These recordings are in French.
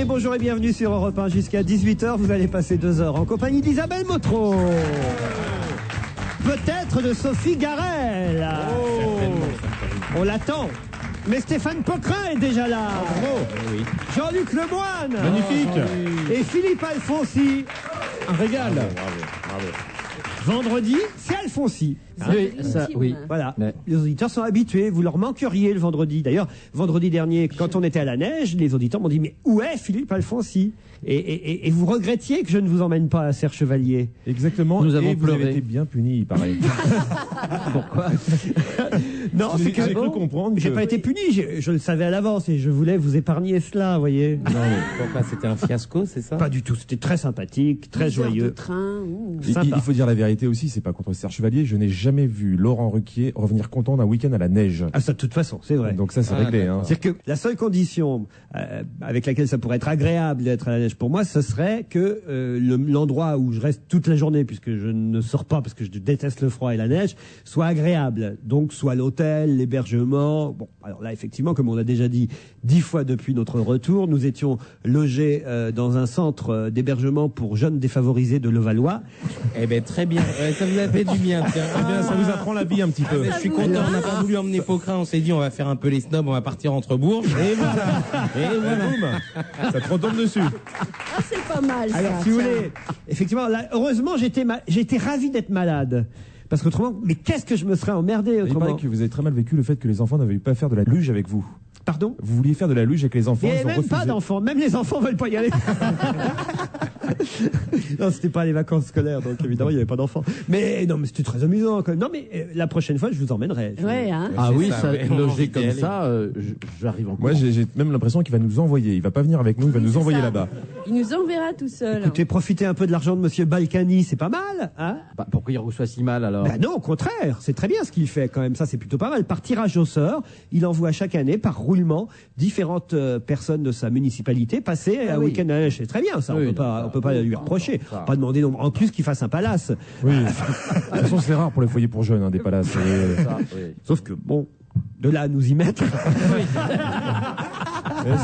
matinée, bonjour et bienvenue sur Europe 1 jusqu'à 18h. Vous allez passer 2 heures en compagnie d'Isabelle Motro. Peut-être de Sophie Garel. On l'attend. Mais Stéphane Poquelin est déjà là. Oui. Jean-Luc Lemoyne. Magnifique. Et Philippe Alfonsi. Un régal. Bravo. Vendredi, c'est Alfonsi. Oui. Voilà, les auditeurs sont habitués, vous leur manqueriez le vendredi. D'ailleurs, vendredi dernier, quand on était à la neige, les auditeurs m'ont dit « Mais où est Philippe Alfonsi ?» et vous regrettiez que je ne vous emmène pas à Serre Chevalier. Exactement. Nous avons vous avez pleuré. été bien puni, il paraît. Pourquoi? Non, c'est que j'ai cru comprendre. j'ai que- pas été puni, je le savais à l'avance et je voulais vous épargner cela, vous voyez. Non, mais pourquoi c'était un fiasco, c'est ça? Pas du tout, c'était très sympathique, très 12 heures de joyeux. train. Sympa. Il faut dire la vérité aussi, c'est pas contre Serge Chevalier. Je n'ai jamais vu Laurent Ruquier revenir content d'un week-end à la neige. Ah ça, de toute façon, c'est vrai. Donc ça, c'est Ah, réglé. Hein. d'accord. C'est-à-dire que la seule condition avec laquelle ça pourrait être agréable d'être à la neige pour moi, ce serait que l'endroit où je reste toute la journée, puisque je ne sors pas parce que je déteste le froid et la neige, soit agréable. Donc soit l'hôtel, l'hébergement. Bon, alors là effectivement, comme on l'a déjà dit 10 fois depuis notre retour, nous étions logés dans un centre d'hébergement pour jeunes défavorisés de Levallois. Eh ben très bien. Ça vous a fait du bien, tiens. Eh bien, ça vous apprend la vie un petit peu. Je suis content. On n'a pas voulu emmener Poquelin. On s'est dit on va faire un peu les snobs. On va partir entre Bourges. Et voilà. Et voilà. Boum, ça te retombe dessus. Ah, c'est pas mal ça. Alors, si vous tiens. voulez, effectivement, là, heureusement, j'étais ravi d'être malade. Parce qu'autrement, mais qu'est-ce que je me serais emmerdé Il autrement. paraît que vous avez très mal vécu le fait que les enfants n'avaient pas à faire de la luge avec vous. Pardon? Vous vouliez faire de la luge avec les enfants, Il n'y ils ont avait même pas refusé. d'enfants, même les enfants veulent pas y aller. Non, c'était pas les vacances scolaires, donc évidemment il n'y avait pas d'enfants. Mais non, mais c'était très amusant quand même. Non, mais la prochaine fois je vous emmènerai. Ouais, hein. Ah oui, ça, ça, ouais, on a logé envie d'y comme aller. ça, j'arrive en Moi, j'ai même l'impression qu'il va nous envoyer. Il va pas venir avec nous, il va Oui, nous c'est envoyer ça. là-bas. Il nous enverra tout seul. Écoutez, profitez un peu de l'argent de Monsieur Balkany, c'est pas mal, hein? Bah, pourquoi il reçoit si mal alors? Ben non, au contraire, c'est très bien ce qu'il fait quand même. Ça, c'est plutôt pas mal. Par tirage au sort, il envoie chaque année, par roulement, différentes personnes de sa municipalité passer un oui. week-end à la neige. C'est très bien, ça. Oui, On peut pas lui reprocher. ça. Pas demander non, en plus qu'il fasse un palace. Oui. De toute façon, c'est rare pour les foyers pour jeunes, hein, des palaces. Ça, oui. Sauf que bon, de là à nous y mettre.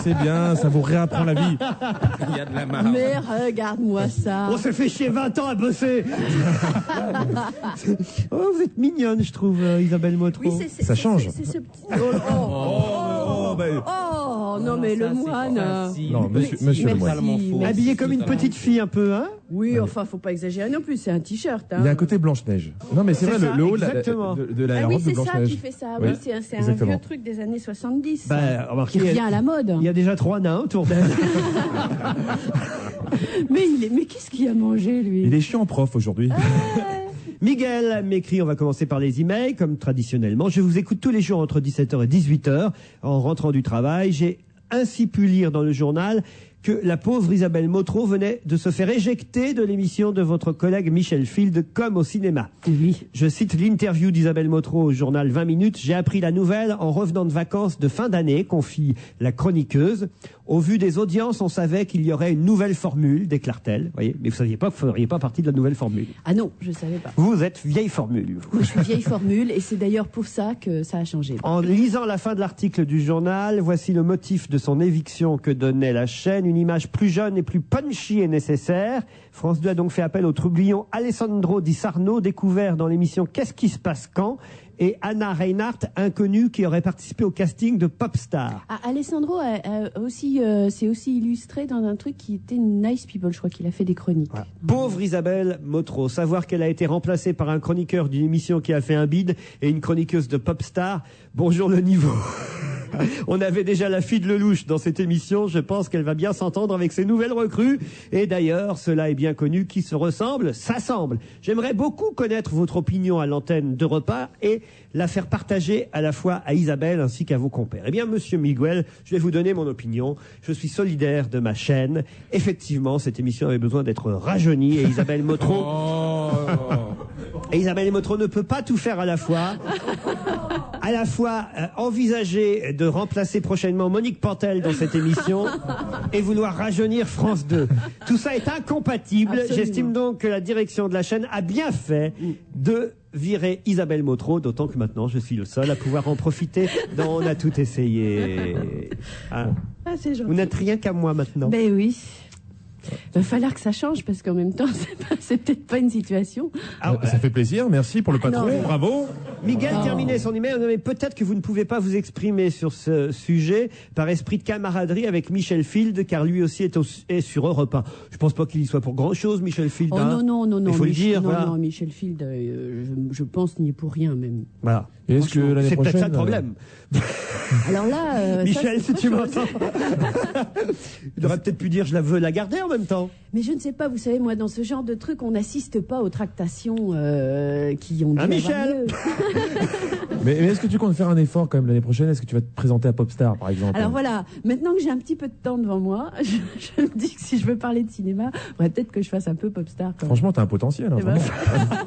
C'est bien, ça vous réapprend la vie. Il y a de la marge. Mais regarde-moi ça. On s'est fait chier 20 ans à bosser. Oh, vous êtes mignonne, je trouve, Isabelle Motro. Oui, c'est Ça change. C'est ce petit. Oh, ben, non, mais le moine. Non, monsieur Merci, le moine. merci. Habillée comme une petite fille un peu, hein? Oui, enfin, faut pas exagérer non plus. C'est un t-shirt. Hein. Il y a un côté Blanche-Neige. Non, mais c'est C'est vrai, ça, le haut exactement. de la Ah oui, robe de c'est ça Blanche-Neige. qui fait ça. Oui, Oui, c'est un exactement. vieux truc des années 70. Bah, remarquez, qui revient à la mode. il y a déjà 3 nains autour d'elle. Mais qu'est-ce qu'il a mangé, lui? Il est chiant prof aujourd'hui. Miguel m'écrit, on va commencer par les emails, comme traditionnellement. Je vous écoute tous les jours entre 17h et 18h en rentrant du travail. J'ai ainsi pu lire dans le journal que la pauvre Isabelle Motro venait de se faire éjecter de l'émission de votre collègue Michel Field, comme au cinéma. Oui. Je cite l'interview d'Isabelle Motro au journal 20 minutes. J'ai appris la nouvelle en revenant de vacances de fin d'année, confie la chroniqueuse. Au vu des audiences, on savait qu'il y aurait une nouvelle formule, déclare-t-elle. Voyez, mais vous saviez pas que vous ne feriez pas partie de la nouvelle formule. Ah non, je savais pas. Vous êtes vieille formule. vous. Moi, je suis vieille formule et c'est d'ailleurs pour ça que ça a changé. En lisant la fin de l'article du journal, voici le motif de son éviction que donnait la chaîne. Une image plus jeune et plus punchy est nécessaire. France 2 a donc fait appel au troublion Alessandro Di Sarno, découvert dans l'émission Qu'est-ce qui se passe quand? Et Anna Reinhardt, inconnue, qui aurait participé au casting de Popstar. Ah, Alessandro s'est aussi illustré dans un truc qui était Nice People, je crois qu'il a fait des chroniques. Voilà. Pauvre Isabelle Motro, savoir qu'elle a été remplacée par un chroniqueur d'une émission qui a fait un bide et une chroniqueuse de Popstar. Bonjour le niveau. On avait déjà la fille de Lelouch dans cette émission. Je pense qu'elle va bien s'entendre avec ces nouvelles recrues. Et d'ailleurs, cela est bien connu, qui se ressemble, s'assemble. J'aimerais beaucoup connaître votre opinion à l'antenne d'Europe 1 et la faire partager à la fois à Isabelle ainsi qu'à vos compères. Eh bien, monsieur Miguel, je vais vous donner mon opinion. Je suis solidaire de ma chaîne. Effectivement, cette émission avait besoin d'être rajeunie et Isabelle Motro... Et Isabelle Motro ne peut pas tout faire à la fois. À la fois envisager de remplacer prochainement Monique Pantel dans cette émission et vouloir rajeunir France 2. Tout ça est incompatible. Absolument. J'estime donc que la direction de la chaîne a bien fait de virer Isabelle Motro, d'autant que maintenant je suis le seul à pouvoir en profiter dans On a tout essayé. Ah. Ah, c'est gentil. Vous n'êtes rien qu'à moi maintenant. Ben oui. Il va falloir que ça change parce qu'en même temps, c'est peut-être pas une situation. Ah, Ça fait plaisir, merci pour le patron, non. bravo. Miguel terminait son email. Non, mais peut-être que vous ne pouvez pas vous exprimer sur ce sujet par esprit de camaraderie avec Michel Field, car lui aussi est sur Europe 1. Je pense pas qu'il y soit pour grand-chose, Michel Field. Oh hein. non. Il faut le dire. Non, voilà. non, Michel Field, je pense n'y est pour rien même. Voilà. Et est-ce que l'année C'est peut-être prochaine, ça le problème. Alors là, Michel, ça, si tu m'entends. Il aurait peut-être pu dire je la veux la garder en même temps. Mais je ne sais pas, vous savez, moi, dans ce genre de truc, on n'assiste pas aux tractations qui ont dû avoir Michel lieu. mais est-ce que tu comptes faire un effort quand même l'année prochaine? Est-ce que tu vas te présenter à Popstar, par exemple? Alors voilà, maintenant que j'ai un petit peu de temps devant moi, je me dis que si je veux parler de cinéma, il faudrait peut-être que je fasse un peu Popstar. Quand même. Franchement, t'as un potentiel. Hein, Eh ben, vraiment.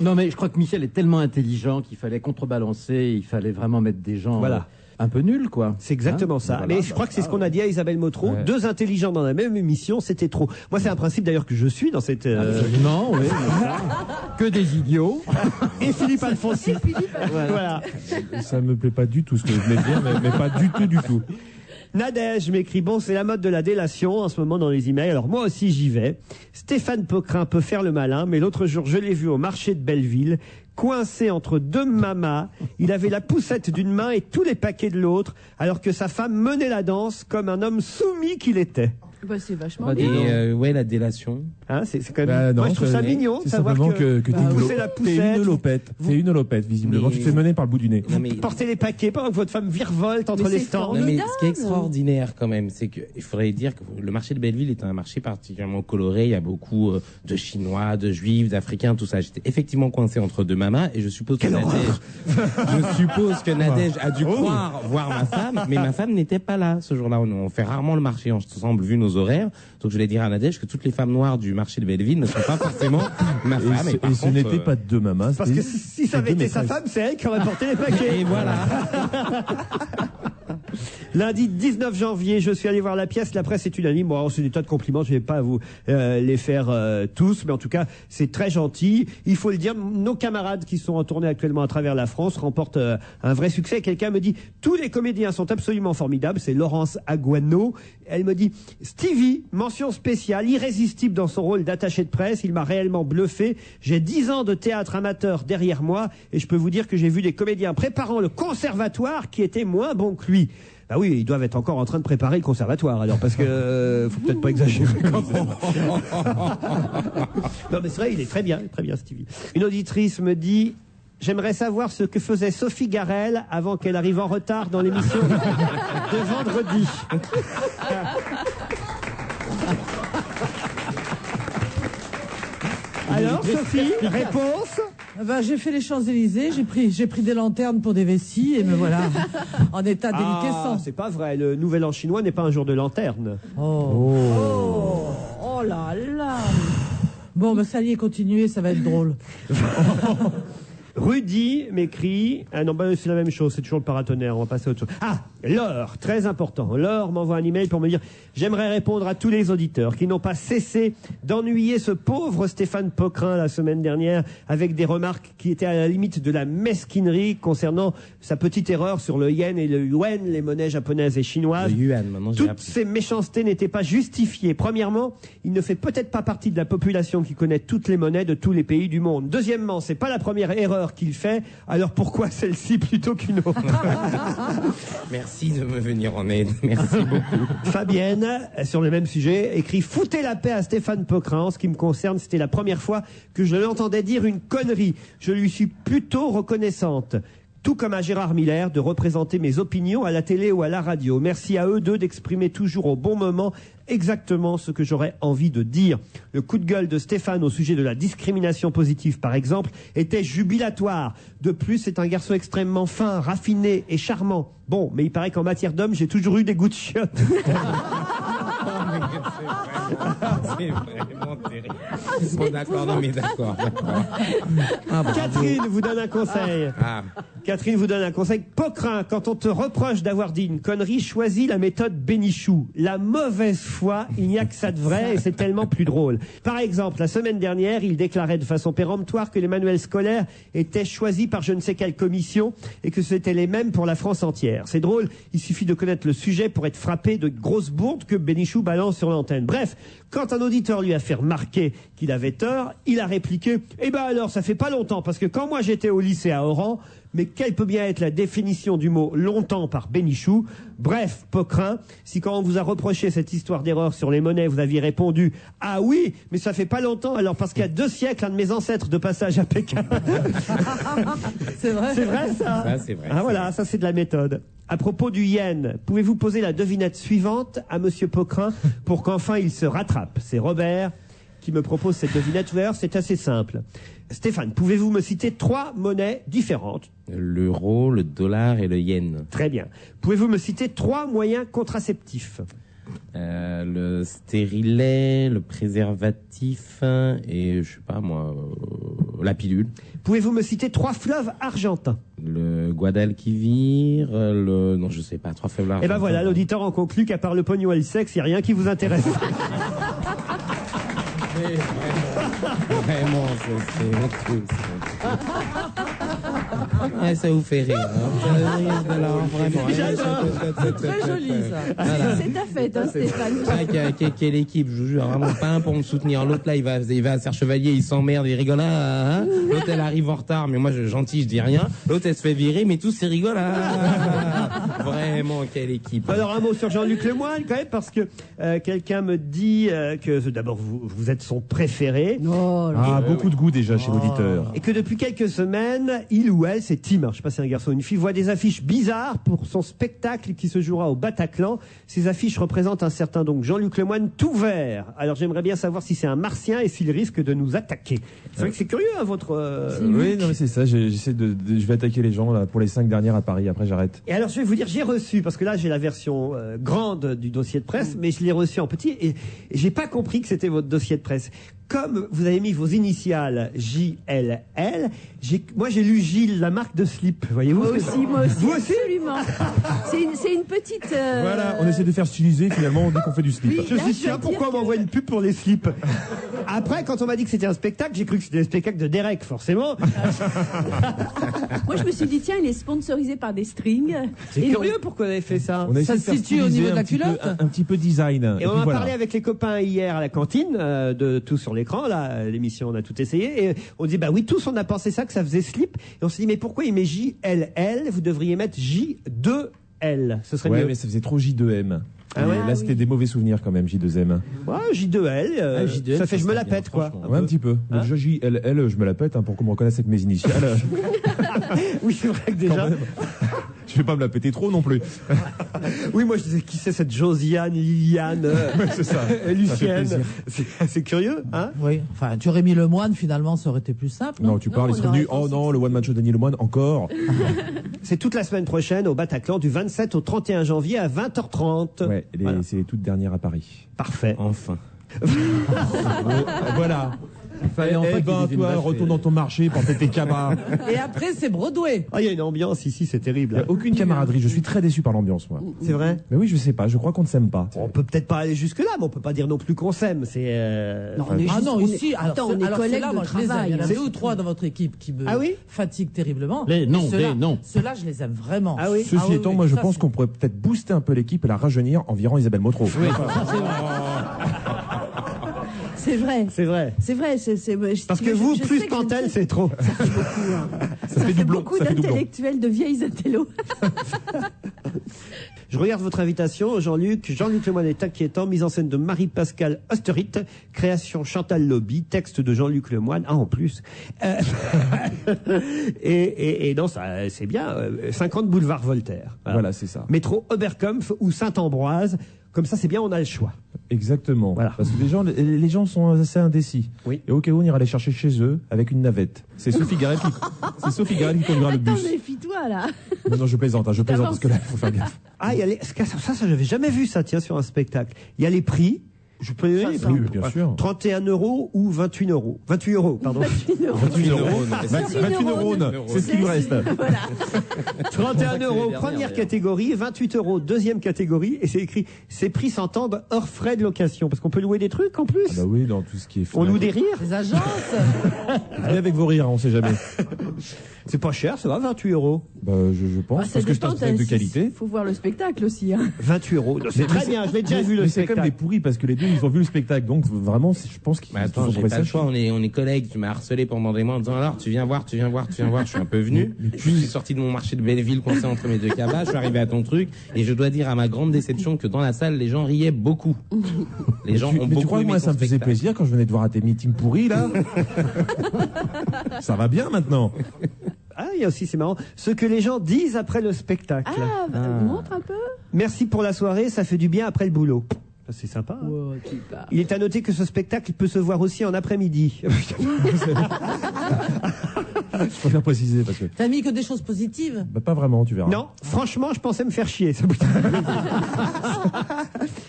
Non, mais je crois que Michel est tellement intelligent qu'il fallait contrebalancer, il fallait vraiment mettre des gens Voilà. un peu nuls, quoi. C'est exactement Hein ça. Voilà, Mais je crois que c'est ce qu'on a dit à Isabelle Motro. Ouais. Deux intelligents dans la même émission, c'était trop. Moi, c'est un principe d'ailleurs que je suis dans cette. Absolument, oui. Que des idiots. Et Philippe Alfonsi. Voilà. Ça me plaît pas du tout ce que je venais de dire, mais pas du tout. Nadège m'écrit, bon, c'est la mode de la délation en ce moment dans les emails. Alors moi aussi j'y vais. Stéphane Poquelin peut faire le malin, mais l'autre jour je l'ai vu au marché de Belleville, coincé entre deux mamas. Il avait la poussette d'une main et tous les paquets de l'autre, alors que sa femme menait la danse comme un homme soumis qu'il était. bah, c'est vachement Bah, bien. dis donc. Et ouais, la délation. Hein, c'est quand même. Bah, non, moi je trouve ça mignon de C'est savoir simplement que t'es une, poussez la poussette, une lopette. T'es une lopette, visiblement. Mais- Tu te fais mener par le bout du nez. Non, mais- portez les paquets pendant que votre femme virevolte entre Mais les c'est stands. Non, mais ce qui est Formidable. extraordinaire quand même, c'est qu'il faudrait dire que le marché de Belleville est un marché particulièrement coloré. Il y a beaucoup de Chinois, de Juifs, d'Africains, tout ça. J'étais effectivement coincé entre deux mamas et je suppose que Nadège a dû croire voir ma femme, mais ma femme n'était pas là ce jour-là. On fait rarement le marché ensemble vu nos horaires. Donc je voulais dire à Nadège que toutes les femmes noires du marché de Belleville ne sont pas forcément ma femme. Et, par et ce contre, n'était pas deux mamas. Parce que c'était- si ça avait c'était été sa maîtresses. femme, c'est elle qui aurait porté les paquets. Et voilà. Lundi 19 janvier, je suis allé voir la pièce. La presse est unanime. Bon, c'est des tas de compliments. Je vais pas vous les faire tous, mais en tout cas, c'est très gentil. Il faut le dire. Nos camarades qui sont en tournée actuellement à travers la France remportent un vrai succès. Quelqu'un me dit tous les comédiens sont absolument formidables. C'est Laurence Aguano. Elle me dit Stevie, mention spéciale, irrésistible dans son rôle d'attaché de presse. Il m'a réellement bluffé. J'ai 10 ans de théâtre amateur derrière moi et je peux vous dire que j'ai vu des comédiens préparant le conservatoire qui étaient moins bons que lui. Ah oui, ils doivent être encore en train de préparer le conservatoire alors parce que faut peut-être pas exagérer quand même. Non mais c'est vrai, il est très bien Stevie. Une auditrice me dit j'aimerais savoir ce que faisait Sophie Garel avant qu'elle arrive en retard dans l'émission de vendredi. Alors Sophie, réponse? Ben, j'ai fait les Champs-Élysées, j'ai pris des lanternes pour des vessies et me voilà en état déliquescent. C'est pas vrai, le nouvel an chinois n'est pas un jour de lanterne. Oh là là. Bon, ben ça y est, continuez, ça va être drôle. Rudy m'écrit, ah non, bah, c'est la même chose, c'est toujours le paratonnerre, on va passer à autre chose. Ah, Laure, très important. Laure m'envoie un email pour me dire, j'aimerais répondre à tous les auditeurs qui n'ont pas cessé d'ennuyer ce pauvre Stéphane Poquelin la semaine dernière avec des remarques qui étaient à la limite de la mesquinerie concernant sa petite erreur sur le yen et le yuan, les monnaies japonaises et chinoises. Le yuan, maintenant j'ai Toutes appris. ces méchancetés n'étaient pas justifiées. Premièrement, il ne fait peut-être pas partie de la population qui connaît toutes les monnaies de tous les pays du monde. Deuxièmement, c'est pas la première erreur qu'il fait, alors pourquoi celle-ci plutôt qu'une autre? Merci de me venir en aide. Merci beaucoup. Fabienne, sur le même sujet, écrit « Foutez la paix à Stéphane Poquelin. En ce qui me concerne, c'était la première fois que je l'entendais dire une connerie. Je lui suis plutôt reconnaissante. » Tout comme à Gérard Miller, de représenter mes opinions à la télé ou à la radio. Merci à eux deux d'exprimer toujours au bon moment exactement ce que j'aurais envie de dire. Le coup de gueule de Stéphane au sujet de la discrimination positive, par exemple, était jubilatoire. De plus, c'est un garçon extrêmement fin, raffiné et charmant. Bon, mais il paraît qu'en matière d'homme, j'ai toujours eu des goûts de chiottes. C'est vraiment terrible. Bon, d'accord, non mais d'accord. Catherine vous donne un conseil. Ah, Catherine vous donne un conseil. Poquelin, quand on te reproche d'avoir dit une connerie, choisis la méthode Bénichou. La mauvaise foi, il n'y a que ça de vrai et c'est tellement plus drôle. Par exemple, la semaine dernière, il déclarait de façon péremptoire que les manuels scolaires étaient choisis par je ne sais quelle commission et que c'était les mêmes pour la France entière. C'est drôle, il suffit de connaître le sujet pour être frappé de grosses bourdes que Bénichou balance sur l'antenne. Bref, quand un auditeur lui a fait remarquer qu'il avait tort, il a répliqué « Eh ben alors, ça fait pas longtemps, parce que quand moi j'étais au lycée à Oran, mais quelle peut bien être la définition du mot longtemps par Bénichou? Bref, Poquelin, si quand on vous a reproché cette histoire d'erreur sur les monnaies, vous aviez répondu « Ah oui, mais ça fait pas longtemps, alors parce qu'il y a 2 siècles, un de mes ancêtres de passage à Pékin. » C'est vrai. C'est vrai ça? ça c'est vrai. Ah voilà, ça c'est de la méthode. À propos du yen, pouvez-vous poser la devinette suivante à Monsieur Poquelin pour qu'enfin il se rattrape? C'est Robert qui me propose cette devinette. D'ailleurs, c'est assez simple. Stéphane, pouvez-vous me citer 3 monnaies différentes? L'euro, le dollar et le yen. Très bien. Pouvez-vous me citer 3 moyens contraceptifs? Le stérilet, le préservatif et je sais pas moi, la pilule. Pouvez-vous me citer 3 fleuves argentins? Le Guadalquivir, non je sais pas, 3 fleuves argentins. Et ben voilà, l'auditeur en conclut qu'à part le pognon et le sexe, il n'y a rien qui vous intéresse. Vraiment, c'est honteux, c'est honteux. Ouais, ça vous fait rire. Hein. Vraiment. C'est très joli, ça. Voilà. C'est ta fête, hein, Stéphane. Ah, quelle équipe, je vous jure, vraiment pas un pour me soutenir. L'autre là, il va à Serre-Chevalier, il s'emmerde, il rigole. Hein. L'autre elle arrive en retard, mais moi gentil, je dis rien. L'autre elle se fait virer, mais tous c'est rigole. Vraiment, quelle équipe. Alors un mot sur Jean-Luc Lemoyne quand même, parce que quelqu'un me dit que d'abord vous êtes son préféré. Oh là. Ah, beaucoup de goût déjà chez l'auditeur. Et que depuis quelques semaines, il ou elle, c'est Tim, je sais pas si c'est un garçon ou une fille, voit des affiches bizarres pour son spectacle qui se jouera au Bataclan. Ces affiches représentent un certain donc Jean-Luc Lemoyne tout vert. Alors j'aimerais bien savoir si c'est un martien et s'il risque de nous attaquer. C'est vrai que c'est curieux, hein, votre... Oui, non, mais c'est ça. J'essaie je vais attaquer les gens là pour les 5 dernières à Paris. Après, j'arrête. Et alors je vais vous dire, j'ai reçu, parce que là j'ai la version grande du dossier de presse, mais je l'ai reçu en petit et j'ai pas compris que c'était votre dossier de presse. Comme vous avez mis vos initiales JLL, moi j'ai lu Gilles, la marque de slip, voyez-vous? Moi aussi, Vous aussi? absolument. C'est une petite... Voilà, on essaie de faire styliser. Finalement, on dit qu'on fait du slip. Oui. Je Là, suis je sûr, dois pourquoi on dire m'envoie une pub pour les slips? Après, quand on m'a dit que c'était un spectacle, j'ai cru que c'était le spectacle de Derek, forcément. Moi, je me suis dit, tiens, il est sponsorisé par des strings. C'est Et curieux pourquoi vous avez fait ça. On a Ça essayé de se faire situe au styliser niveau de la un petit peu- culotte un petit peu design. Et on puis a voilà. parlé avec les copains hier à la cantine, de Tout sur l'écran, là, l'émission, on a tout essayé, et on dit, bah oui, tous on a pensé ça, que ça faisait slip, et on s'est dit, mais pourquoi il met JLL, vous devriez mettre J2L, ce serait Ouais, mieux. mais ça faisait trop J2M. Ah Et ouais? là, c'était des mauvais souvenirs quand même, J2M. Ouais, J2L, J2L, ça fait je me ça la serait bien, pète, quoi. franchement. Ouais, un petit peu. Hein Déjà, JLL, je me la pète pour qu'on me reconnaisse avec mes initiales. Oui, c'est vrai que déjà. Quand même. Je vais pas me la péter trop non plus. Oui, moi je disais, qui c'est cette Josiane, Liliane, C'est ça. Lucienne? plaisir. C'est curieux, hein? Oui, enfin, tu aurais mis le moine, finalement, ça aurait été plus simple. Non, tu parles, Non, ils sont on venus. aurait Oh non, le one man show Daniel Lemoyne, encore. C'est toute la semaine prochaine au Bataclan du 27 au 31 janvier à 20h30. Ouais, Voilà. c'est les toutes dernières à Paris. Parfait. Enfin. Voilà. Fallait enfin Eh qu'il ben, dise une toi, vache, retourne dans ton marché, porter tes camarades. Et après, c'est Broadway. Ah, il y a une ambiance ici, c'est Il n'y terrible. a aucune camaraderie. Je suis très déçu par l'ambiance, moi. C'est vrai? Mais oui, je sais pas. Je crois qu'on ne s'aime pas. On peut peut-être pas aller jusque là, mais on peut pas dire non plus qu'on s'aime. C'est. Non, on est Ah juste- non, on est- ici, alors, Attends, on est alors collègues ceux-là, de moi, je les aime. travail. Il y en a hein. 2 ou 3 dans votre équipe qui me Ah oui fatiguent terriblement. Les noms, Mais ceux-là- les noms. Ceux-là, je les aime vraiment. Ah oui? Ceci oui, étant, oui, moi, je ça, pense c'est- qu'on pourrait peut-être booster un peu l'équipe et la rajeunir en virant Isabelle Motro. C'est vrai. C'est vrai. C'est vrai. Parce que vous, plus sais que Pantel, je- c'est trop. Ça fait doublon. beaucoup Ça fait doublon. d'intellectuels, de vieilles intellos. Je regarde votre invitation, Jean-Luc. Jean-Luc Lemoyne est inquiétant. Mise en scène de Marie-Pascale Osterit. Création Chantal Lobby. Texte de Jean-Luc Lemoyne. Ah, en plus. Et non, ça, c'est bien. 50 boulevard Voltaire. Voilà, c'est ça. Métro Oberkampf ou Saint-Ambroise. Comme ça, c'est bien, on a le choix. Exactement. Voilà. Parce que les gens sont assez indécis. Oui. Et au cas où, on ira les chercher chez eux avec une navette. C'est Sophie Garrel qui conduira le Attends, bus. méfie-toi, là. Non, je plaisante, je plaisante parce que là, il faut faire gaffe. Ah, il y a ça, j'avais jamais vu ça, tiens, sur un spectacle. Il y a les prix. Je peux les donner, Oui, bien sûr. 31 € ou 28 €. 28 €, pardon. 28 euros. 28 neurones, c'est ce qui nous reste. Voilà. 31 l'année €, dernière, première d'ailleurs. catégorie, 28 €, deuxième catégorie, et c'est écrit, ces prix s'entendent hors frais de location, parce qu'on peut louer des trucs en plus. Ah bah oui, dans tout ce qui est On loue des rires. Les agences. Venez avec vos rires, on sait jamais. C'est pas cher, ça va, 28 €. Bah, je pense, Ah, ça parce que c'est dépend, un spectacle de qualité. Il faut voir le spectacle aussi. Hein. 28 €. C'est Mais très c'est- bien, je l'ai déjà vu le Mais c'est quand même spectacle. des pourris, parce que les deux, ils ont vu le spectacle. Donc, vraiment, je pense qu'ils Mais ont attends, j'ai trouvé pas ça le choix, chiant. on est collègues, tu m'as harcelé pendant des mois en disant alors tu viens voir, je suis un peu venu, je suis sorti de mon marché de Belleville coincé entre mes deux cabas, je suis arrivé à ton truc, et je dois dire à ma grande déception que dans la salle, les gens riaient beaucoup. Les gens ont Mais tu beaucoup crois que aimé moi, ton ça me faisait spectacle. plaisir quand je venais de voir à tes meetings pourris, là? Ça va bien maintenant. Ah, il y a aussi, c'est marrant, ce que les gens disent après le spectacle. Ah, bah, montre un peu. Merci pour la soirée, ça fait du bien après le boulot. Ça, c'est sympa. Hein. Oh, tu parles. Il est à noter que ce spectacle peut se voir aussi en après-midi. Je préfère préciser, parce que, T'as mis que des choses positives. bah, pas vraiment, tu verras. Non, franchement, je pensais me faire chier.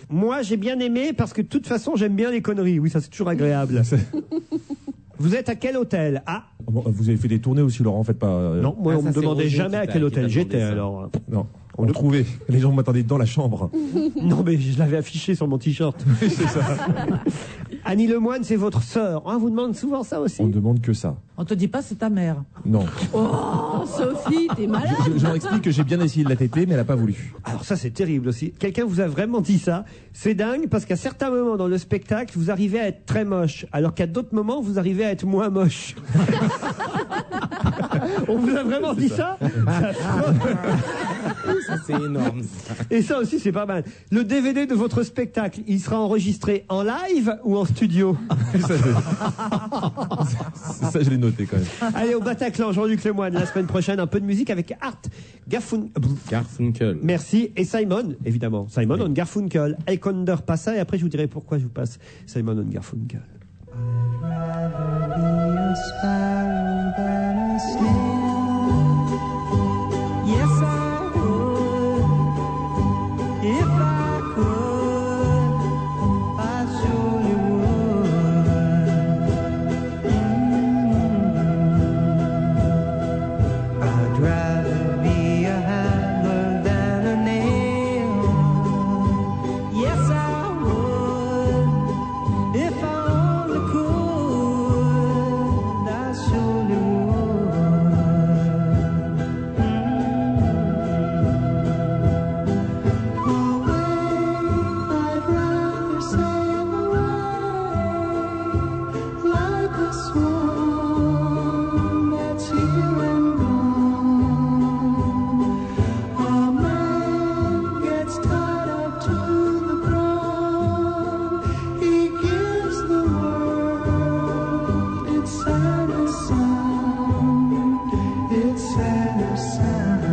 Moi, j'ai bien aimé parce que de toute façon, j'aime bien les conneries. Oui, ça c'est toujours agréable. Vous êtes à quel hôtel? Ah, Bon, vous avez fait des tournées aussi, Laurent, faites pas. non, moi Ah, on ça, me c'est demandait Roger jamais qui à t'a- quel qui hôtel t'a j'étais demandé ça. alors. Non. On le trouvait. Les gens m'attendaient dans la chambre. Non, mais je l'avais affiché sur mon t-shirt. C'est ça. Annie Lemoine, c'est votre sœur. On vous demande souvent ça aussi. On ne demande que ça. On te dit pas c'est ta mère. Non. Oh, Sophie, t'es malade. Je leur explique que j'ai bien essayé de la téter, mais elle n'a pas voulu. Alors ça, c'est terrible aussi. Quelqu'un vous a vraiment dit ça. C'est dingue parce qu'à certains moments dans le spectacle, vous arrivez à être très moche, alors qu'à d'autres moments, vous arrivez à être moins moche. On vous a vraiment dit ça? Ça, c'est énorme. ça. Et ça aussi, c'est pas mal. Le DVD de votre spectacle, il sera enregistré en live ou en studio? Ça, je l'ai noté quand même. Allez, au Bataclan, Jean-Luc Lemoine, la semaine prochaine, un peu de musique avec Art Garfunkel. Merci. Et Simon, évidemment. Simon on Garfunkel. Elkonder passe ça et après je vous dirai pourquoi je vous passe Simon on Garfunkel. Yes, I would. If I could, I surely would. I'd rather be a hammer than a nail. Yes, I would. If I only could, I surely would. I'd rather sail away like a swan that's here and gone. A man gets tied up to the ground. He gives the world its saddest sound. Its saddest sound.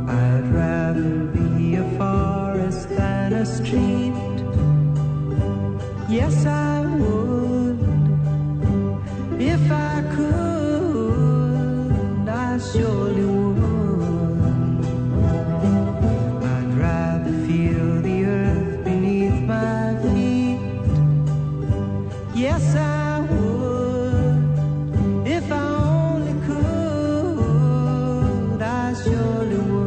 I'd rather be a forest than a street. Yes, I would. If I could, I surely would. I'd rather feel the earth beneath my feet. Yes, I would. If I only could, I surely would.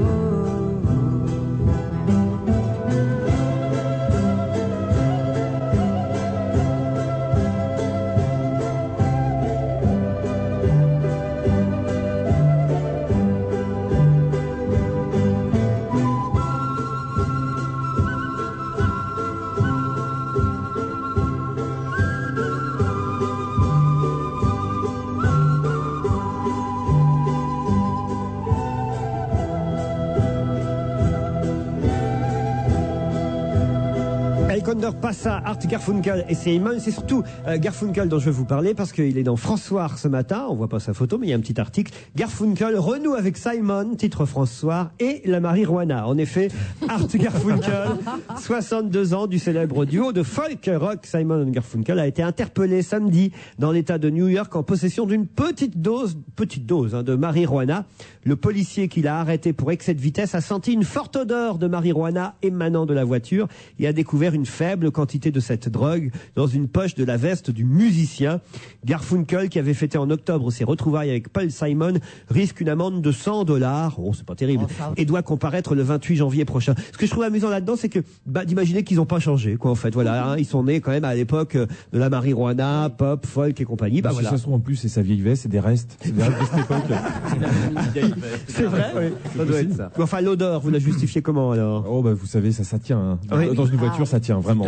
El Condor passa, Art Garfunkel et Simon. C'est surtout Garfunkel dont je vais vous parler parce qu'il est dans François ce matin. On voit pas sa photo, mais il y a un petit article. Garfunkel renoue avec Simon, titre François, et la marijuana. En effet, Art Garfunkel, 62 ans du célèbre duo de folk rock Simon & Garfunkel, a été interpellé samedi dans l'État de New York en possession d'une petite dose de marijuana. Le policier qui l'a arrêté pour excès de vitesse a senti une forte odeur de marijuana émanant de la voiture et a découvert une faible quantité de cette drogue dans une poche de la veste du musicien. Garfunkel, qui avait fêté en octobre ses retrouvailles avec Paul Simon, risque une amende de $100. Oh, c'est pas terrible. Et doit comparaître le 28 janvier prochain. Ce que je trouve amusant là-dedans, c'est que d'imaginer qu'ils n'ont pas changé, quoi, en fait. Voilà, hein, ils sont nés quand même à l'époque de la marijuana, pop, folk et compagnie. Bah, voilà. Ça se trouve en plus, c'est sa vieille veste, c'est des restes. C'est des restes de cette époque. C'est vrai, oui. Ça doit être ça. Enfin, l'odeur, vous la justifiez comment alors? Oh, bah, vous savez, ça tient. Hein. Oui. Dans une voiture, ça tient vraiment.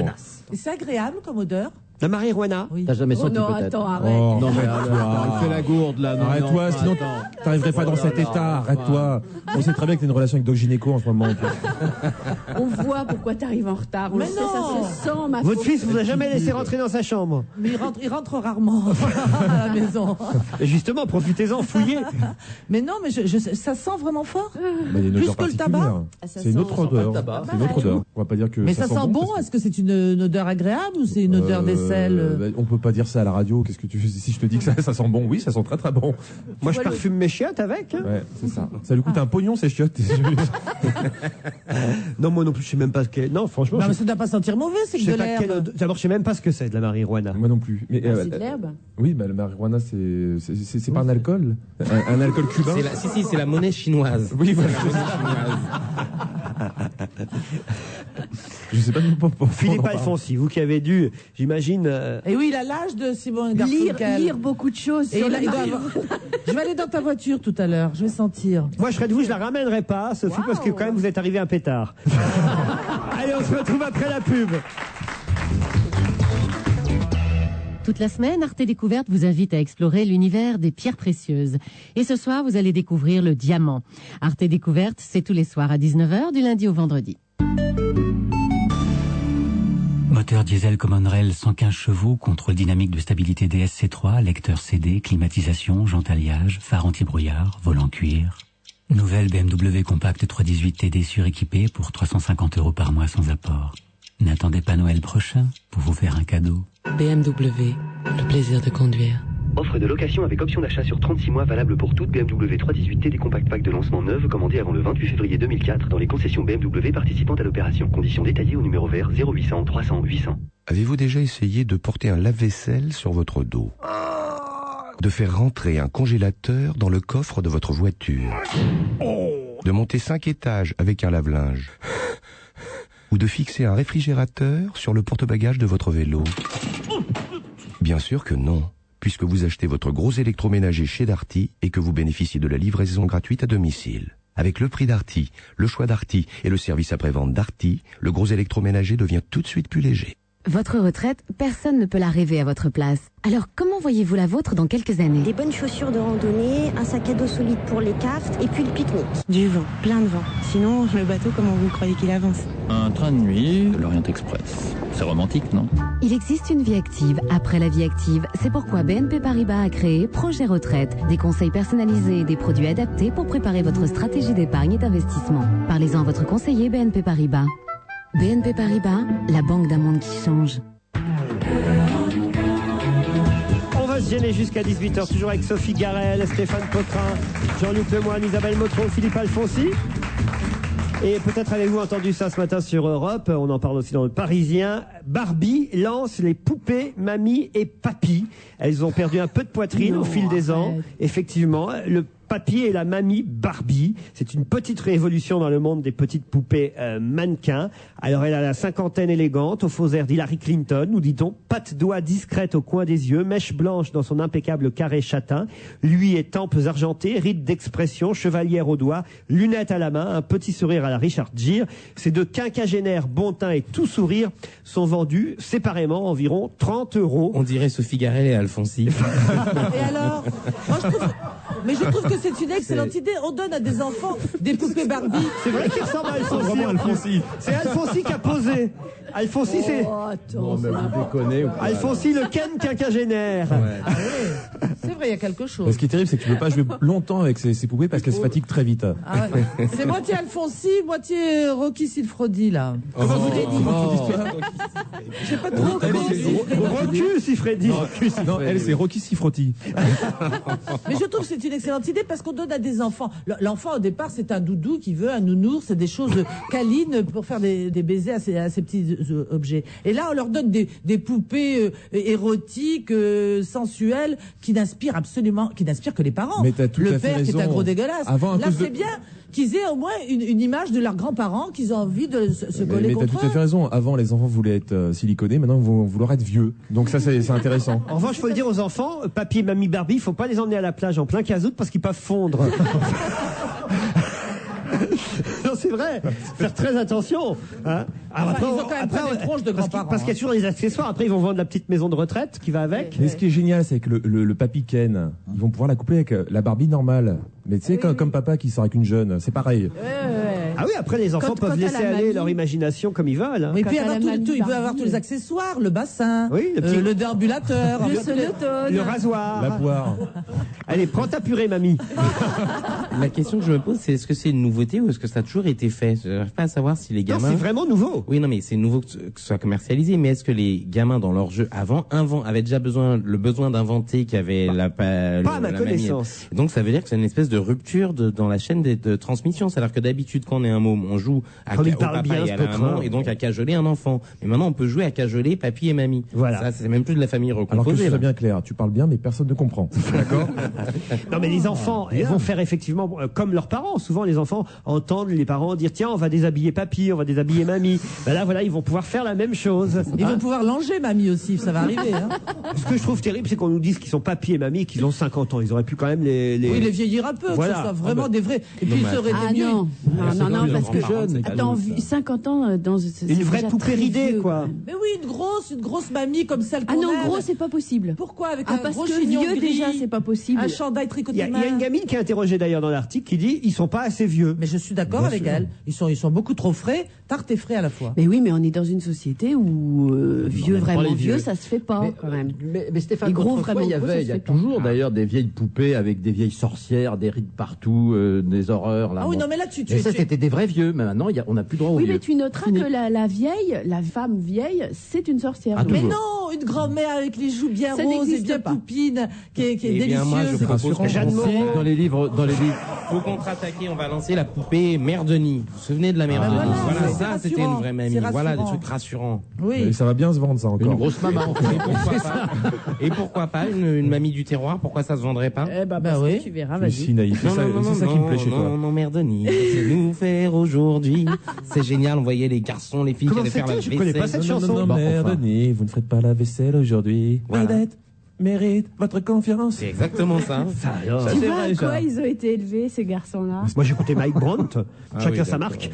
Et c'est agréable comme odeur. La marijuana? Oui. T'as jamais Oh senti non, peut-être. attends, arrête. Oh, Non, mais arrête-toi. il fait la gourde là. Non, Arrête-toi, non, sinon attends. t'arriverais pas dans cet état. Arrête-toi. On sait très bien que t'as une relation avec Doc Gynéco en ce moment. On voit pourquoi t'arrives en retard. On Mais le sait, non. ça se sent, ma Votre faute. fils vous a jamais laissé rentrer dans sa chambre? Mais il rentre rarement à la maison. Et justement, profitez-en, fouillez. Mais non, mais ça sent vraiment fort. Bah, il y a une Plus odeur que le tabac. particulière. Ah, ça C'est une sent- autre ça sent odeur. pas le tabac. C'est une autre odeur. On va pas dire que Mais ça sent bon. parce que- Est-ce que c'est une odeur agréable ou c'est une odeur d'aisselle? Bah, on peut pas dire ça à la radio. Qu'est-ce que tu fais si je te dis que ça sent bon? Oui, ça sent très très bon. Moi, je parfume mes chiottes avec. Hein. Ouais, c'est ça. Ça lui coûte un pognon ces chiottes. Non, moi non plus, je sais même pas ce qu'est. Non, franchement, Non, je mais ça ne doit pas sentir mauvais, c'est je que sais de pas quelle l'herbe. odeur. D'abord, je sais même pas ce que c'est de la marijuana. Moi non plus. Mais Ah, c'est de l'herbe. oui, bah le marijuana c'est pas un alcool, un alcool cubain. C'est la monnaie chinoise. Oui, voilà. La monnaie chinoise. Je sais pas pourquoi. Philippe Alfonsi, vous qui avez dû, j'imagine, Et oui, il a l'âge de Simon Lire, Garfunkel. lire beaucoup de choses Et sur il la a- il doit marijuana. avoir- Je vais aller dans ta voiture tout à l'heure, je vais sentir. moi je serais de vous, je la ramènerai pas, Sophie, parce que quand même vous êtes arrivé un pétard. Allez, on se retrouve après la pub. Toute la semaine, Arte Découverte vous invite à explorer l'univers des pierres précieuses. Et ce soir, vous allez découvrir le diamant. Arte Découverte, c'est tous les soirs à 19h, du lundi au vendredi. Moteur diesel Common Rail 115 chevaux, contrôle dynamique de stabilité DSC3, lecteur CD, climatisation, jante alliage, phare anti-brouillard, volant cuir. Nouvelle BMW Compact 318 TD suréquipée pour 350 € par mois sans apport. N'attendez pas Noël prochain pour vous faire un cadeau. BMW, le plaisir de conduire. Offre de location avec option d'achat sur 36 mois valable pour toute BMW 318T des Compact Pack de lancement neuve commandée avant le 28 février 2004 dans les concessions BMW participantes à l'opération. Conditions détaillées au numéro vert 0800 300 800. Avez-vous déjà essayé de porter un lave-vaisselle sur votre dos? De faire rentrer un congélateur dans le coffre de votre voiture? De monter 5 étages avec un lave-linge? Ou de fixer un réfrigérateur sur le porte-bagages de votre vélo? Bien sûr que non, puisque vous achetez votre gros électroménager chez Darty et que vous bénéficiez de la livraison gratuite à domicile. Avec le prix Darty, le choix Darty et le service après-vente Darty, le gros électroménager devient tout de suite plus léger. Votre retraite, personne ne peut la rêver à votre place. Alors comment voyez-vous la vôtre dans quelques années? Des bonnes chaussures de randonnée, un sac à dos solide pour les cartes et puis le pique-nique. Du vent, plein de vent. Sinon, le bateau, comment vous croyez qu'il avance? Un train de nuit, l'Orient Express. C'est romantique, non? Il existe une vie active après la vie active. C'est pourquoi BNP Paribas a créé Projet Retraite. Des conseils personnalisés et des produits adaptés pour préparer votre stratégie d'épargne et d'investissement. Parlez-en à votre conseiller BNP Paribas. BNP Paribas, la banque d'un monde qui change. On va se gêner jusqu'à 18h, toujours avec Sophie Garel, Stéphane Potrin, Jean-Luc Lemoyne, Isabelle Motro, Philippe Alfonsi. Et peut-être avez-vous entendu ça ce matin sur Europe, on en parle aussi dans le Parisien. Barbie lance les poupées mamie et papy. Elles ont perdu un peu de poitrine au fil des ans. Effectivement, le papy et la mamie Barbie. C'est une petite révolution dans le monde des petites poupées mannequins. Alors elle a la cinquantaine élégante, au faux air d'Hillary Clinton, nous dit-on, pattes doigts discrètes au coin des yeux, mèche blanche dans son impeccable carré châtain, lui et tempes argentées, rides d'expression, chevalière au doigt, lunettes à la main, un petit sourire à la Richard Gere. Ces deux quinquagénaires bon teint et tout sourire sont vendus séparément environ 30 €. On dirait Sophie Garel et Alfonsi. Et alors, moi Mais je trouve que c'est une excellente idée. On donne à des enfants des poupées Barbie. C'est vrai qu'il ressemble à Alfonsi. Vraiment Alfonsi. C'est Alfonsi qui a posé. Alfonsi, c'est. Oh, attends. Non, mais vous déconnez ou pas? Alfonsi, le Ken quinquagénaire. Ah oui. C'est vrai, il y a quelque chose. Ce qui est terrible, c'est que tu peux pas jouer longtemps avec ces poupées parce qu'elles se fatiguent très vite. Ah ouais. C'est moitié Alfonsi, moitié Rocky Silfrodi, là. Comment vous l'avez dit? J'ai pas trop Rocky Sifredi. Non, elle, c'est Rocky Sifroti. Mais je trouve que c'est une excellente idée parce qu'on donne à des enfants. L'enfant, au départ, c'est un doudou qui veut un nounours, c'est des choses câlines pour faire des baisers à ces petits objets. Et là, on leur donne des poupées érotiques, sensuelles, qui n'inspirent que les parents. Mais t'as tout Le à fait père qui est un raison. gros dégueulasse. Avant, à là, cause c'est de- bien qu'ils aient au moins une image de leurs grands-parents, qu'ils ont envie de se coller Mais t'as contre tout à fait eux. raison. Avant, les enfants voulaient être siliconés. Maintenant, ils vont vouloir être vieux. Donc ça, c'est intéressant. En revanche, il faut le dire aux enfants, papy et mamie Barbie, il faut pas les emmener à la plage en plein casout parce qu'ils peuvent fondre. Non, c'est vrai. Faire très attention. Hein. Alors, Enfin, ils ont quand même pas des tronches de grands-parents. Parce qu'il y a toujours les accessoires. Après, ils vont vendre la petite maison de retraite qui va avec. Mais ce qui est génial, c'est que le papy Ken, ils vont pouvoir la coupler avec la Barbie normale. Mais tu sais, comme papa qui sort avec une jeune, c'est pareil. Ah oui, après, les enfants peuvent quand laisser à la aller mamie- leur imagination comme ils veulent. Hein. Et puis Quand avoir à la mamie il peut avoir Barbie, tous les accessoires, le bassin, Oui, le petit- le déambulateur, Le sonotone. Le rasoir. La poire. Allez, prends ta purée, mamie. La question que je me pose, c'est est-ce que c'est une nouveauté ou est-ce que ça a toujours été fait? Je n'arrive pas à savoir si les Non, gamins... c'est vraiment nouveau. Oui, non, mais c'est nouveau que ce soit commercialisé, mais est-ce que les gamins dans leur jeu avant avaient déjà le besoin d'inventer qu'il y avait Pas à ma la mamie. connaissance. Donc ça veut dire que c'est une espèce de rupture dans la chaîne de transmission. C'est-à-dire que d'habitude, quand on est un môme, on joue Comme il au parle papa bien, et ce à la Petrin. maman, et donc à cajoler un enfant. Mais maintenant, on peut jouer à cajoler papy et mamie. Voilà. Ça, c'est même plus de la famille Alors que recomposée. ce là. serait bien clair. Tu parles bien, mais personne ne comprend. D'accord? Non, mais les enfants vont faire effectivement comme leurs parents. Souvent, les enfants entendent les parents dire tiens, on va déshabiller papy, on va déshabiller mamie. Ben là, voilà, ils vont pouvoir faire la même chose. Ils Hein. vont pouvoir langer mamie aussi, ça va arriver. Hein. Ce que je trouve terrible, c'est qu'on nous dise qu'ils sont papy et mamie et qu'ils ont 50 ans. Ils auraient pu quand même les... Oui, les vieillir un peu, Voilà. que ce soit vraiment des vrais. Et puis Non, ils mais- seraient Ah des mieux. non, non, parce que jeunes, attends, 50 ans dans c'est Une vraie déjà poupée très ridée, vieux, quoi. quand même. Mais oui, une grosse mamie comme celle qu'on Ah non, aime. gros, c'est pas possible. Pourquoi avec Ah, un parce gros que chignon vieux gris, déjà, c'est pas possible. un chandail Il tricoté y a une gamine qui est interrogée d'ailleurs dans l'article qui dit ils sont pas assez vieux. Mais je suis d'accord Bien avec sûr. elle. Ils sont beaucoup trop frais, tarte et frais à la fois. Mais oui, mais on est dans une société où vieux, n'aime pas vraiment les vieux, vieux. ça se fait pas quand même. Mais Stéphane, Les gros, autrefois, vraiment il y gros, ça avait, se il y a fait pas. toujours d'ailleurs des vieilles poupées avec des vieilles sorcières, des rides partout, des horreurs. Là, Ah oui, bon. non, mais là, tu Mais ça, tu- c'était des vrais vieux, mais maintenant, on n'a plus droit aux Oui, vieux. mais tu noteras que la femme vieille, c'est une sorcière. Ah, Donc, Mais toujours. non, une grand-mère avec les joues bien Ça roses et n'existe bien pas. poupines, qui est Eh bien, moi, je délicieuse. propose qu'on Jeanne lance- Moreau. Dans les livres, Faut contre-attaquer, on va lancer la poupée Mère Denis. Vous vous souvenez de la Mère Ah, Denis? voilà, Voilà, c'est ça, rassurant, c'était une vraie mamie. c'est Voilà, des rassurant. trucs rassurants. Et Oui. ça va bien se vendre, ça encore. une grosse maman. Et pourquoi pas une mamie du terroir? Pourquoi ça se vendrait pas? Eh ben, Bah parce que oui. tu verras, Tu es vas-y. si naïf. C'est ça qui me plaît chez toi. Non, Mère Denis, c'est nous faire aujourd'hui. C'est génial, on voyait les garçons, les filles qui Comment allaient faire la c'était Je connais vaisselle. pas cette Non, chanson. non, Bah, mère enfin. Denis, vous ne ferez pas la vaisselle aujourd'hui. Voilà. Odette mérite votre confiance. C'est exactement ça. Ça, alors. Ça, Tu c'est vois vrai, à quoi ça. ils ont été élevés, ces garçons-là? Moi j'écoutais Mike Brandt, chacun oui, sa d'accord. marque.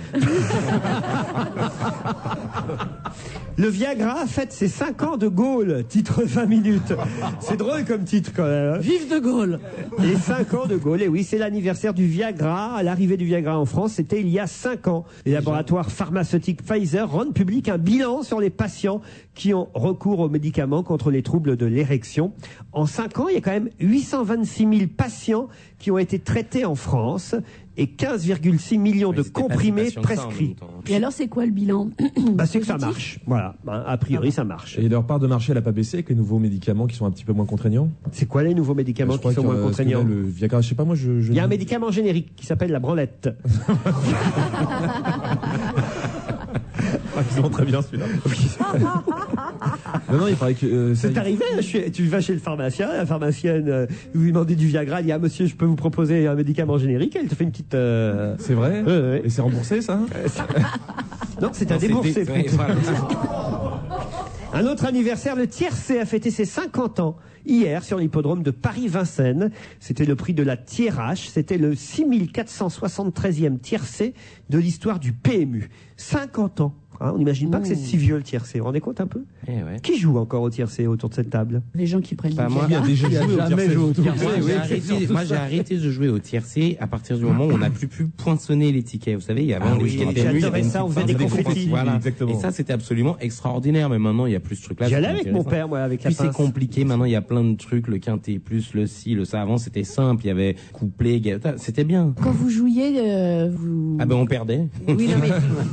Le Viagra fête ses 5 ans de Gaulle, titre 20 minutes. C'est drôle comme titre quand même. Hein. Vive de Gaulle. Les 5 ans de Gaulle, et oui, c'est l'anniversaire du Viagra. À l'arrivée du Viagra en France, c'était il y a 5 ans. Les laboratoires pharmaceutiques Pfizer rendent public un bilan sur les patients qui ont recours aux médicaments contre les troubles de l'érection. En 5 ans, il y a quand même 826 000 patients qui ont été traités en France et 15,6 millions de Mais c'était pas si comprimés patient que ça, en prescrits. même temps. Et alors, c'est quoi le bilan? Bah, c'est que ça marche. Voilà. Bah, a priori, ça marche. Et leur part de marché, elle n'a pas baissé avec les nouveaux médicaments qui sont un petit peu moins contraignants. C'est quoi les nouveaux médicaments Je crois qui sont que, moins parce que contraignants? là, le Viagra, je sais pas, moi, Il y a un médicament générique qui s'appelle la branlette. Ils vont très bien celui-là. Non, il paraît que. C'est arrivé, tu vas chez le pharmacien, la pharmacienne, vous lui demandez du Viagra, elle dit ah monsieur, je peux vous proposer un médicament générique, elle te fait une petite. C'est vrai. Ouais, ouais. Et c'est remboursé, ça? Non, c'est à Non, débourser. c'était- plutôt. voilà. Un autre anniversaire, le tiercé a fêté ses 50 ans hier sur l'hippodrome de Paris-Vincennes. C'était le prix de la Thiérache. C'était le 6473e tiercé de l'histoire du PMU. 50 ans. Hein, on n'imagine pas que c'est si vieux le tiercé. Vous vous rendez compte un peu? Qui joue encore au tiercé autour de cette table? Les gens qui prennent Bah, du moi, café. Moi, j'ai arrêté de jouer au tiercé à partir du moment où on n'a plus pu poinçonner les tickets. Vous savez, il y avait des tickets de tenue, il y avait une ça, on petite faisait des pince de confettis. voilà. Exactement. Et ça, c'était absolument extraordinaire. Mais maintenant, il n'y a plus ce truc-là. J'y c'est allais avec mon intéressant. père, moi, avec la Puis c'est pince. compliqué. Maintenant, il y a plein de trucs, le quintet plus, le ci, le ça. Avant, c'était simple. Il y avait couplet, c'était bien. Quand vous jouiez, vous... Ah ben, on perdait. Oui, non,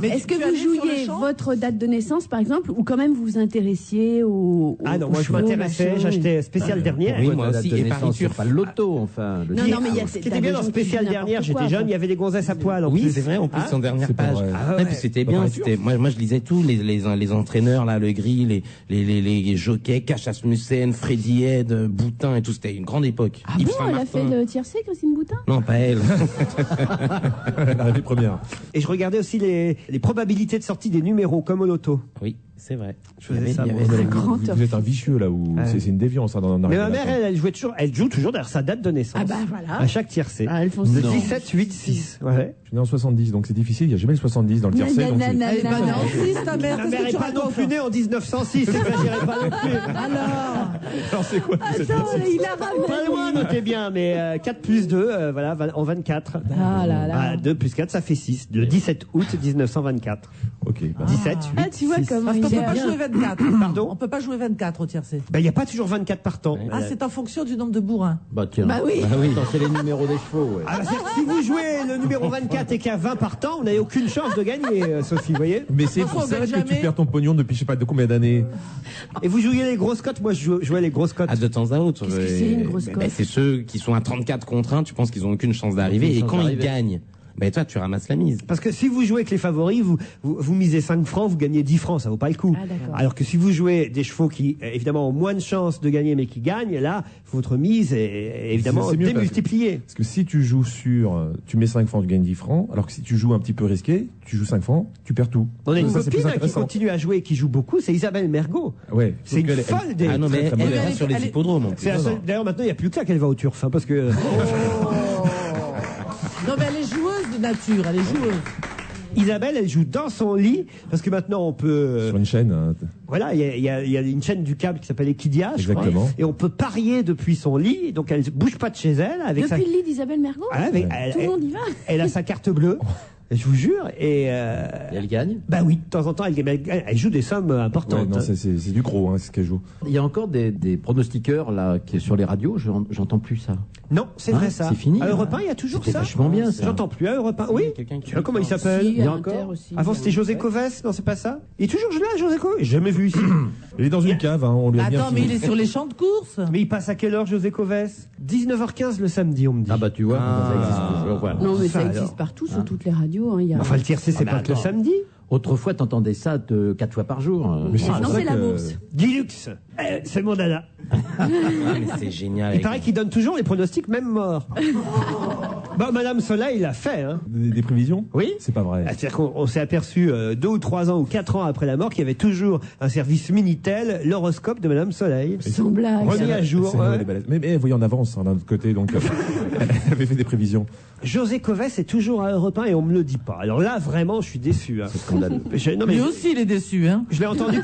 mais est-ce que tu vous allais sur le jouiez champ votre date de naissance, par exemple, ou quand même vous vous intéressiez aux Ah non, aux moi je chevaux, m'intéressais, machin, j'atais spécial dernière. Oui, moi La aussi. date de Et naissance, Paris c'est Turf. pas le loto, enfin. Non, non, mais il y a Ce qui était bien dans spécial dernière, j'étais jeune, il y avait des gonzesses à poil en Oui, plus. c'est vrai, en plus, Hein en dernière C'est pas page. vrai. Ah Ouais, ouais. puis c'était Pas bien. pareil, C'était, moi, je lisais tous les entraîneurs, là, le Gris, les jockeys, Cash Asmussen, Freddy Head, Boutin et tout. C'était une grande époque. Ah Yves bon, elle a Saint-Martin. fait le tiercé, Christine Boutin? Non, pas elle. Elle est arrivée première. Et je regardais aussi les probabilités de sortie des numéros, comme au loto. Oui, c'est vrai. Je faisais ça, il y moi. avait- C'est grand. Vous êtes un vicieux là où Ouais. c'est une déviance hein, dans Mais ma arriver mère, là-dedans. elle joue toujours derrière sa date de naissance. Ah bah voilà. À chaque tiercé. Ah, elles font Le ça. 17, 8, 6. Ouais. Je suis né en 70, donc c'est difficile. Il n'y a jamais le 70 dans le tiercé. donc c'est- Eh ben non, si, ta mère, Ma qu'est-ce mère que n'est tu pas non racontes? plus née en 1906, exagérez pas non plus. Alors, Alors c'est quoi cette Attends, tiercé il a ramené. Pas loin, notez bien, mais 4 plus 2, voilà, en 24. Ah là là. 2 plus 4, ça fait 6. Le 17 août 1924. Ok. Bah, 17, 8, Ah, tu vois 6. comment parce qu'on il peut pas est. jouer 24. Pardon On peut pas jouer 24 au tiercé. Ben, il n'y a pas toujours 24 par temps. Ah, c'est en fonction du nombre de bourrins. Bah tiens. Bah oui. Attends, c'est les numéros des chevaux, ouais. Ah, bah, c'est-à-dire que si vous jouez le numéro 24 et qu'il y a 20 par temps, vous n'avez aucune chance de gagner, Sophie, vous voyez. Mais c'est Pourquoi pour on ça gagne que tu jamais perds ton pognon depuis je sais pas de combien d'années. Et vous jouiez les grosses cotes, moi je jouais les grosses cotes. Ah, de temps à autre. Qu'est-ce que c'est, une grosse cote C'est ceux qui sont à 34 contre 1, tu penses qu'ils ont aucune chance d'arriver. Aucune Et chance quand ils d'arriver. gagnent, ben toi, tu ramasses la mise. Parce que si vous jouez avec les favoris, vous misez 5 francs, vous gagnez 10 francs, ça vaut pas le coup. Ah, d'accord. Alors que si vous jouez des chevaux qui, évidemment, ont moins de chances de gagner mais qui gagnent, là, votre mise est évidemment C'est mieux parce que- démultipliée. Parce que si tu joues tu mets 5 francs, tu gagnes 10 francs. Alors que si tu joues un petit peu risqué, tu joues 5 francs, tu perds tout. On a une Ça, c'est plus copine qui intéressant. continue à jouer et qui joue beaucoup, c'est Isabelle Mergot. Ouais. C'est Sauf une qu'elle est- folle des... Ah non, mais très, très elle bonne. va sur les hippodromes en plus. C'est la seule- D'ailleurs, maintenant, il n'y a plus que là qu'elle va au turf, hein, parce que... Non, mais elle est joueuse de nature, elle est joueuse. Isabelle, elle joue dans son lit, parce que maintenant on peut... Sur une chaîne. Voilà, il y a une chaîne du câble qui s'appelle Equidia, je crois, Exactement. et on peut parier depuis son lit, donc elle ne bouge pas de chez elle. Avec Depuis le lit d'Isabelle Mergot? Ah, avec- Tout le monde y va. elle a sa carte bleue, je vous jure, et... Et elle gagne. Bah oui, de temps en temps, elle joue des sommes Ouais, importantes. non, c'est du gros, hein, c'est ce qu'elle joue. Il y a encore des pronostiqueurs là qui est sur les radios. J'entends plus ça. Non, c'est Hein, vrai ça. c'est fini, À hein. Europe 1, il y a toujours C'était ça. vachement bien, ça. J'entends plus à Europe 1. Oui. Quelqu'un qui Comment il s'appelle? Si, Il y a à Inter encore. aussi. Avant, c'était José Coves. Non, c'est pas ça. Il est toujours là, José Coves. J'ai jamais vu ici. Il est dans une cave, hein, on lui a bien Attends, mais filé. il est sur les champs de course. Mais il passe à quelle heure, José Coves? 19h15 le samedi, on me dit. Ah bah tu vois, ça existe toujours. Voilà. Non, mais Ça, ça existe alors. partout, sur toutes les radios. Hein, il y a... Enfin, le tiercé, c'est Ah, pas mais que le attends. samedi. Autrefois, t'entendais ça 4 fois par jour. Mais c'est non, pour ça c'est la que- bourse. Guilux. C'est mon dada. Ah, mais c'est génial. Il paraît qu'il donne toujours les pronostics, même mort. Bah, Madame Soleil l'a fait, hein. Des prévisions. Oui. C'est pas vrai. Ah, c'est-à-dire qu'on s'est aperçu 2 ou 3 ans ou 4 ans après la mort qu'il y avait toujours un service Minitel, l'horoscope de Madame Soleil. Sans blague. Remis à jour. C'est ouais. des balaises. Mais voyez en avance hein, d'un autre côté, donc elle avait fait des prévisions. José Coves est toujours à Europe 1 et on me le dit pas. Alors là, vraiment, je suis déçu. Hein. C'est scandaleux. Non, mais Lui aussi, il est déçu, hein. je l'ai entendu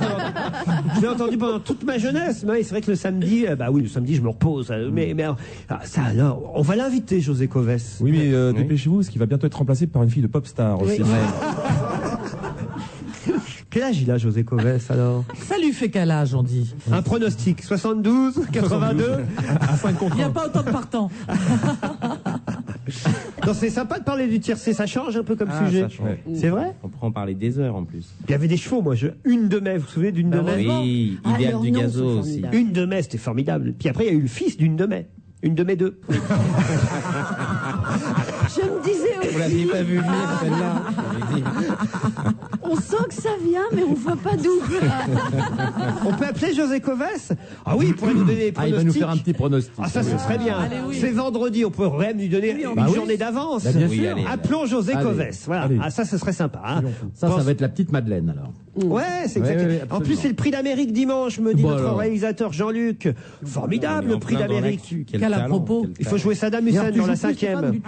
pendant toute ma jeunesse. Mais c'est vrai que le samedi, bah oui, le samedi, je me repose. Mais ça alors, on va l'inviter, José Coves. Oui, mais dépêchez-vous, parce qu'il va bientôt être remplacé par une fille de pop star aussi. Quel âge il a, José Coves, alors? Ça lui fait quel âge, on dit? Un pronostic, 72, 82. À 5 contre Il n'y a 1. pas autant de partants. Non, c'est sympa de parler du tiercé, ça change un peu comme Ah, sujet. ça change. C'est vrai? On pourra en parler des heures en plus. Il y avait des chevaux, moi. Une de mai, vous vous souvenez d'une de mai? Oui, Ah, idéal leurs du noms gazo sont aussi. formidables. Une de mai, c'était formidable. Puis après, il y a eu le fils d'une de mai. Une de mai 2. Je me disais Vous l'aviez aussi, pas vu venir celle-là. J'avais dit. on sent que ça vient, mais on voit pas d'où. On peut appeler José Coves? Ah oui, il pourrait nous donner des Ah, il pronostics. va nous faire un petit pronostic. Ah, ça, ce serait bien. Allez, oui. C'est vendredi, on peut même lui donner une Bah oui. journée d'avance. Bah, bien Oui, sûr. allez. Appelons José Allez. Coves. Voilà. Allez. Ah, ça, ce serait sympa. Hein. Ça va être la petite Madeleine alors. Ouais, c'est exact. En plus, c'est le prix d'Amérique dimanche, me dit Bon, notre alors. réalisateur Jean-Luc. Formidable, le prix d'Amérique. Quel talent, quel Il faut talent. jouer Saddam Hussein dans la 5e.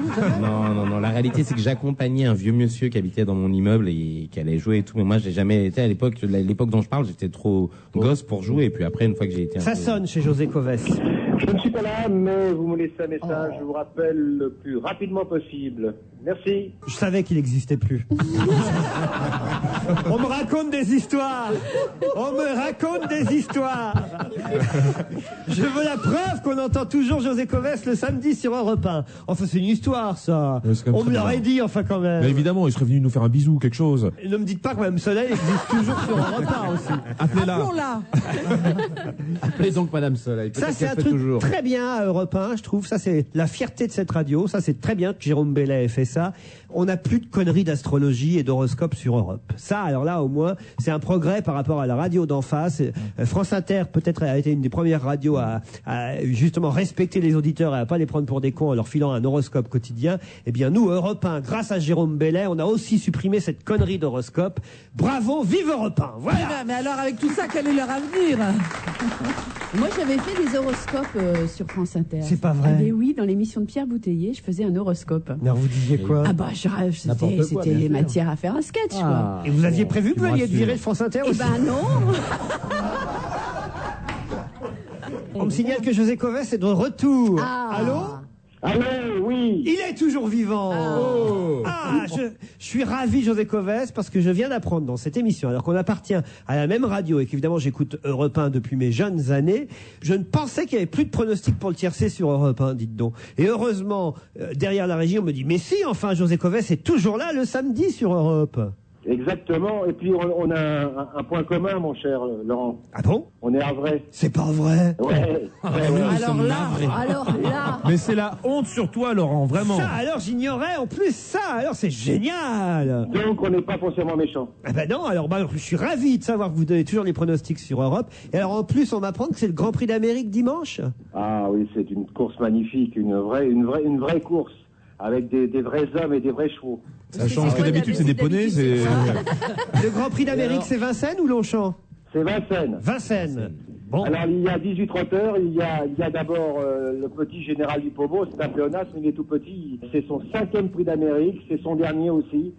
Non, la réalité, c'est que j'accompagnais un vieux monsieur qui habitait dans mon immeuble et qui allait jouer et tout. Mais moi, j'ai jamais été à l'époque dont je parle, j'étais trop gosse pour jouer. Et puis après, une fois que j'ai été Ça sonne chez José Coves. Je ne suis pas là, mais vous me laissez un message, je vous rappelle le plus rapidement possible. Merci. Je savais qu'il n'existait plus. On me raconte des histoires. On me raconte des histoires. Je veux la preuve qu'on entend toujours José Coves le samedi sur Europe 1. Enfin, c'est une histoire, ça. Ouais, c'est quand même On me très l'aurait bizarre. dit, enfin, quand même. Mais évidemment, il serait venu nous faire un bisou ou quelque chose. Ne me dites pas que Mme Soleil existe toujours sur Europe 1 aussi. Appelez-la. Appelons-la. Appelez donc Madame Soleil. Ça, Peut-être c'est qu'elle un fait truc toujours. très bien à Europe 1, je trouve. Ça, c'est la fierté de cette radio. Ça, c'est très bien que Jérôme Bellet ait fait ça. On n'a plus de conneries d'astrologie et d'horoscope sur Europe. Ça, alors là, au moins, c'est un progrès par rapport à la radio d'en face. France Inter, peut-être, a été une des premières radios à justement respecter les auditeurs et à pas les prendre pour des cons en leur filant un horoscope quotidien. Eh bien, nous, Europe 1, grâce à Jérôme Bellet, on a aussi supprimé cette connerie d'horoscope. Bravo, vive Europe 1. Voilà. Mais alors, avec tout ça, quel est leur avenir? Moi, j'avais fait des horoscopes sur France Inter. C'est pas vrai. Ah, mais oui, dans l'émission de Pierre Bouteiller, je faisais un horoscope. Alors, vous disiez quoi? Ah bah, c'était matière à faire un sketch, quoi. Et vous aviez prévu que vous alliez être viré de France Inter Eh aussi? ben non. On me signale que José Coves est de retour. Ah. Allô? Allô, oui. Il est toujours vivant. Je suis ravi, José Coves, parce que je viens d'apprendre dans cette émission, alors qu'on appartient à la même radio et qu'évidemment j'écoute Europe 1 depuis mes jeunes années, je ne pensais qu'il n'y avait plus de pronostics pour le tiercé sur Europe 1, dites donc. Et heureusement, derrière la régie, on me dit, mais si, enfin, José Coves est toujours là le samedi sur Europe. Exactement. Et puis, on a un point commun, mon cher Laurent. Ah bon? On est à vrai. C'est pas vrai. Ouais. Alors là. Mais c'est la honte sur toi, Laurent, vraiment. Ça, alors j'ignorais, en plus ça, alors c'est génial. Donc, on n'est pas foncièrement méchants. Ah ben non, alors je suis ravi de savoir que vous donnez toujours les pronostics sur Europe. Et alors en plus, on m'apprend que c'est le Grand Prix d'Amérique dimanche. Ah oui, c'est une course magnifique, une vraie course, avec des vrais hommes et des vrais chevaux. Ça change que d'habitude, c'est des poneys. Le Grand Prix d'Amérique, c'est Vincennes ou Longchamp? C'est Vincennes. Vincennes. Bon. Alors, il y a 18 trotteurs. Il y a d'abord le petit général du Pobo. C'est un pléonasme, il est tout petit. C'est son 5e prix d'Amérique. C'est son dernier aussi.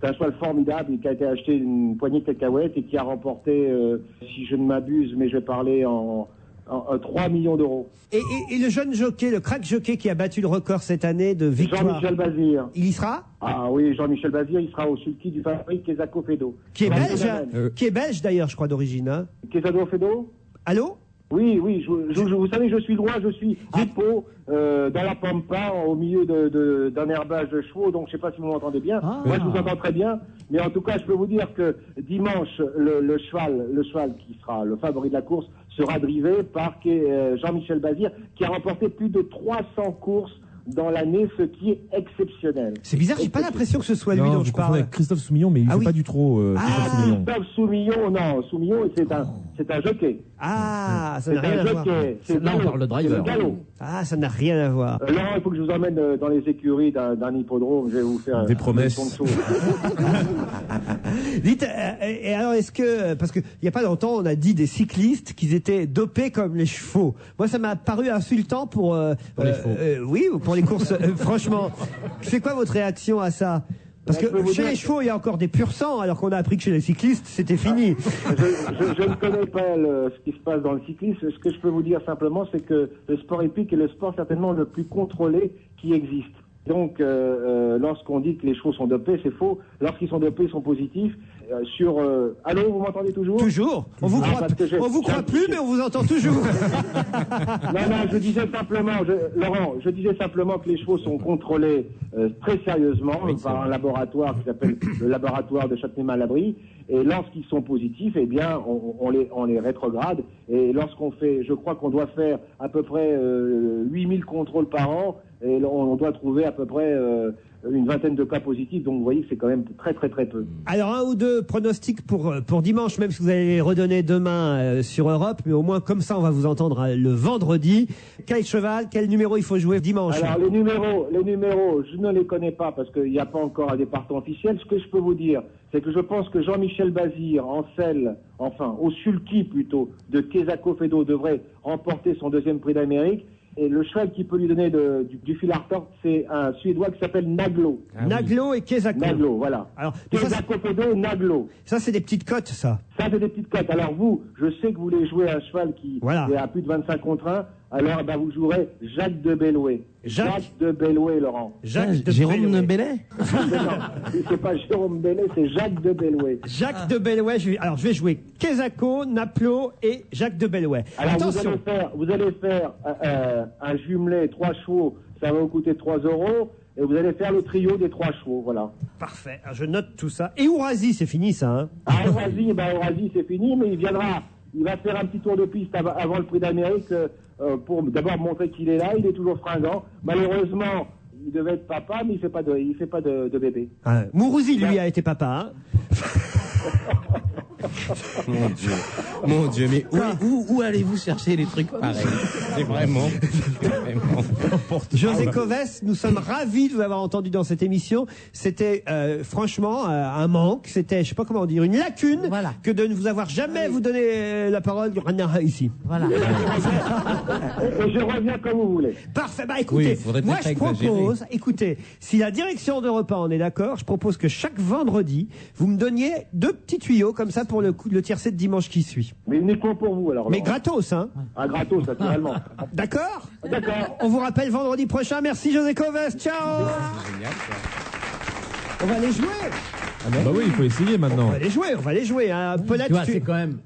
C'est un cheval formidable qui a été acheté une poignée de cacahuètes et qui a remporté, si je ne m'abuse, mais je vais parler en 3 millions d'euros. Et le jeune jockey, le crack jockey qui a battu le record cette année de victoire. Jean-Michel Bazir. Il y sera? Ah oui, Jean-Michel Bazir, il sera au sulky du favori Quesaco Fedo. Qui est belge d'ailleurs, je crois, d'origine. Hein. Quesaco Fedo? Allô? Oui, vous savez, je suis droit, je suis dépôt dans la pampa, au milieu d'un herbage de chevaux, donc je sais pas si vous m'entendez bien. Moi, je vous entends très bien, mais en tout cas, je peux vous dire que dimanche, le cheval qui sera le favori de la course sera drivé par Jean-Michel Bazir, qui a remporté plus de 300 courses dans l'année, ce qui est exceptionnel. C'est bizarre, j'ai pas l'impression que ce soit lui Non, dont vous je confondez parle. avec Christophe Soumillon, mais il fait pas du trop Christophe Soumillon. Christophe Soumillon, non, Soumillon, c'est un jockey. Ah, ça n'a C'est rien un à voir. jockey. C'est Là, on parle de driver. C'est le galop. Ah, ça n'a rien à voir. Laurent, il faut que je vous emmène dans les écuries d'un hippodrome. Je vais vous faire des promesses. Dites, et alors est-ce que, parce que il y a pas longtemps, on a dit des cyclistes qu'ils étaient dopés comme les chevaux. Moi, ça m'a paru insultant pour les chevaux. oui, pour les courses. Franchement, c'est quoi votre réaction à ça? Parce que chez les chevaux, il y a encore des pur sang, alors qu'on a appris que chez les cyclistes, c'était fini. Je ne connais pas ce qui se passe dans le cyclisme. Ce que je peux vous dire simplement, c'est que le sport épique est le sport certainement le plus contrôlé qui existe. Donc, lorsqu'on dit que les chevaux sont dopés, c'est faux. Lorsqu'ils sont dopés, ils sont positifs. Allô, vous m'entendez toujours? Toujours. On vous croit plus, mais on vous entend toujours. Non, je disais simplement, Laurent, je disais simplement que les chevaux sont contrôlés très sérieusement par un laboratoire qui s'appelle le laboratoire de Châtenay-Malabry. Et lorsqu'ils sont positifs, eh bien, on les rétrograde. Et lorsqu'on fait, je crois qu'on doit faire à peu près 8000 contrôles par an. et on doit trouver à peu près une vingtaine de cas positifs, donc vous voyez que c'est quand même très très très peu. Alors, un ou deux pronostics pour dimanche, même si vous allez les redonner demain sur Europe, mais au moins comme ça, on va vous entendre le vendredi. Quel cheval, quel numéro il faut jouer dimanche? Alors, les numéros, je ne les connais pas parce qu'il n'y a pas encore un département officiel. Ce que je peux vous dire, c'est que je pense que Jean-Michel Bazir, au sulky plutôt, de Quesaco-Fedo, devrait remporter son deuxième prix d'Amérique. Et le cheval qui peut lui donner du fil à retordre, c'est un Suédois qui s'appelle Naglo. Naglo et Quesaco. Naglo, voilà. Alors, Quesaco-Fedo, Naglo. Ça, c'est des petites cotes, ça. Ça, c'est des petites cotes. Alors vous, je sais que vous voulez jouer un cheval qui est à plus de 25 contre 1. Alors, vous jouerez Jacques de Bellouet. Jacques de Bellouet, Laurent. Jérôme de Bellet? Non, c'est pas Jérôme Bellet, c'est Jacques de Bellouet. Jacques de Bellouet. Je vais jouer Quesaco, Naplo et Jacques de Bellouet. Alors, attention. vous allez faire un jumelé 3 chevaux, ça va vous coûter 3 €. Et vous allez faire le trio des 3 chevaux, voilà. Parfait. Alors, je note tout ça. Et Ourasi, c'est fini, ça, hein? Ourasi, c'est fini, mais il va faire un petit tour de piste avant le prix d'Amérique pour d'abord montrer qu'il est là. Il est toujours fringant. Malheureusement, il devait être papa, mais il fait pas de bébé. Mourouzi, lui, a été papa, hein? Mon Dieu, mais où allez-vous chercher les trucs pareils? C'est vraiment. José Coves, nous sommes ravis de vous avoir entendu dans cette émission. C'était franchement un manque, c'était, je sais pas comment dire, une lacune que de ne vous avoir jamais vous donné la parole ici. Voilà. Et je reviens comme vous voulez. Parfait. Bah écoutez, moi je propose, si la direction d'Europe 1 en est d'accord, je propose que chaque vendredi, vous me donniez 2 petits tuyaux comme ça pour le tiercé de dimanche qui suit. Mais uniquement pour vous alors. Mais gratos, hein? Ah, gratos, naturellement. D'accord? D'accord. On vous rappelle vendredi prochain. Merci José Coves. Ciao. On va les jouer. Bah oui, il faut essayer maintenant. On va les jouer. Hein. Paulette, Tu vois, c'est quand même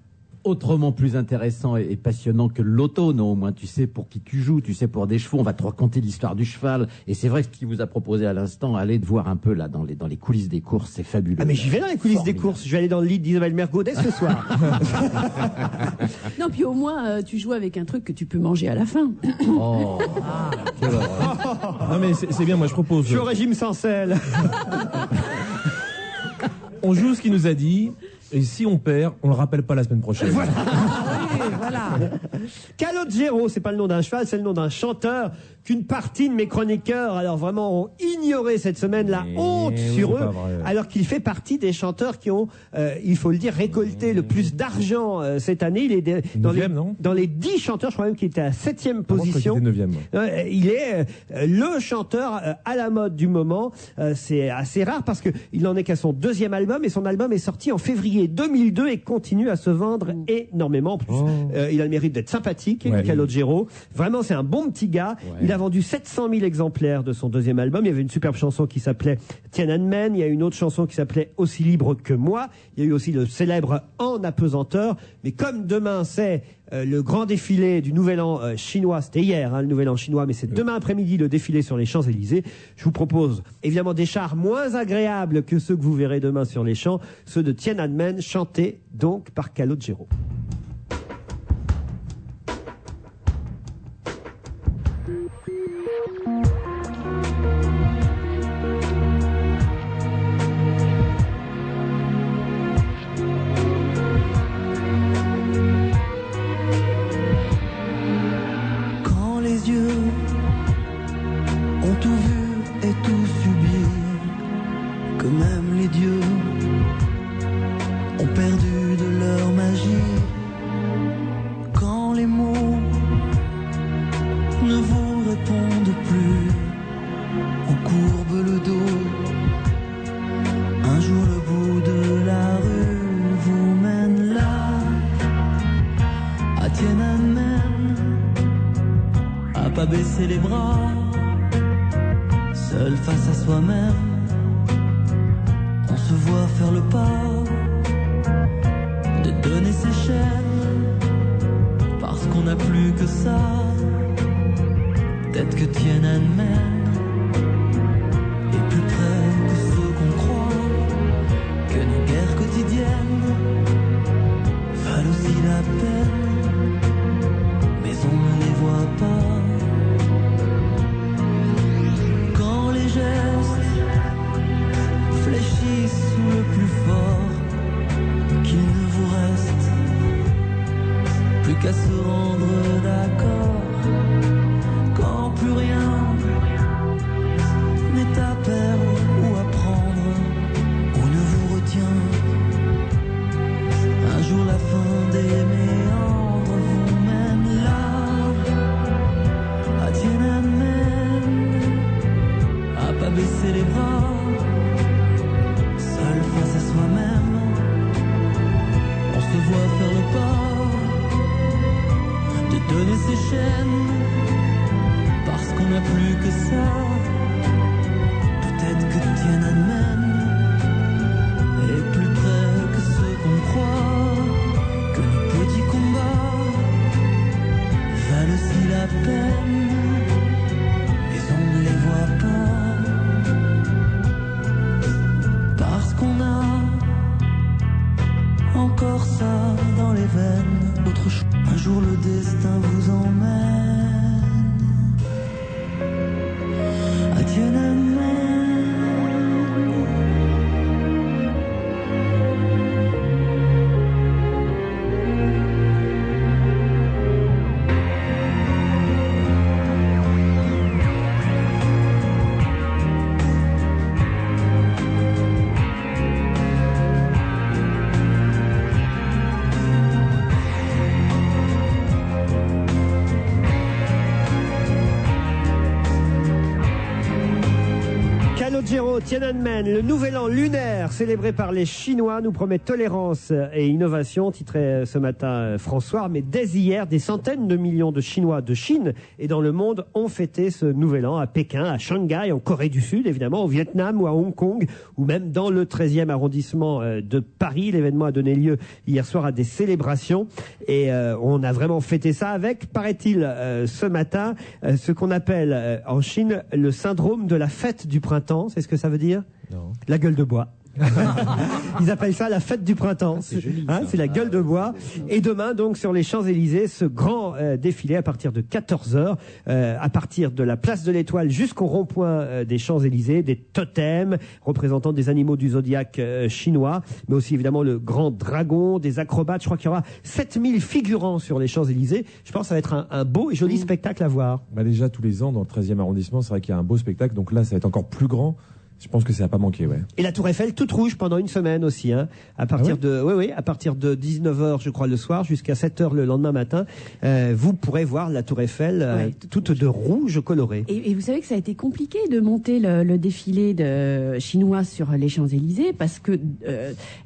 autrement plus intéressant et passionnant que le loto, non? Au moins, tu sais pour qui tu joues, tu sais pour des chevaux. On va te raconter l'histoire du cheval. Et c'est vrai que ce qu'il vous a proposé à l'instant, allez voir un peu là dans les coulisses des courses, c'est fabuleux. Ah mais j'y vais dans les coulisses des courses. Je vais aller dans le lit d'Isabelle Mergo dès ce soir. Non, puis au moins, tu joues avec un truc que tu peux manger à la fin. Oh, quelle horreur. Non mais c'est bien, moi je propose. Je suis au régime sans sel. On joue ce qu'il nous a dit. Et si on perd, on le rappelle pas la semaine prochaine. Voilà. Voilà. Calogero, c'est pas le nom d'un cheval, c'est le nom d'un chanteur qu'une partie de mes chroniqueurs, alors vraiment, ont ignoré cette semaine, la honte sur eux, alors qu'il fait partie des chanteurs qui ont, il faut le dire, récolté le plus d'argent cette année. Il est dans les 10 chanteurs, je crois même qu'il était à 7e position. Il est le chanteur à la mode du moment. C'est assez rare parce que il n'en est qu'à son 2e album et son album est sorti en février 2002 et continue à se vendre énormément. En plus, il a le mérite d'être sympathique, Calogero. Vraiment, c'est un bon petit gars. Il a vendu 700 000 exemplaires de son 2e album. Il y avait une superbe chanson qui s'appelait Tiananmen. Il y a une autre chanson qui s'appelait Aussi libre que moi. Il y a eu aussi le célèbre En apesanteur. Mais comme demain, c'est le grand défilé du Nouvel An chinois, c'était hier, hein, le Nouvel An chinois, mais c'est demain après-midi le défilé sur les Champs-Élysées. Je vous propose évidemment des chars moins agréables que ceux que vous verrez demain sur les champs, ceux de Tiananmen, chantés donc par Calogero. qu'à se rendre d'accord quand plus rien n'est à perdre ou à prendre ou ne vous retient. Un jour la fin des méandres vous mène là, à Tiananmen, à pas baisser les bras, seul face à soi-même. On se voit faire le pas de donner ses chaînes parce qu'on n'a plus que ça. Peut-être que Tiananmen est plus près que ce qu'on croit, que nos petits combats valent aussi la peine, mais on ne les voit pas parce qu'on a encore ça dans les veines. Autre chose, un jour le destin vous emmène à Tiananmen. Calogero, Tiananmen, le nouvel an lunaire célébré par les Chinois nous promet tolérance et innovation, titrait ce matin François. Mais dès hier, des centaines de millions de Chinois de Chine et dans le monde ont fêté ce nouvel an à Pékin, à Shanghai, en Corée du Sud, évidemment, au Vietnam ou à Hong Kong, ou même dans le 13e arrondissement de Paris. L'événement a donné lieu hier soir à des célébrations et on a vraiment fêté ça avec, paraît-il, ce matin, ce qu'on appelle en Chine le syndrome de la fête du printemps. C'est ce que ça veut dire? Non. La gueule de bois. Ils appellent ça la fête du printemps. C'est joli, c'est la gueule de bois. Et demain, donc, sur les Champs-Élysées, ce grand défilé à partir de 14h, à partir de la place de l'Étoile jusqu'au rond-point des Champs-Élysées, des totems représentant des animaux du zodiaque chinois, mais aussi évidemment le grand dragon, des acrobates. Je crois qu'il y aura 7000 figurants sur les Champs-Élysées. Je pense que ça va être un beau et joli spectacle à voir. Bah déjà, tous les ans, dans le 13e arrondissement, c'est vrai qu'il y a un beau spectacle. Donc là, ça va être encore plus grand. Je pense que ça n'a pas manqué, ouais. Et la Tour Eiffel toute rouge pendant une semaine aussi, hein. À partir à partir de 19h, je crois, le soir, jusqu'à 7h le lendemain matin, vous pourrez voir la Tour Eiffel toute de rouge coloré. Et vous savez que ça a été compliqué de monter le défilé de chinois sur les Champs-Élysées parce que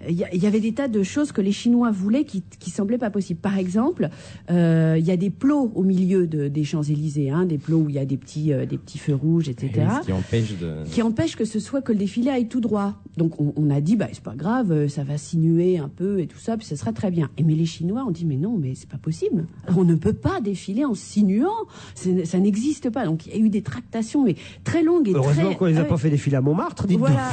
y avait des tas de choses que les Chinois voulaient qui semblaient pas possibles. Par exemple, il y a des plots au milieu des Champs-Élysées, hein, des plots où il y a des petits feux rouges, etc. Qui empêchent que ce soit que le défilé aille tout droit. Donc on a dit c'est pas grave, ça va sinuer un peu et tout ça, puis ça sera très bien. Mais les Chinois ont dit mais non, mais c'est pas possible. On ne peut pas défiler en sinuant, ça n'existe pas. Donc il y a eu des tractations mais très longues et heureusement qu'on les a pas fait défiler à Montmartre, dites-donc. Voilà.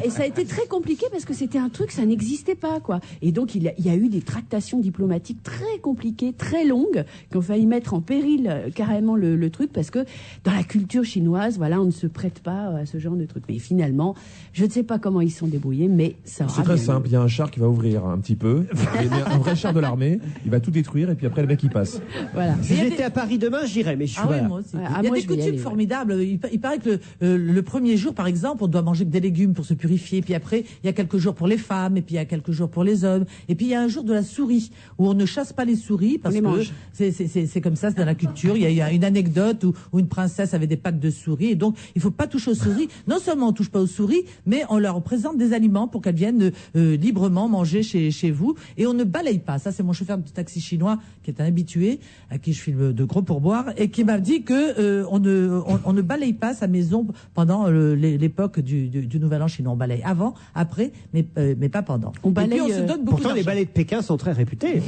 et ça a été très compliqué parce que c'était un truc, ça n'existait pas quoi. Et donc il y a eu des tractations diplomatiques très compliquées, très longues, qui ont failli mettre en péril carrément le truc parce que dans la culture chinoise, voilà, on ne se prête pas à ce genre de truc. Mais finalement, je ne sais pas comment ils sont débrouillés, mais ça aura C'est très bien simple. Il y a un char qui va ouvrir un petit peu. Il y a un vrai char de l'armée. Il va tout détruire et puis après le mec il passe. Voilà. Si j'étais à Paris demain, j'irais, mais je suis ouais, moi aussi. Il y a des coutumes formidables. Il paraît que le premier jour, par exemple, on doit manger que des légumes pour se purifier. Puis après, il y a quelques jours pour les femmes, et puis il y a quelques jours pour les hommes. Et puis il y a un jour de la souris où on ne chasse pas les souris parce que c'est comme ça, c'est dans la culture. Il y a une anecdote où une princesse avait des pattes de souris et donc il faut pas toucher aux souris. Non seulement on touche pas aux souris, mais on leur présente des aliments pour qu'elles viennent librement manger chez vous. Et on ne balaye pas. Ça, c'est mon chauffeur de taxi chinois qui est un habitué, à qui je file de gros pourboires, et qui m'a dit que on ne balaye pas sa maison pendant l'époque du Nouvel An chinois. On balaye avant, après, mais pas pendant. On balaye. Et puis on se donne beaucoup Pourtant, les balais de Pékin sont très réputés.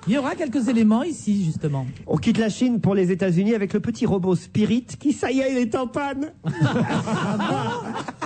Il y aura quelques éléments ici, justement. On quitte la Chine pour les États-Unis avec le petit robot Spirit qui, ça y est, il est en panne.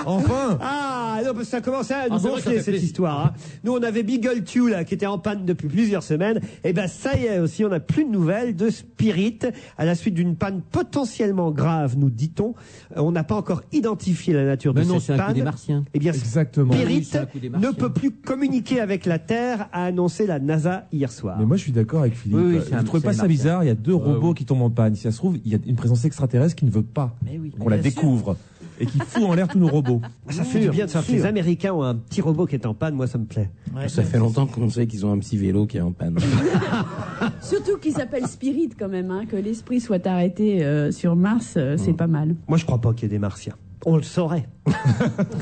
Enfin. Ah, non, parce que ça commence à nous c'est vrai que ça gonfler, fait cette plaisir. histoire. Hein. Nous, on avait Beagle 2, là, qui était en panne depuis plusieurs semaines. Et ben, ça y est aussi, on n'a plus de nouvelles de Spirit, à la suite d'une panne potentiellement grave, nous dit-on. On n'a pas encore identifié la nature Mais de non, cette c'est un coup panne. des Martiens. Eh bien, Exactement. Spirit Oui, c'est un coup des ne Martiens. peut plus communiquer avec la Terre, a annoncé la NASA hier soir. Mais moi, je suis d'accord avec Philippe. Oui, Vous ne trouvez pas ça bizarre? Il y a deux robots qui tombent en panne. Si ça se trouve, il y a une présence extraterrestre qui ne veut pas qu'on la découvre et qui fout en l'air tous nos robots. Ça fait du bien de savoir que les Américains ont un petit robot qui est en panne. Moi, ça me plaît. Ça fait longtemps qu'on sait qu'ils ont un petit vélo qui est en panne. Surtout qu'il s'appelle Spirit quand même, hein, que l'esprit soit arrêté sur Mars, c'est pas mal. Moi, je crois pas qu'il y ait des Martiens. On le saurait.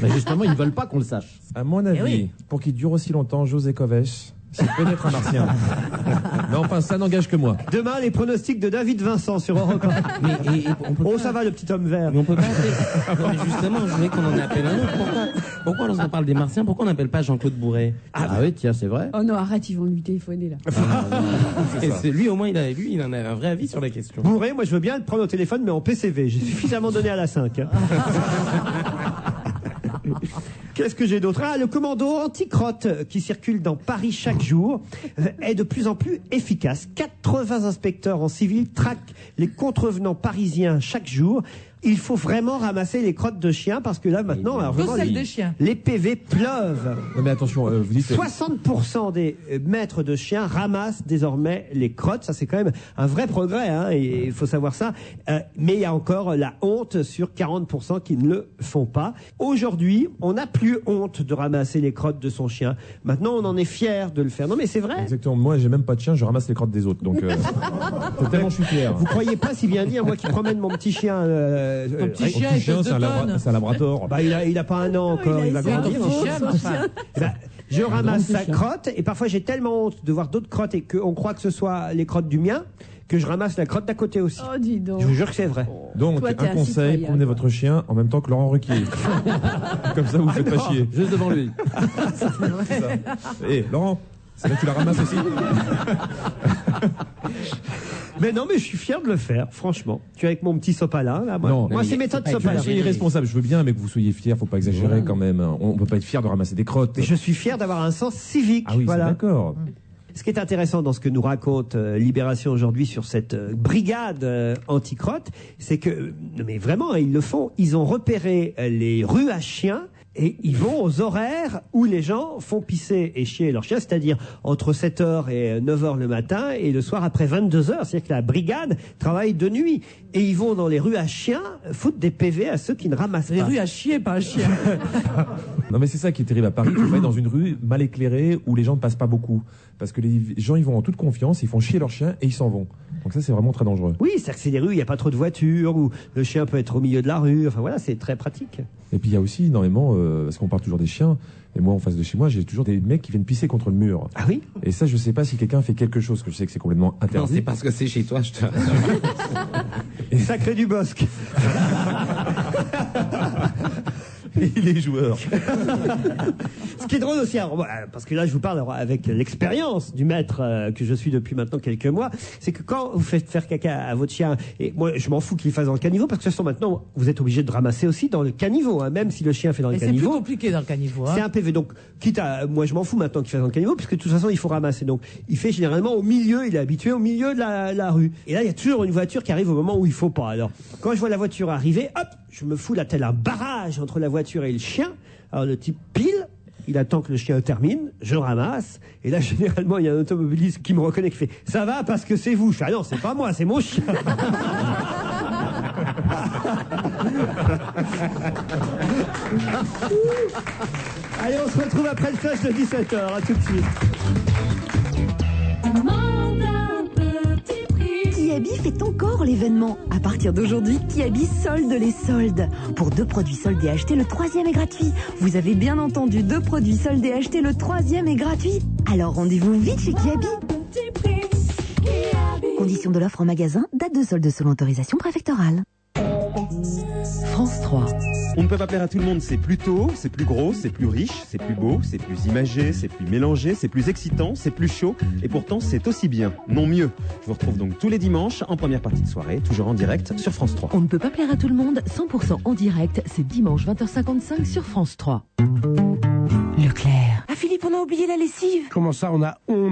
Mais justement, ils ne veulent pas qu'on le sache. À mon avis, pour qu'il dure aussi longtemps, José Kovesh, c'est peut-être un martien. Mais enfin, ça n'engage que moi. Demain, les pronostics de David Vincent sur Europe 1. Oh, ça va, le petit homme vert. Mais on peut pas appeler. Non, mais justement, je voulais qu'on en appelle un autre. Pourquoi lorsqu'on parle des Martiens, pourquoi on n'appelle pas Jean-Claude Bourret? Ah oui, tiens, c'est vrai. Oh non, arrête, ils vont lui téléphoner là. Et c'est lui, au moins, il en a un vrai avis sur la question. Bourré, moi je veux bien le prendre au téléphone, mais en PCV. J'ai suffisamment donné à la 5. Qu'est-ce que j'ai d'autre? Ah, le commando anti-crotte qui circule dans Paris chaque jour est de plus en plus efficace. 80 inspecteurs en civil traquent les contrevenants parisiens chaque jour. Il faut vraiment ramasser les crottes de chiens parce que là maintenant, alors, vraiment, celle des chiens. les PV pleuvent. Non mais attention, vous dites... 60% des maîtres de chiens ramassent désormais les crottes. Ça, c'est quand même un vrai progrès, hein, et il faut savoir ça. Mais il y a encore la honte sur 40% qui ne le font pas. Aujourd'hui, on n'a plus honte de ramasser les crottes de son chien. Maintenant, on en est fier de le faire. Non, mais c'est vrai. Exactement. Moi, j'ai même pas de chien, je ramasse les crottes des autres. Donc, tellement je suis fier. Vous croyez pas si bien dire, moi qui promène mon petit chien... Ton petit chien, il pèse 2 tonnes. C'est un labrador. Bah, il a pas un an encore, il va grandir. Eh ben, je ramasse sa crotte et parfois j'ai tellement honte de voir d'autres crottes et qu'on croit que ce soit les crottes du mien que je ramasse la crotte d'à côté aussi. Oh, dis donc. Je vous jure que c'est vrai. Donc, Toi, t'es un conseil, citoyen, promenez toi. votre chien en même temps que Laurent Ruquier. Comme ça, vous faites pas chier. Juste devant lui. Et Laurent, c'est là que tu la ramasses aussi? Mais non, mais je suis fier de le faire, franchement. Tu es avec mon petit sopalin, là. Moi, Non, moi c'est méthode sopalin. Soyez responsable, je veux bien, mais que vous soyez fier, faut pas exagérer quand même. On peut pas être fier de ramasser des crottes. Mais je suis fier d'avoir un sens civique. Ah oui, voilà. c'est d'accord. Ce qui est intéressant dans ce que nous raconte Libération aujourd'hui sur cette brigade anti-crotte, c'est que, mais vraiment, ils le font, ils ont repéré les rues à chiens et ils vont aux horaires où les gens font pisser et chier leurs chiens, c'est-à-dire entre 7h et 9h le matin et le soir après 22h. C'est-à-dire que la brigade travaille de nuit. Et ils vont dans les rues à chiens foutre des PV à ceux qui ne ramassent pas. Les rues à chier, pas à chien. Non mais c'est ça qui est terrible à Paris, il faut aller dans une rue mal éclairée où les gens ne passent pas beaucoup. Parce que les gens ils vont en toute confiance, ils font chier leurs chiens et ils s'en vont. Donc ça c'est vraiment très dangereux. Oui, c'est-à-dire que c'est des rues où il n'y a pas trop de voitures, où le chien peut être au milieu de la rue. Enfin voilà, c'est très pratique. Et puis il y a aussi énormément, parce qu'on parle toujours des chiens, et moi en face de chez moi j'ai toujours des mecs qui viennent pisser contre le mur. Ah oui? Et ça je sais pas si quelqu'un fait quelque chose, que je sais que c'est complètement Non, interdit. c'est parce que c'est chez toi, je te Sacré du Bosque. Et les joueurs. Ce qui est drôle aussi, alors, parce que là je vous parle avec l'expérience du maître que je suis depuis maintenant quelques mois, c'est que quand vous faites faire caca à votre chien, et moi je m'en fous qu'il fasse dans le caniveau, parce que de toute façon maintenant vous êtes obligé de ramasser aussi dans le caniveau, hein, même si le chien fait dans le Mais c'est plus caniveau. compliqué dans le caniveau. Hein. C'est un PV, donc quitte à, moi je m'en fous maintenant qu'il fasse dans le caniveau, puisque de toute façon il faut ramasser. Donc il fait généralement au milieu, il est habitué au milieu de la rue. Et là il y a toujours une voiture qui arrive au moment où il faut pas. Alors quand je vois la voiture arriver, hop, je me fous là tel un barrage entre la voiture et le chien. Alors le type pile, il attend que le chien termine, je ramasse, et là généralement il y a un automobiliste qui me reconnaît, qui fait « Ça va parce que c'est vous ». Je fais « Ah non, c'est pas moi, c'est mon chien ». Allez, on se retrouve après le flash de 17h, à tout de suite. Kiabi fait encore l'événement. À partir d'aujourd'hui, Kiabi solde les soldes. Pour 2 produits soldés achetés, le 3e est gratuit. Vous avez bien entendu, 2 produits soldés achetés, le 3e est gratuit. Alors rendez-vous vite chez Kiabi. Conditions de l'offre en magasin, date de solde selon autorisation préfectorale. France 3. On ne peut pas plaire à tout le monde, c'est plus tôt, c'est plus gros, c'est plus riche, c'est plus beau, c'est plus imagé, c'est plus mélangé, c'est plus excitant, c'est plus chaud, et pourtant c'est aussi bien, non mieux. Je vous retrouve donc tous les dimanches en première partie de soirée, toujours en direct sur France 3. On ne peut pas plaire à tout le monde, 100% en direct, c'est dimanche 20h55 sur France 3. Leclerc. Ah Philippe, on a oublié la lessive. Comment ça, on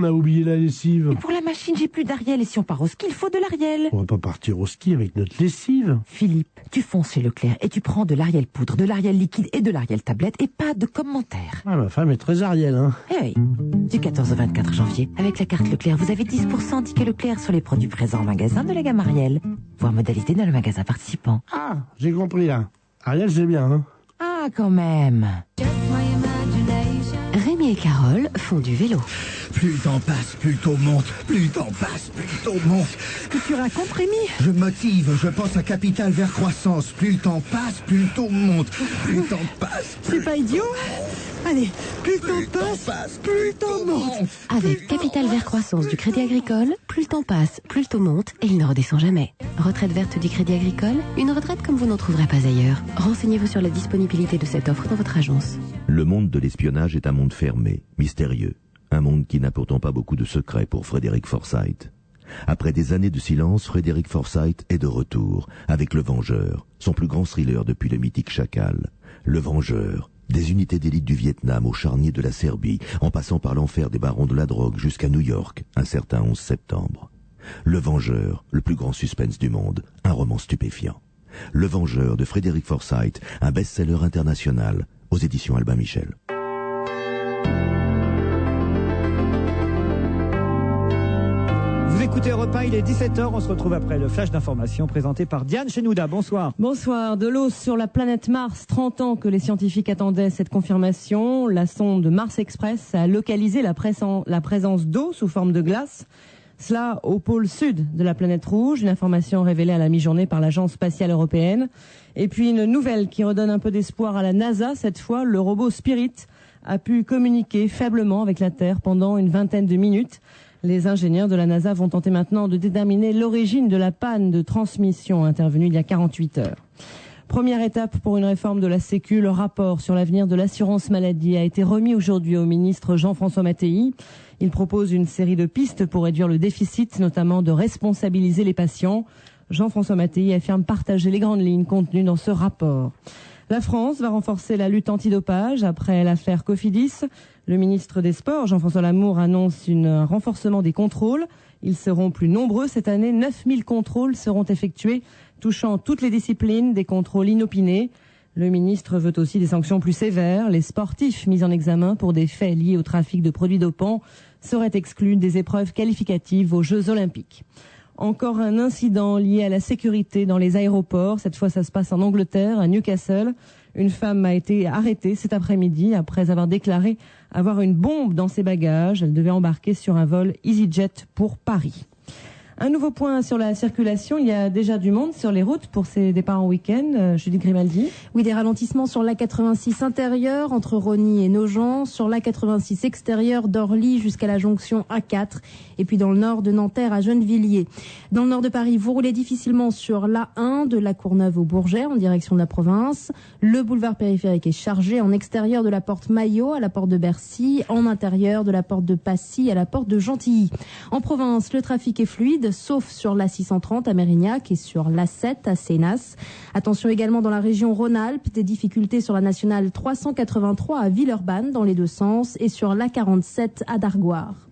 a oublié la lessive? Et pour la machine, j'ai plus d'Ariel, et si on part au ski, il faut de l'Ariel. On va pas partir au ski avec notre lessive. Philippe, tu fonces chez Leclerc et tu prends de l'Ariel poudre, de l'Ariel liquide et de l'Ariel tablette, et pas de commentaires. Ah, ma femme est très Ariel, hein. Eh oui. Du 14 au 24 janvier, avec la carte Leclerc, vous avez 10% ticket Leclerc sur les produits présents en magasin de la gamme Ariel. Voir modalité dans le magasin participant. Ah, j'ai compris là. Ariel, c'est bien, hein. Ah, quand même. Rémi et Carole font du vélo. Plus le temps passe, plus le taux monte. Plus le temps passe, plus le taux monte. Ce que tu racontes, Rémi? Je motive, je pense à capital vers croissance. Plus le temps passe, plus le taux monte. Plus le temps passe. C'est pas idiot? Allez, plus le temps passe, plus le temps monte. Avec Capital Vert Croissance du Crédit Agricole, plus le temps passe, plus le taux monte et il ne redescend jamais. Retraite verte du Crédit Agricole, une retraite comme vous n'en trouverez pas ailleurs. Renseignez-vous sur la disponibilité de cette offre dans votre agence. Le monde de l'espionnage est un monde fermé, mystérieux. Un monde qui n'a pourtant pas beaucoup de secrets pour Frédéric Forsyth. Après des années de silence, Frédéric Forsyth est de retour, avec Le Vengeur, son plus grand thriller depuis le mythique Chacal. Le Vengeur, des unités d'élite du Vietnam au charnier de la Serbie, en passant par l'enfer des barons de la drogue jusqu'à New York, un certain 11 septembre. Le Vengeur, le plus grand suspense du monde, un roman stupéfiant. Le Vengeur de Frédéric Forsyth, un best-seller international, aux éditions Albin Michel. Vous écoutez Europe 1, il est 17h, on se retrouve après le flash d'information présenté par Diane Chenouda. Bonsoir. Bonsoir. De l'eau sur la planète Mars, 30 ans que les scientifiques attendaient cette confirmation. La sonde Mars Express a localisé la présence d'eau sous forme de glace. Cela au pôle sud de la planète rouge, une information révélée à la mi-journée par l'Agence spatiale européenne. Et puis une nouvelle qui redonne un peu d'espoir à la NASA. Cette fois, le robot Spirit a pu communiquer faiblement avec la Terre pendant une vingtaine de minutes. Les ingénieurs de la NASA vont tenter maintenant de déterminer l'origine de la panne de transmission intervenue il y a 48 heures. Première étape pour une réforme de la Sécu, le rapport sur l'avenir de l'assurance maladie a été remis aujourd'hui au ministre Jean-François Mattei. Il propose une série de pistes pour réduire le déficit, notamment de responsabiliser les patients. Jean-François Mattei affirme partager les grandes lignes contenues dans ce rapport. La France va renforcer la lutte antidopage après l'affaire Cofidis. Le ministre des Sports, Jean-François Lamour, annonce un renforcement des contrôles. Ils seront plus nombreux cette année. 9000 contrôles seront effectués, touchant toutes les disciplines, des contrôles inopinés. Le ministre veut aussi des sanctions plus sévères. Les sportifs mis en examen pour des faits liés au trafic de produits dopants seraient exclus des épreuves qualificatives aux Jeux Olympiques. Encore un incident lié à la sécurité dans les aéroports. Cette fois, ça se passe en Angleterre, à Newcastle. Une femme a été arrêtée cet après-midi après avoir déclaré avoir une bombe dans ses bagages. Elle devait embarquer sur un vol EasyJet pour Paris. Un nouveau point sur la circulation. Il y a déjà du monde sur les routes pour ces départs en week-end. Judith Grimaldi. Oui, des ralentissements sur l'A86 intérieure entre Rosny et Nogent, sur l'A86 extérieure d'Orly jusqu'à la jonction A4, et puis dans le nord de Nanterre à Gennevilliers. Dans le nord de Paris, vous roulez difficilement sur l'A1 de la Courneuve au Bourget en direction de la province. Le boulevard périphérique est chargé en extérieur de la porte Maillot à la porte de Bercy, en intérieur de la porte de Passy à la porte de Gentilly. En province, le trafic est fluide, sauf sur l'A630 à Mérignac et sur l'A7 à Sénas. Attention également dans la région Rhône-Alpes, des difficultés sur la nationale 383 à Villeurbanne dans les deux sens et sur l'A47 à Dargoire.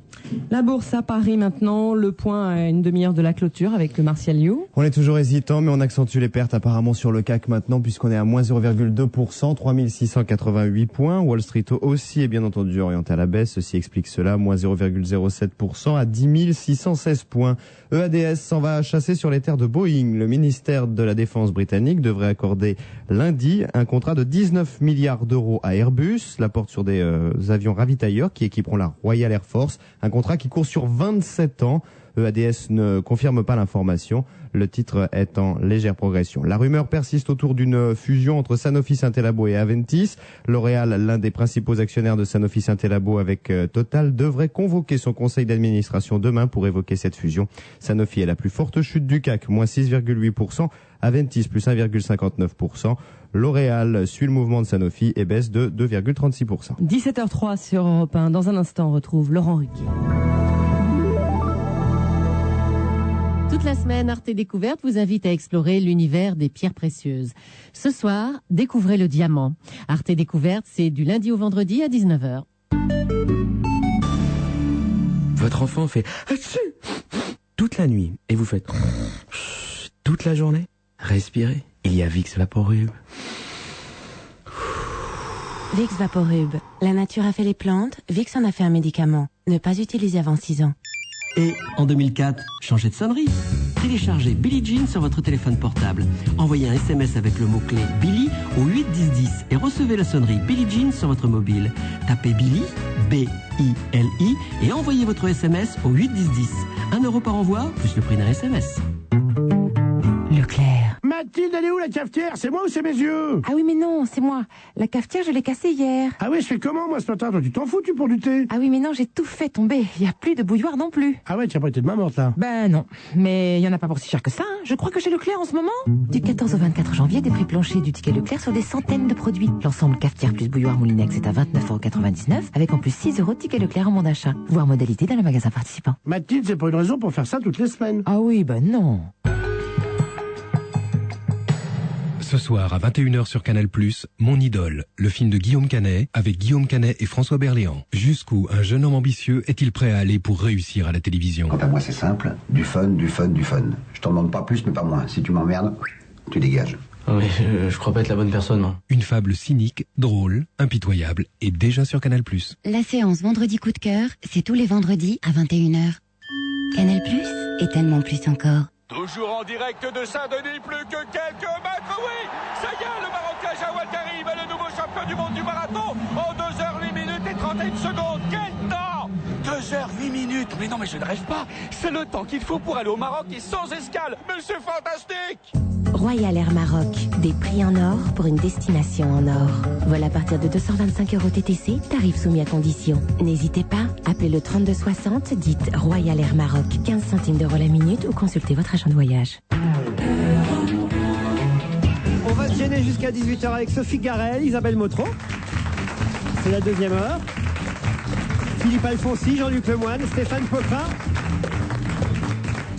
La bourse à Paris maintenant, le point à une demi-heure de la clôture avec le Martial You. On est toujours hésitant, mais on accentue les pertes apparemment sur le CAC maintenant, puisqu'on est à moins 0,2%, 3688 points. Wall Street aussi est bien entendu orienté à la baisse, ceci explique cela, moins 0,07% à 10 616 points. EADS s'en va chasser sur les terres de Boeing. Le ministère de la Défense britannique devrait accorder lundi un contrat de 19 milliards d'euros à Airbus, la porte sur des avions ravitailleurs qui équiperont la Royal Air Force. Un contrat qui court sur 27 ans. EADS ne confirme pas l'information. Le titre est en légère progression. La rumeur persiste autour d'une fusion entre Sanofi Saint-Elabo et Aventis. L'Oréal, l'un des principaux actionnaires de Sanofi Saint-Elabo avec Total, devrait convoquer son conseil d'administration demain pour évoquer cette fusion. Sanofi est la plus forte chute du CAC, moins 6,8%. Aventis, plus 1,59%. L'Oréal suit le mouvement de Sanofi et baisse de 2,36%. 17h03 sur Europe 1. Dans un instant, on retrouve Laurent Ruquier. Toute la semaine, Arte Découverte vous invite à explorer l'univers des pierres précieuses. Ce soir, découvrez le diamant. Arte Découverte, c'est du lundi au vendredi à 19h. Votre enfant fait toute la nuit et vous faites toute la journée. Respirez. Il y a Vicks Vaporub. Vicks Vaporub. La nature a fait les plantes, Vicks en a fait un médicament. Ne pas utiliser avant 6 ans. Et en 2004, changez de sonnerie. Téléchargez Billie Jean sur votre téléphone portable. Envoyez un SMS avec le mot-clé Billie au 81010 et recevez la sonnerie Billie Jean sur votre mobile. Tapez Billie, B-I-L-I, et envoyez votre SMS au 81010. 1 euro par envoi, plus le prix d'un SMS. Leclerc. Mathilde, elle est où la cafetière? C'est moi ou c'est mes yeux? Ah oui, mais non, c'est moi. La cafetière, je l'ai cassée hier. Ah oui, je fais comment moi ce matin? Toi, tu t'en fous, tu pour du thé? Ah oui, mais non, j'ai tout fait tomber. Il n'y a plus de bouilloire non plus. Ah ouais, tu as pas été de main morte là? Ben non, mais il n'y en a pas pour si cher que ça. Hein. Je crois que chez Leclerc en ce moment. Du 14 au 24 janvier, des prix planchers du ticket Leclerc sur des centaines de produits. L'ensemble cafetière plus bouilloire Moulinex est à 29,99 € avec en plus 6 € de ticket Leclerc en bon d'achat. Voir modalité dans le magasin participant. Mathilde, c'est pas une raison pour faire ça toutes les semaines. Ah oui, ben non. Ce soir à 21h sur Canal+, Mon idole, le film de Guillaume Canet avec Guillaume Canet et François Berléand. Jusqu'où un jeune homme ambitieux est-il prêt à aller pour réussir à la télévision? Quant à moi, c'est simple. Du fun, du fun, du fun. Je t'en demande pas plus, mais pas moins. Si tu m'emmerdes, tu dégages. Oui, je crois pas être la bonne personne, moi. Une fable cynique, drôle, impitoyable et déjà sur Canal+. La séance Vendredi Coup de cœur, c'est tous les vendredis à 21h. Canal+, et tellement plus encore. Toujours en direct de Saint-Denis, plus que quelques mètres, oui. Ça y est, le Marocain Jawad Karim est le nouveau champion du monde du marathon en 2h 8 minutes et 31 secondes. Quel temps! 2h 8 minutes. Mais non, mais je ne rêve pas. C'est le temps qu'il faut pour aller au Maroc et sans escale. Mais c'est fantastique! Royal Air Maroc, des prix en or pour une destination en or. Vol à partir de 225 € TTC, tarif soumis à condition. N'hésitez pas, appelez le 3260, dites Royal Air Maroc, 15 centimes d'euros la minute ou consultez votre agent de voyage. On va se gêner jusqu'à 18h avec Sophie Garel, Isabelle Motro. C'est la deuxième heure. Philippe Alfonsi, Jean-Luc Lemoyne, Stéphane Poquin.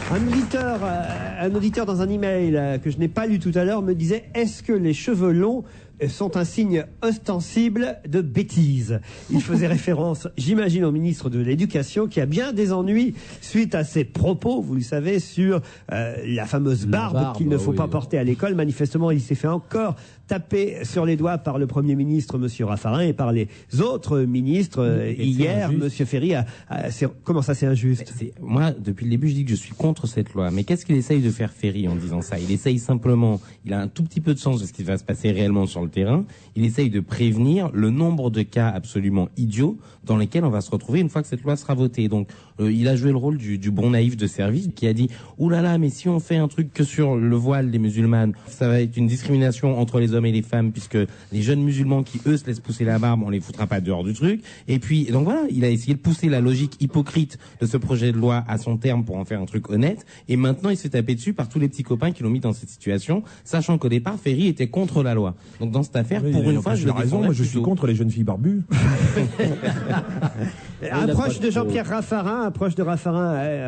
Un auditeur dans un email que je n'ai pas lu tout à l'heure me disait: est-ce que les cheveux longs sont un signe ostensible de bêtise? Il faisait référence, j'imagine, au ministre de l'Éducation qui a bien des ennuis suite à ses propos, vous le savez, sur la fameuse barbe qu'il ne faut pas porter à l'école. Manifestement, il s'est fait encore taper sur les doigts par le Premier ministre, Monsieur Raffarin, et par les autres ministres. Hier, Monsieur Ferry comment ça, c'est injuste? Moi, depuis le début, je dis que je suis contre cette loi. Mais qu'est-ce qu'il essaye de faire Ferry en disant ça? Il essaye simplement, il a un tout petit peu de sens de ce qui va se passer réellement sur le terrain. Il essaye de prévenir le nombre de cas absolument idiots dans lesquels on va se retrouver une fois que cette loi sera votée. Donc, il a joué le rôle du bon naïf de service qui a dit: ouh là là, mais si on fait un truc que sur le voile des musulmanes, ça va être une discrimination entre les hommes et les femmes, puisque les jeunes musulmans qui eux se laissent pousser la barbe, on les foutra pas dehors du truc. Et puis, donc voilà, il a essayé de pousser la logique hypocrite de ce projet de loi à son terme pour en faire un truc honnête. Et maintenant, il se fait taper dessus par tous les petits copains qui l'ont mis dans cette situation, sachant qu'au départ, Ferry était contre la loi. Donc dans cette affaire, pour une fois, je le défends. Moi, je suis contre les jeunes filles barbues. Un proche de Jean-Pierre Raffarin,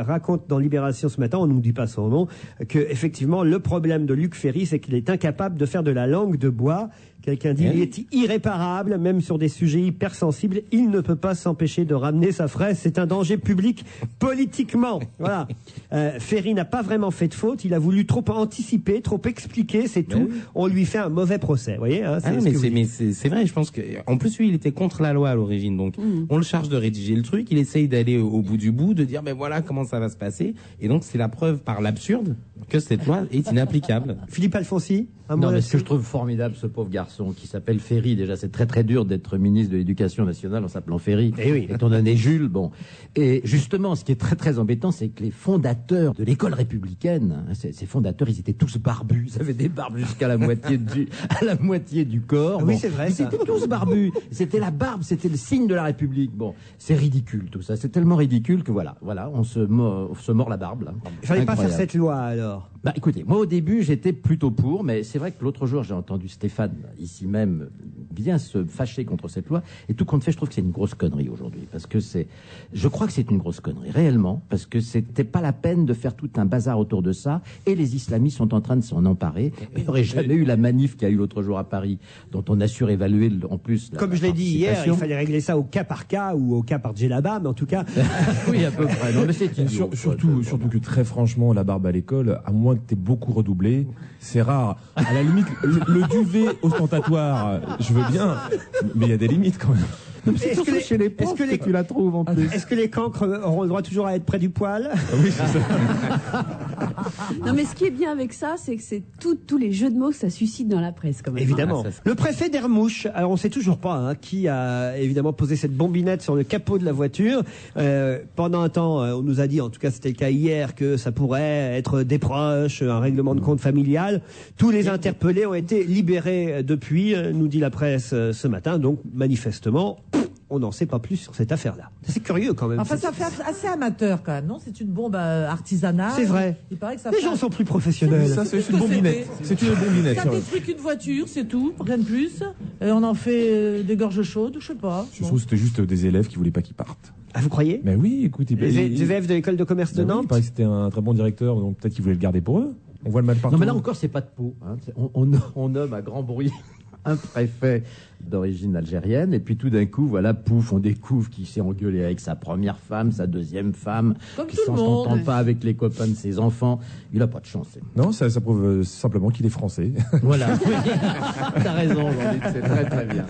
raconte dans Libération ce matin, on ne nous dit pas son nom, que effectivement le problème de Luc Ferry, c'est qu'il est incapable de faire de la langue de bois. Quelqu'un dit il est irréparable, même sur des sujets hypersensibles, il ne peut pas s'empêcher de ramener sa fraise. C'est un danger public politiquement. Voilà. Ferry n'a pas vraiment fait de faute. Il a voulu trop anticiper, trop expliquer, c'est tout. On lui fait un mauvais procès. Vous voyez, hein, c'est vrai. Je pense que, en plus, lui, il était contre la loi à l'origine. Donc, on le charge de rédiger le truc. Il essaye d'aller au bout du bout, de dire, ben voilà comment ça va se passer. Et donc, c'est la preuve par l'absurde que cette loi est inapplicable. Philippe Alfonsi. Non, mais ce que je trouve formidable, ce pauvre garçon qui s'appelle Ferry, déjà c'est très très dur d'être ministre de l'Éducation nationale en s'appelant Ferry, étant donné Jules, bon. Et justement, ce qui est très très embêtant, c'est que les fondateurs de l'école républicaine, ces fondateurs, ils étaient tous barbus, ils avaient des barbes jusqu'à la moitié du corps. Oui, c'est vrai. Ils étaient tous barbus. C'était la barbe, c'était le signe de la République. Bon, c'est ridicule tout ça, c'est tellement ridicule que voilà, on se mord la barbe là. Il fallait pas faire cette loi alors. Bah écoutez, moi au début j'étais plutôt pour, mais c'est c'est vrai que l'autre jour, j'ai entendu Stéphane, ici même, bien se fâcher contre cette loi. Et tout compte fait, je trouve que c'est une grosse connerie aujourd'hui. Parce que je crois que c'est une grosse connerie, réellement. Parce que c'était pas la peine de faire tout un bazar autour de ça. Et les islamistes sont en train de s'en emparer. Il n'y aurait jamais eu la manif qu'il y a eu l'autre jour à Paris, dont on a surévalué en plus. Comme je l'ai dit hier, il fallait régler ça au cas par cas ou au cas par djellaba, mais en tout cas. Oui, à peu près. Non, mais c'est idiot. Surtout que très franchement, la barbe à l'école, à moins que tu aies beaucoup redoublé, c'est rare. À la limite, le duvet ostentatoire, je veux bien, mais il y a des limites quand même. Est-ce que tu la trouves en plus? Est-ce que les cancres auront le droit toujours à être près du poil? Oui, c'est ça. Non, mais ce qui est bien avec ça, c'est que c'est tous les jeux de mots que ça suscite dans la presse, quand même. Évidemment. Le préfet d'Hermouche, alors on sait toujours pas qui a évidemment posé cette bombinette sur le capot de la voiture. Pendant un temps, on nous a dit, en tout cas c'était le cas hier, que ça pourrait être des proches, un règlement de compte familial. Tous les interpellés ont été libérés depuis, nous dit la presse ce matin, donc manifestement. On n'en sait pas plus sur cette affaire-là. C'est curieux quand même. Enfin, ça fait assez amateur quand même, non? C'est une bombe artisanale. C'est vrai. Il paraît que ça les gens sont plus professionnels. Ça, c'est une bombinette. C'est une bombinette. Ça détruit qu'une voiture, c'est tout, rien de plus. Et on en fait des gorges chaudes, je sais pas. Je trouve que c'était juste des élèves qui voulaient pas qu'ils partent. Ah, vous croyez? Mais oui, écoutez. Les élèves de l'école de commerce de Nantes. Il paraît que c'était un très bon directeur, donc peut-être qu'ils voulaient le garder pour eux. On voit le mal partout. Non, mais là encore, c'est pas de peau. Hein. On nomme à grand bruit un préfet d'origine algérienne, et puis tout d'un coup, voilà, pouf, on découvre qu'il s'est engueulé avec sa première femme, sa deuxième femme, qu'il s'entend pas avec les copains de ses enfants. Il a pas de chance. Non, ça prouve simplement qu'il est français. Voilà. T'as raison, Jean-Luc, c'est très très bien.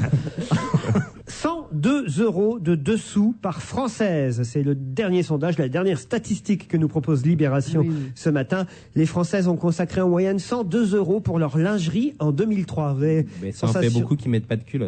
102 € de dessous par française. C'est le dernier sondage, la dernière statistique que nous propose Libération ce matin. Les Françaises ont consacré en moyenne 102 € pour leur lingerie en 2003. Mais ça en fait beaucoup qui mettent pas de culotte.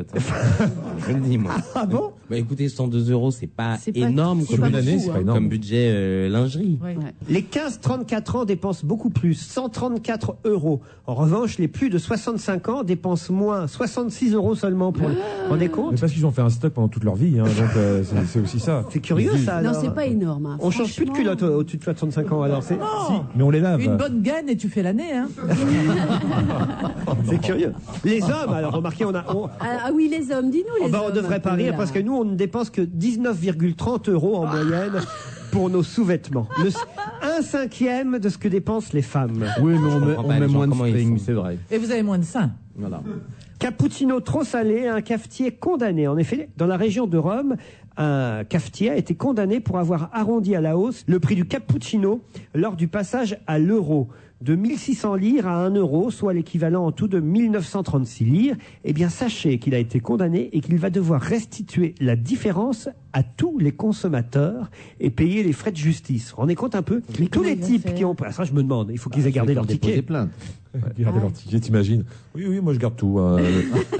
Je le dis, moi. Ah bon? Bah écoutez, 102 €, c'est pas énorme comme une année, c'est pas énorme. Comme budget lingerie. Ouais. Les 15-34 ans dépensent beaucoup plus, 134 €. En revanche, les plus de 65 ans dépensent moins, 66 € seulement pour. On est compte? Mais parce qu'ils ont fait un stock pendant toute leur vie, hein, donc c'est aussi ça. C'est curieux ça. Non, alors. c'est pas énorme. Hein. On change plus de culotte au-dessus de 65 ans alors. Non. Si, mais on les lave. Une bonne gaine et tu fais l'année, hein. C'est curieux. Les hommes, alors remarquez, Ah oui, les hommes, dis-nous les hommes. On devrait pas rire parce que nous, on ne dépense que 19,30 € en moyenne pour nos sous-vêtements. 1/5 de ce que dépensent les femmes. Oui, mais on met moins de string, c'est vrai. Et vous avez moins de seins. Voilà. Cappuccino trop salé, un cafetier condamné. En effet, dans la région de Rome, un cafetier a été condamné pour avoir arrondi à la hausse le prix du cappuccino lors du passage à l'euro. De 1600 lire à 1 €, soit l'équivalent en tout de 1936 lire, eh bien sachez qu'il a été condamné et qu'il va devoir restituer la différence à tous les consommateurs et payer les frais de justice. Rendez compte un peu? Mais tous les types qui ont... Ça, je me demande, il faut qu'ils aient gardé leur ticket. Garder leur ticket, t'imagines? Oui, moi je garde tout.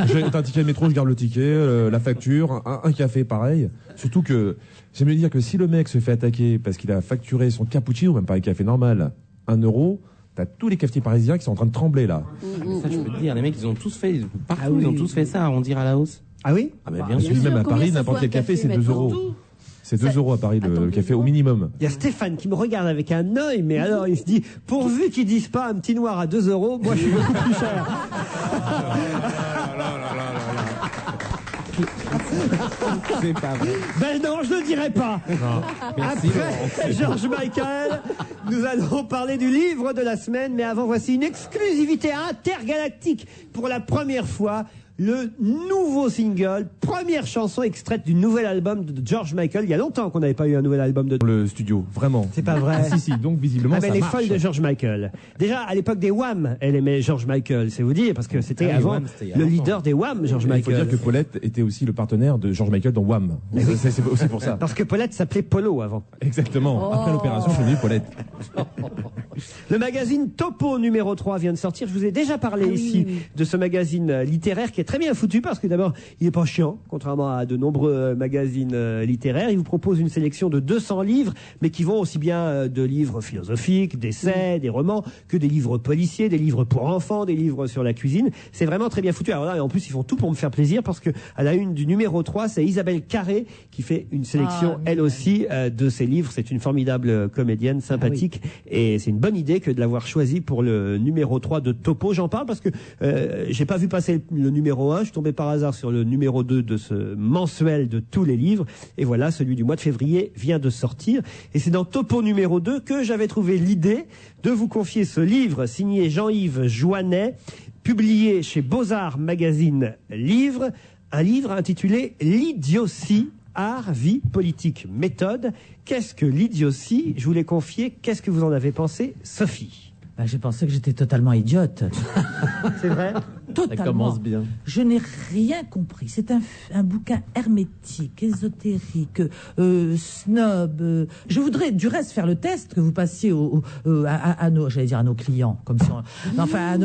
J'ai un ticket de métro, je garde le ticket, la facture, un café, pareil. Surtout que, j'aime me dire que si le mec se fait attaquer parce qu'il a facturé son cappuccino, même pas un café normal, 1 €, t'as tous les cafetiers parisiens qui sont en train de trembler là. Ça, je peux te dire, les mecs, ils ont tous fait, partout, ils ont tous fait ça, arrondir à la hausse. Ah oui? Ah, mais bien sûr. Même à Paris, n'importe quel café, c'est 2 €. C'est 2 € à Paris, le café au minimum. Il y a Stéphane qui me regarde avec un œil, mais alors il se dit, pourvu qu'ils disent pas un petit noir à 2 €, moi je suis beaucoup plus cher. C'est pas vrai. Ben non, je ne le dirai pas. Non. Merci, après George Michael, nous allons parler du livre de la semaine, mais avant, voici une exclusivité intergalactique. Pour la première fois, le nouveau single, première chanson extraite du nouvel album de George Michael. Il y a longtemps qu'on n'avait pas eu un nouvel album de... Le studio, vraiment. C'est pas vrai. Ah, si, donc visiblement ça elle est marche. folle de George Michael. Déjà, à l'époque des Wham, elle aimait George Michael, c'est vous dire, parce que c'était avant Wham, c'était le leader des Wham, George Michael. Il faut dire que Paulette était aussi le partenaire de George Michael dans Wham. C'est aussi pour ça. Parce que Paulette s'appelait Polo avant. Exactement. Après l'opération, je suis venu Paulette. Le magazine Topo numéro 3 vient de sortir. Je vous ai déjà parlé ici de ce magazine littéraire qui est très bien foutu parce que d'abord, il n'est pas chiant, contrairement à de nombreux magazines littéraires. Il vous propose une sélection de 200 livres, mais qui vont aussi bien de livres philosophiques, d'essais, des romans, que des livres policiers, des livres pour enfants, des livres sur la cuisine. C'est vraiment très bien foutu. Alors là, et en plus, ils font tout pour me faire plaisir parce que à la une du numéro 3, c'est Isabelle Carré qui fait une sélection, elle aussi, de ses livres. C'est une formidable comédienne, sympathique, et c'est une bonne idée que de l'avoir choisi pour le numéro 3 de Topo. J'en parle parce que j'ai pas vu passer le numéro 1, je suis tombé par hasard sur le numéro 2 de ce mensuel de tous les livres, et voilà, celui du mois de février vient de sortir, et c'est dans Topo numéro 2 que j'avais trouvé l'idée de vous confier ce livre signé Jean-Yves Joannet, publié chez Beaux-Arts Magazine Livre, un livre intitulé L'idiotie, art, vie, politique, méthode. Qu'est-ce que l'idiotie? Je vous l'ai confié. Qu'est-ce que vous en avez pensé, Sophie? J'ai pensé que j'étais totalement idiote. C'est vrai? Totalement. Ça commence bien. Je n'ai rien compris. C'est un bouquin hermétique, ésotérique, snob. Je voudrais du reste faire le test que vous passiez à nos, j'allais dire à nos clients, comme si enfin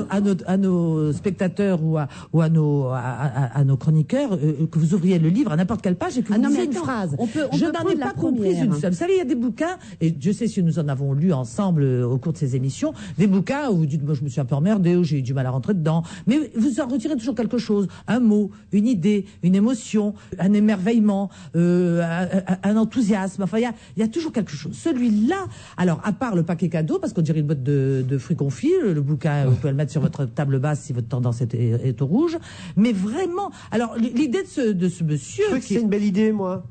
à nos spectateurs ou à nos chroniqueurs, que vous ouvriez le livre à n'importe quelle page et que vous disiez une phrase. Je n'en ai pas compris une seule. Vous savez, il y a des bouquins, et Dieu sait si nous en avons lu ensemble au cours de ces émissions, des bouquins où vous dites, moi je me suis un peu emmerdé, où j'ai eu du mal à rentrer dedans, mais vous en retirez toujours quelque chose, un mot, une idée, une émotion, un émerveillement, un enthousiasme. Enfin, il y a toujours quelque chose. Celui-là, alors à part le paquet cadeau, parce qu'on dirait une boîte de fruits confits, le bouquin, vous pouvez le mettre sur votre table basse si votre tendance est au rouge. Mais vraiment, alors l'idée de ce monsieur, je trouve que c'est une belle idée, moi.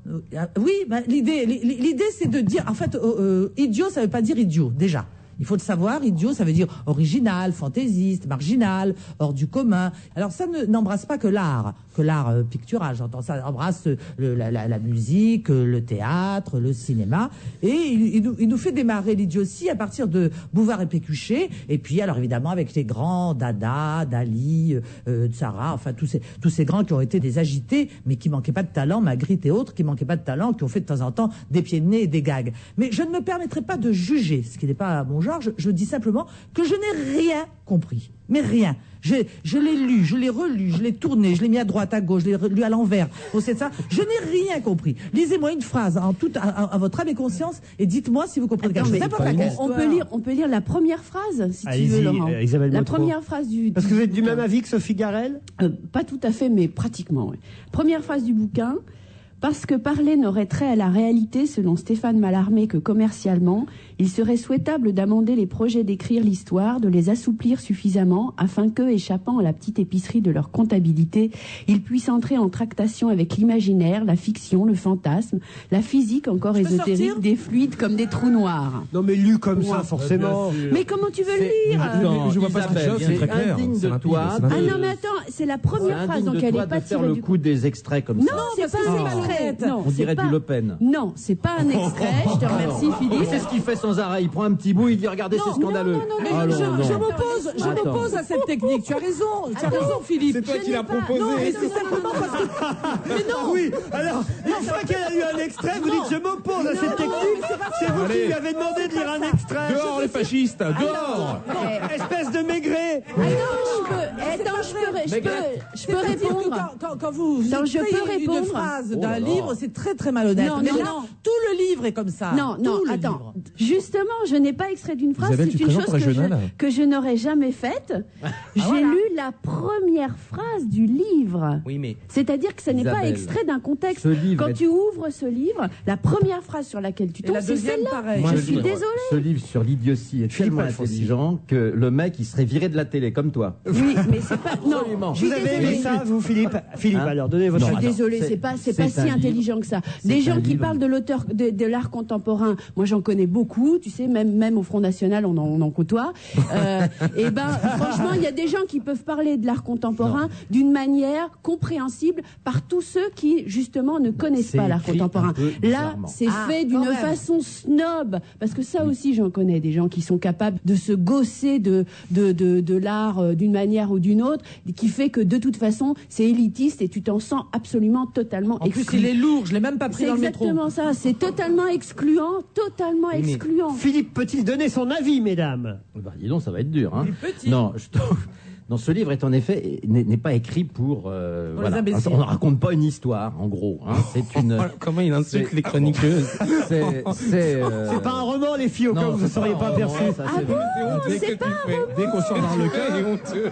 Oui, l'idée c'est de dire, en fait, idiot, ça veut pas dire idiot déjà. Il faut le savoir, idiot, ça veut dire original, fantaisiste, marginal, hors du commun. Alors ça n'embrasse pas que l'art pictural, j'entends ça, embrasse la musique, le théâtre, le cinéma, et il nous fait démarrer l'idiotie à partir de Bouvard et Pécuchet, et puis alors évidemment avec les grands, Dada, Dali, Tzara, enfin tous ces grands qui ont été des agités, mais qui manquaient pas de talent, Magritte et autres, qui manquaient pas de talent, qui ont fait de temps en temps des pieds de nez et des gags. Mais je ne me permettrai pas de juger, ce qui n'est pas mon genre, je dis simplement que je n'ai rien compris. Mais rien. Je l'ai lu, je l'ai relu, je l'ai tourné, je l'ai mis à droite, à gauche, je l'ai lu à l'envers. C'est ça. Je n'ai rien compris. Lisez-moi une phrase à votre âme et conscience et dites-moi si vous comprenez quelque chose. On peut lire la première phrase, si tu veux, Laurent. Isabelle La Motro. première phrase du Parce que vous êtes du même avis que Sophie Garel? Pas tout à fait, mais pratiquement. Oui. Première phrase du bouquin. Parce que parler n'aurait trait à la réalité, selon Stéphane Mallarmé, que commercialement, il serait souhaitable d'amender les projets d'écrire l'histoire, de les assouplir suffisamment, afin que, échappant à la petite épicerie de leur comptabilité, ils puissent entrer en tractation avec l'imaginaire, la fiction, le fantasme, la physique encore ésotérique, des fluides comme des trous noirs. Non mais lu comme ça, forcément. Mais comment tu veux le lire? Non, je vois pas Isabelle, ce que c'est très clair. indigne de toi. Ah non mais attends, c'est la première phrase, donc elle est pas faire tirée le du coup des extraits comme ça. Non, c'est pas un extrait. Non, On dirait c'est du pas- Le Pen. Non, c'est pas un extrait. Je te remercie, Philippe. C'est ce qu'il fait sans arrêt. Il prend un petit bout, il dit regardez, c'est scandaleux. Mais Ah non, non. je m'oppose à cette technique. Tu as raison, Philippe. C'est toi qui l'as proposé. Non, mais c'est simplement parce que. Mais non. Oui, alors, une fois qu'elle a lu un extrait, vous dites je m'oppose à cette technique. C'est vous qui lui avez demandé de lire un extrait. Dehors les fascistes, dehors. Espèce de maigret. Je peux répondre. Quand vous Non, je peux extrayez une répondre. phrase d'un livre, c'est très très malhonnête. Non, Mais non, là, non. tout le livre est comme ça. Non, attends. Justement, je n'ai pas extrait d'une phrase. Isabelle, C'est tu une présentes chose régional. que je n'aurais jamais faite. J'ai lu la première phrase du livre. Oui, mais C'est-à-dire que ce n'est pas Isabelle, extrait d'un contexte. ce livre Quand est- tu ouvres ce livre, la première phrase sur laquelle tu Et tombes, la c'est deuxième, celle-là. pareil. Je suis désolée. Ce livre sur l'idiotie est tellement intelligent que le mec, il serait viré de la télé, comme toi. Oui, mais c'est pas. Non, Absolument. je suis Vous avez désolée. aimé ça, vous, Philippe? Philippe, Hein alors, donnez votre Non, Je suis avis. désolée, c'est- c'est pas c'est si un intelligent que ça. C'est Des gens un qui livre. parlent de l'art contemporain, moi j'en connais beaucoup, tu sais, même au Front National on en côtoie. Et ben franchement, il y a des gens qui peuvent parler de l'art contemporain d'une manière compréhensible par tous ceux qui justement ne connaissent C'est pas l'art écrit contemporain. un peu Là, bizarrement. c'est Ah, fait quand d'une même. façon snob, parce que ça aussi j'en connais des gens qui sont capables de se gausser de l'art d'une manière ou d'une autre, qui fait que de toute façon c'est élitiste et tu t'en sens absolument totalement En plus, exclu. il est lourd. Je l'ai même pas pris C'est dans le métro. exactement ça, c'est totalement excluant, totalement Oui, mais excluant. Philippe peut-il donner son avis, mesdames? Bah, dis donc, ça va être dur. Hein. Il est petit. Non, non, ce livre est en effet n'est pas écrit pour. les imbéciles. On ne raconte pas une histoire, en gros. Hein. C'est une. comment il insulte les chroniqueuses. C'est pas un roman, les filles, au cas où vous ne seriez pas aperçu. Ah bon, c'est pas Dès qu'on sort dans le cas, il est honteux.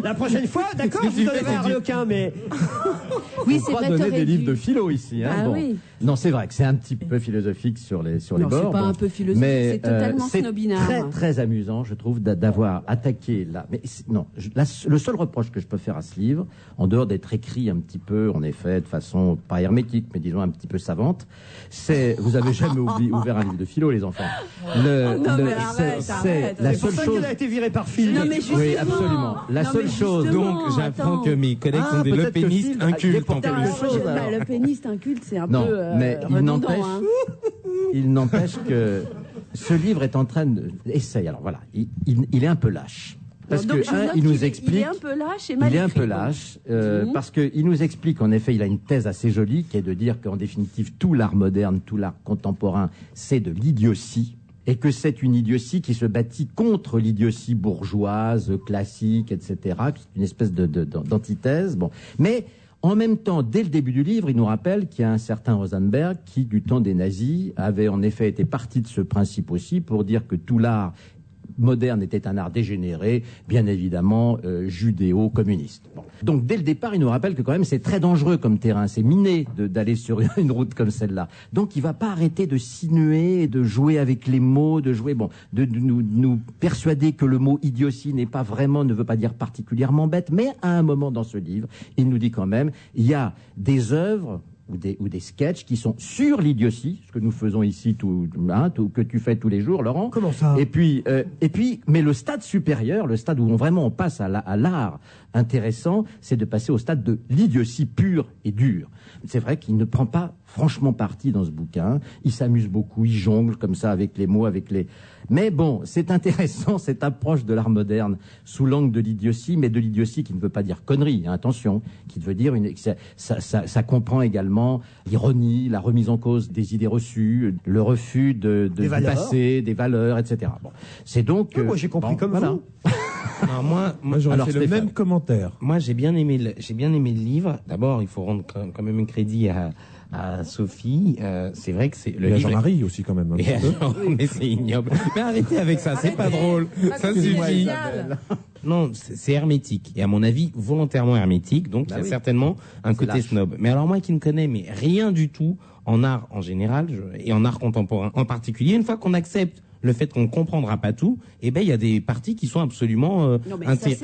La prochaine fois, d'accord, Qu'est-ce que vous tu donnez fais, un tu dis- Harlequin, mais Oui, Faut c'est pas vrai, donner t'aurais des livres dû. de philo ici. Hein, Ah bon. oui. Non, c'est vrai que c'est un petit peu philosophique sur les Non, bords. c'est pas un peu philosophique, mais, c'est totalement c'est snobinard. très très amusant, je trouve, d'avoir attaqué là. Mais non, le seul reproche que je peux faire à ce livre, en dehors d'être écrit un petit peu, en effet, de façon pas hermétique, mais disons un petit peu savante, c'est vous avez jamais ouvert un livre de philo, les enfants. C'est la seule chose. qu'elle a été virée par Phil. Non, mais justement. Oui, absolument. La seule chose. Donc, j'apprends que mes collègues sont des peut-être que lepénistes Phil incultes en quelque plus. chose, alors. Le péniste inculte, c'est un Non, peu mais il redondant. n'empêche, Hein. il n'empêche que ce livre est en train de essaye. Alors voilà, il est un peu lâche. Parce Donc, que je note il nous qu'il est- explique. Il est un peu lâche et mal Il est un écrit, peu quoi. lâche Mhm. parce qu'il nous explique en effet, il a une thèse assez jolie qui est de dire qu'en définitive tout l'art moderne, tout l'art contemporain, c'est de l'idiotie. Et que c'est une idiotie qui se bâtit contre l'idiotie bourgeoise, classique, etc. C'est une espèce d'antithèse. Bon, mais en même temps, dès le début du livre, il nous rappelle qu'il y a un certain Rosenberg qui, du temps des nazis, avait en effet été parti de ce principe aussi pour dire que tout l'art moderne était un art dégénéré, bien évidemment judéo-communiste. Bon. Donc dès le départ, il nous rappelle que quand même c'est très dangereux comme terrain, c'est miné d'aller sur une route comme celle-là. Donc il va pas arrêter de sinuer, de jouer avec les mots, de nous persuader que le mot idiotie n'est pas vraiment, ne veut pas dire particulièrement bête, mais à un moment dans ce livre, il nous dit quand même, il y a des œuvres ou des sketchs qui sont sur l'idiotie, ce que nous faisons ici, que tu fais tous les jours, Laurent. Comment ça ? Et puis, mais le stade supérieur, le stade où on passe à l'art intéressant, c'est de passer au stade de l'idiotie pure et dure. C'est vrai qu'il ne prend pas franchement parti dans ce bouquin. Il s'amuse beaucoup, il jongle comme ça avec les mots, Mais bon, c'est intéressant cette approche de l'art moderne sous l'angle de l'idiotie, mais de l'idiotie qui ne veut pas dire connerie, hein, attention, qui veut dire ça comprend également l'ironie, la remise en cause des idées reçues, le refus du passé, des valeurs, etc. Bon, c'est donc. Moi, j'ai compris comme voilà. vous. Alors moi j'aurais alors, fait le Stéphane, même commentaire. Moi, j'ai bien aimé le livre. D'abord, il faut rendre quand même un crédit à Sophie. C'est vrai que c'est le Il y a livre. Jean-Marie aussi quand même. Mais c'est ignoble. Mais arrêtez avec ça, c'est pas drôle. Ça suffit. Non, c'est hermétique. Et à mon avis, volontairement hermétique. Donc, il y a certainement un côté snob. Mais alors, moi qui ne connais mais rien du tout en art en général et en art contemporain en particulier, une fois qu'on accepte le fait qu'on ne comprendra pas tout, eh ben il y a des parties qui sont absolument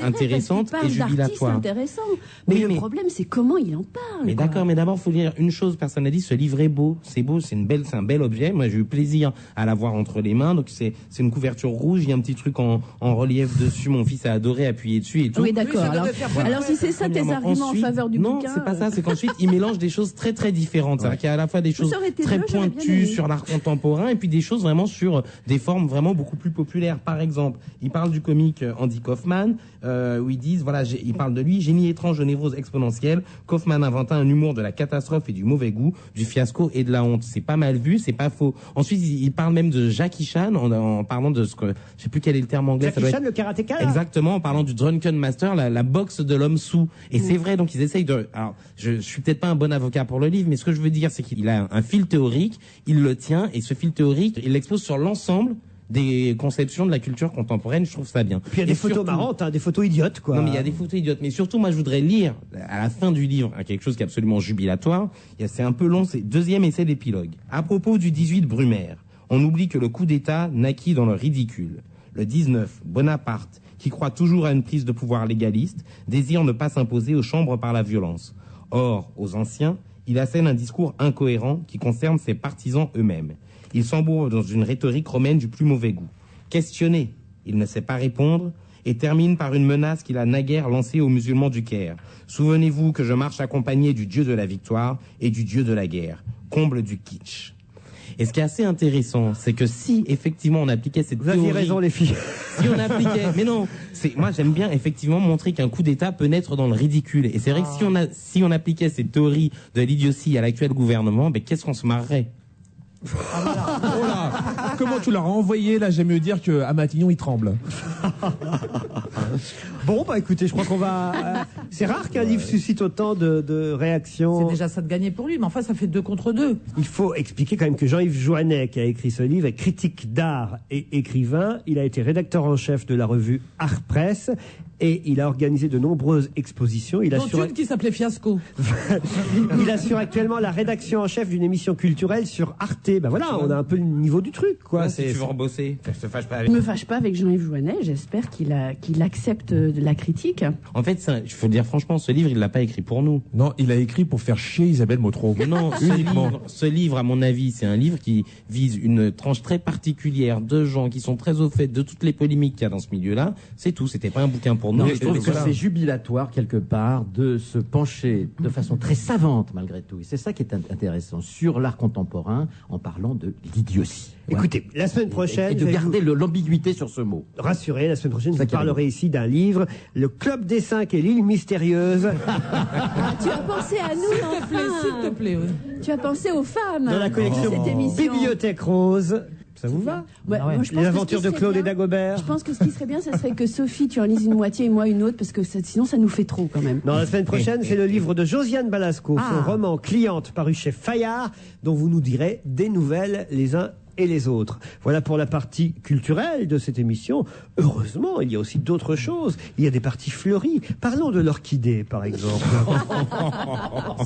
intéressantes et jubilatoires. Intéressant. Mais Oui, le problème, c'est comment il en parle. Mais d'accord, mais d'abord, faut dire une chose. Personne n'a dit ce livre est beau. C'est beau, c'est un bel objet. Moi, j'ai eu plaisir à l'avoir entre les mains. Donc c'est une couverture rouge. Il y a un petit truc en relief dessus. Mon fils a adoré appuyer dessus et tout. Oui, d'accord. Alors si c'est ça tes arguments en faveur du bouquin. Non, c'est pas ça. C'est qu'ensuite il mélange des choses très très différentes. C'est-à-dire qu'il y a à la fois des choses très pointues sur l'art contemporain et puis des choses vraiment sur des formes vraiment beaucoup plus populaires. Par exemple, il parle du comique Andy Kaufman, où ils disent, voilà, il parle de lui, génie étrange de névrose exponentielle. Kaufman inventa un humour de la catastrophe et du mauvais goût, du fiasco et de la honte. C'est pas mal vu, c'est pas faux. Ensuite, il parle même de Jackie Chan en parlant de ce que, je sais plus quel est le terme anglais. Jackie Chan, le karatéka. Exactement, en parlant du Drunken Master, la boxe de l'homme sous. Et c'est vrai, donc ils essayent de. Alors, je suis peut-être pas un bon avocat pour le livre, mais ce que je veux dire, c'est qu'il a un fil théorique, il le tient, et ce fil théorique, il l'expose sur l'ensemble des conceptions de la culture contemporaine. Je trouve ça bien. Puis il y a des photos marrantes, des photos idiotes, quoi. Non, mais il y a des photos idiotes. Mais surtout, moi, je voudrais lire à la fin du livre quelque chose qui est absolument jubilatoire. C'est un peu long, c'est deuxième essai d'épilogue. À propos du 18 Brumaire, on oublie que le coup d'État naquit dans le ridicule. Le 19, Bonaparte, qui croit toujours à une prise de pouvoir légaliste, désire ne pas s'imposer aux chambres par la violence. Or, aux anciens, il assène un discours incohérent qui concerne ses partisans eux-mêmes. Il s'embourbe dans une rhétorique romaine du plus mauvais goût. Questionné, il ne sait pas répondre et termine par une menace qu'il a naguère lancée aux musulmans du Caire. Souvenez-vous que je marche accompagné du dieu de la victoire et du dieu de la guerre. Comble du kitsch. Et ce qui est assez intéressant, c'est que si effectivement on appliquait cette théorie... Vous aviez raison, les filles. Si on appliquait... Mais non, moi j'aime bien effectivement montrer qu'un coup d'État peut naître dans le ridicule. Et c'est vrai que si on appliquait cette théorie de l'idiotie à l'actuel gouvernement, qu'est-ce qu'on se marrerait? Oh là, comment tu leur as envoyé là? J'aime mieux dire qu'à Matignon il tremble. Bon, écoutez, je crois qu'on va. C'est rare qu'un livre suscite autant de réactions. C'est déjà ça de gagner pour lui, mais enfin ça fait 2 contre 2. Il faut expliquer quand même que Jean-Yves Joannet, qui a écrit ce livre, est critique d'art et écrivain. Il a été rédacteur en chef de la revue Art Press. et il a organisé de nombreuses expositions. Il Dont assure, une qui s'appelait Fiasco. il assure actuellement la rédaction en chef d'une émission culturelle sur Arte. Ben voilà, on a un peu le niveau du truc, quoi. Si tu veux rebosser, te fâche pas Je avec. me fâche pas avec Jean-Yves Joannet, j'espère qu'il accepte de la critique. En fait, il faut dire franchement, ce livre, il l'a pas écrit pour nous. Non, il a écrit pour faire chier Isabelle Motro. Non, Uniquement. ce livre, à mon avis, c'est un livre qui vise une tranche très particulière de gens qui sont très au fait de toutes les polémiques qu'il y a dans ce milieu-là. C'est tout. C'était pas un bouquin pour nous. Non, je trouve que c'est jubilatoire quelque part de se pencher de façon très savante malgré tout. Et c'est ça qui est intéressant sur l'art contemporain en parlant de l'idiotie. Écoutez, la semaine prochaine... Et de garder l'ambiguïté sur ce mot. Rassurez, la semaine prochaine, je vous parlerai ici d'un livre, Le Club des 5 et l'île mystérieuse. Tu as pensé à nous, S'il te plaît, oui. Tu as pensé aux femmes Dans la collection de cette émission. Bibliothèque Rose. Ça vous va? Ouais, moi, je pense Les que aventures ce qui de serait Claude bien- et Dagobert. Je pense que ce qui serait bien, ça serait que Sophie, tu en lises une moitié et moi une autre, parce que sinon ça nous fait trop quand même. Non, la semaine prochaine, c'est le livre de Josiane Balasco, son Ah. roman Cliente, paru chez Fayard, dont vous nous direz des nouvelles les uns et les autres. Voilà pour la partie culturelle de cette émission. Heureusement, il y a aussi d'autres choses. Il y a des parties fleuries. Parlons de l'orchidée, par exemple.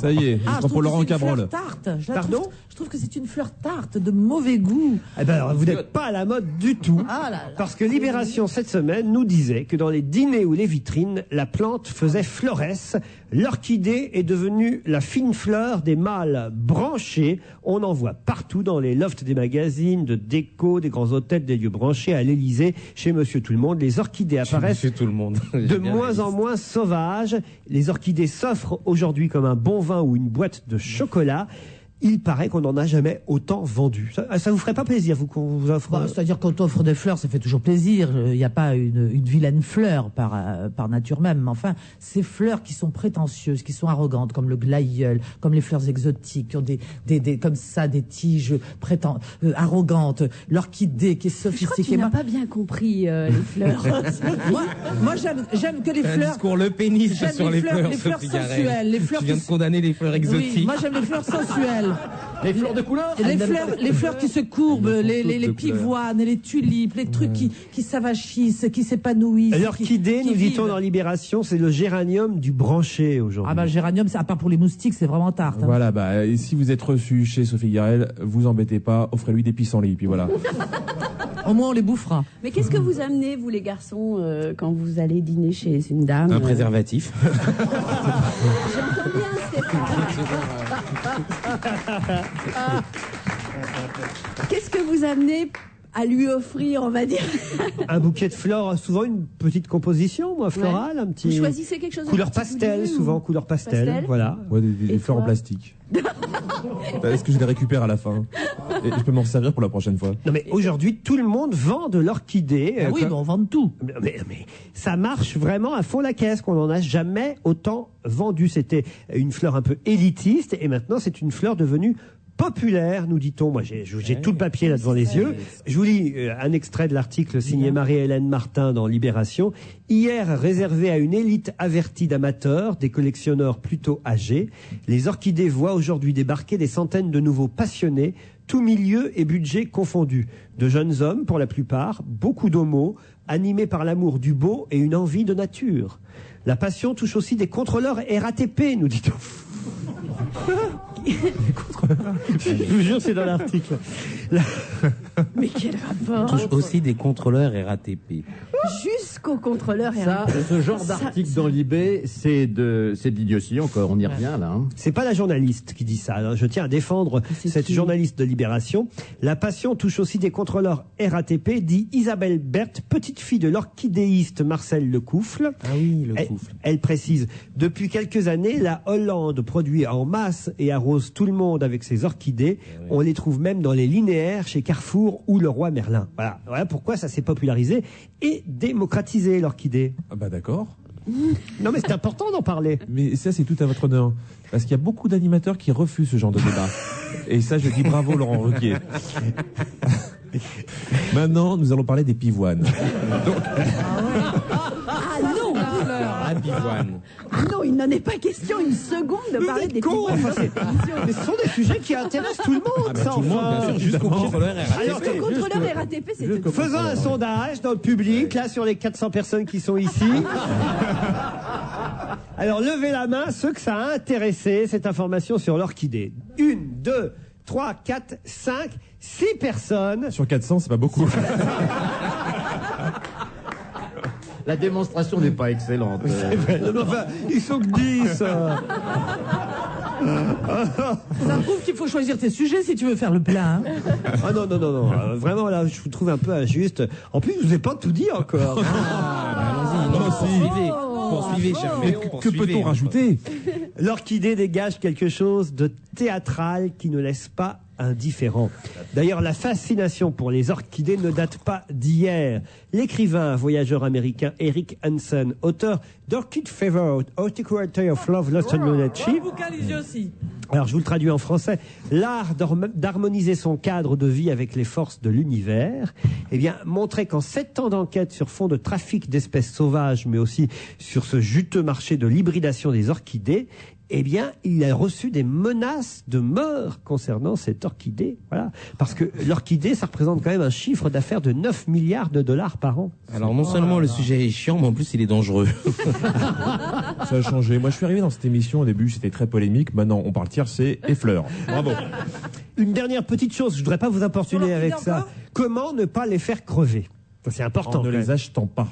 Ça y est, Ah, je prends pour Laurent Cabrol. Tarte. Pardon Je trouve que c'est une fleur tarte de mauvais goût. Eh ben alors, vous n'êtes pas à la mode du tout. Ah là là. Parce que Libération, cette semaine, nous disait que dans les dîners ou les vitrines, la plante faisait florès. L'orchidée est devenue la fine fleur des mâles branchés. On en voit partout dans les lofts des magazines, de déco, des grands hôtels, des lieux branchés, à l'Élysée, chez Monsieur Tout-le-Monde. Les orchidées apparaissent Chez tout le monde. de moins en moins sauvages. Les orchidées s'offrent aujourd'hui comme un bon vin ou une boîte de chocolat. Il paraît qu'on n'en a jamais autant vendu. Ça vous ferait pas plaisir, vous, qu'on vous offre Bah, c'est-à-dire quand on offre des fleurs, ça fait toujours plaisir. Il n'y a pas une vilaine fleur par nature même. Mais enfin, ces fleurs qui sont prétentieuses, qui sont arrogantes, comme le glaïeul, comme les fleurs exotiques, qui ont comme ça des tiges arrogantes, l'orchidée qui est Je crois que sophistiquée. tu n'as pas bien compris les fleurs. moi j'aime que les Un fleurs. discours le pénis J'aime sur les fleurs, les fleurs Sophie Garel. sensuelles, les fleurs Tu viens qui de condamner les fleurs Oui, exotiques. moi j'aime les fleurs sensuelles. Les fleurs de couleur. Les fleurs qui se courbent, les pivoines, les tulipes, les trucs qui s'avachissent, qui s'épanouissent. L'orchidée, qui nous dit-on vivent. dans Libération, c'est le géranium du branché aujourd'hui. Ah bah le géranium, c'est à part pour les moustiques, c'est vraiment tarte. hein. Voilà, bah, et si vous êtes reçu chez Sophie Garel, vous embêtez pas, offrez-lui des pissenlits, puis voilà. Au moins on les bouffera. Mais qu'est-ce que vous amenez, vous les garçons, quand vous allez dîner chez une dame Un préservatif. J'entends bien, Stéphane. Qu'est-ce que vous amenez à lui offrir, on va dire? Un bouquet de fleurs, souvent une petite composition, moi, florale, un petit. Vous choisissez quelque chose de couleur particulier pastel, ou- souvent couleur pastel, Pastel voilà. Ouais, des Et fleurs en toi plastique. Est-ce que je les récupère à la fin? Et je peux m'en servir pour la prochaine fois. Non mais aujourd'hui, tout le monde vend de l'orchidée. Ah oui, comme- mais on vend de tout. Mais ça marche vraiment à fond la caisse, qu'on n'en a jamais autant vendu. C'était une fleur un peu élitiste et maintenant c'est une fleur devenue populaire, nous dit-on. Moi, j'ai tout le papier là devant les yeux. Je vous lis un extrait de l'article signé Marie-Hélène Martin dans Libération. Hier, réservé à une élite avertie d'amateurs, des collectionneurs plutôt âgés, les orchidées voient aujourd'hui débarquer des centaines de nouveaux passionnés, tous milieux et budgets confondus. De jeunes hommes, pour la plupart, beaucoup d'homos, animés par l'amour du beau et une envie de nature. La passion touche aussi des contrôleurs RATP, nous dit-on. Je vous jure, c'est dans l'article. Mais quel rapport? Touche aussi des contrôleurs RATP. Jusqu'au contrôleur Ça, RATP. ce genre d'article dans Libé, c'est de l'idiotie encore. On y revient là. hein. C'est pas la journaliste qui dit ça. Alors, je tiens à défendre cette journaliste de Libération. La passion touche aussi des contrôleurs RATP, dit Isabelle Berthe, petite fille de l'orchidéiste Marcel Lecoufle. Ah oui, le Elle, couffle. elle précise, depuis quelques années, la Hollande produit en masse et arrose tout le monde avec ses orchidées. On les trouve même dans les linéaires chez Carrefour ou Leroy Merlin. Voilà pourquoi ça s'est popularisé et démocratisé, l'orchidée. Ah bah d'accord. Non mais c'est important d'en parler. Mais ça, c'est tout à votre honneur. Parce qu'il y a beaucoup d'animateurs qui refusent ce genre de débat. Et ça, je dis bravo, Laurent Ruquier. Maintenant, nous allons parler des pivoines. Ah non! Ah, Pivoine. Non, il n'en est pas question une seconde de parler des pivoines dans cette émission. Mais ce sont des sujets qui intéressent tout le monde, ça, Tout le monde, bien sûr, jusqu'au contrôleur Alors, RATP. Le contrôleur RATP, c'était faisons un sondage dans le public, là, sur les 400 personnes qui sont ici. Alors, levez la main, ceux que ça a intéressé, cette information sur l'orchidée. 1, 2, 3, 4, 5, 6 personnes. Sur 400, c'est pas beaucoup. La démonstration n'est pas excellente. C'est vrai. Enfin, ils sont que 10. Ça prouve qu'il faut choisir tes sujets si tu veux faire le plein. Hein. Ah non. Vraiment, là, je vous trouve un peu injuste. En plus, je vous ai pas tout dit encore. Allons-y, non, poursuivez. Poursuivez, cher mec. Que peut-on rajouter? L'orchidée dégage quelque chose de théâtral qui ne laisse pas indifférent. D'ailleurs, la fascination pour les orchidées ne date pas d'hier. L'écrivain voyageur américain Eric Hansen, auteur d'Orchid Fever, Horticulture of Love, Lost and Knowledge. Aussi. Alors, je vous le traduis en français. L'art d'harmoniser son cadre de vie avec les forces de l'univers, eh bien, montrait qu'en 7 ans d'enquête sur fond de trafic d'espèces sauvages, mais aussi sur ce juteux marché de l'hybridation des orchidées, eh bien, il a reçu des menaces de mort concernant cette orchidée. Voilà. Parce que l'orchidée, ça représente quand même un chiffre d'affaires de 9 milliards de dollars par an. Alors, non seulement le sujet est chiant, mais en plus, il est dangereux. Ça a changé. Moi, je suis arrivé dans cette émission, au début, c'était très polémique. Maintenant, on parle tiercé et fleurs. Bravo. Une dernière petite chose, je voudrais pas vous importuner avec ça. Comment ne pas les faire crever? C'est important. En ne les achetant pas.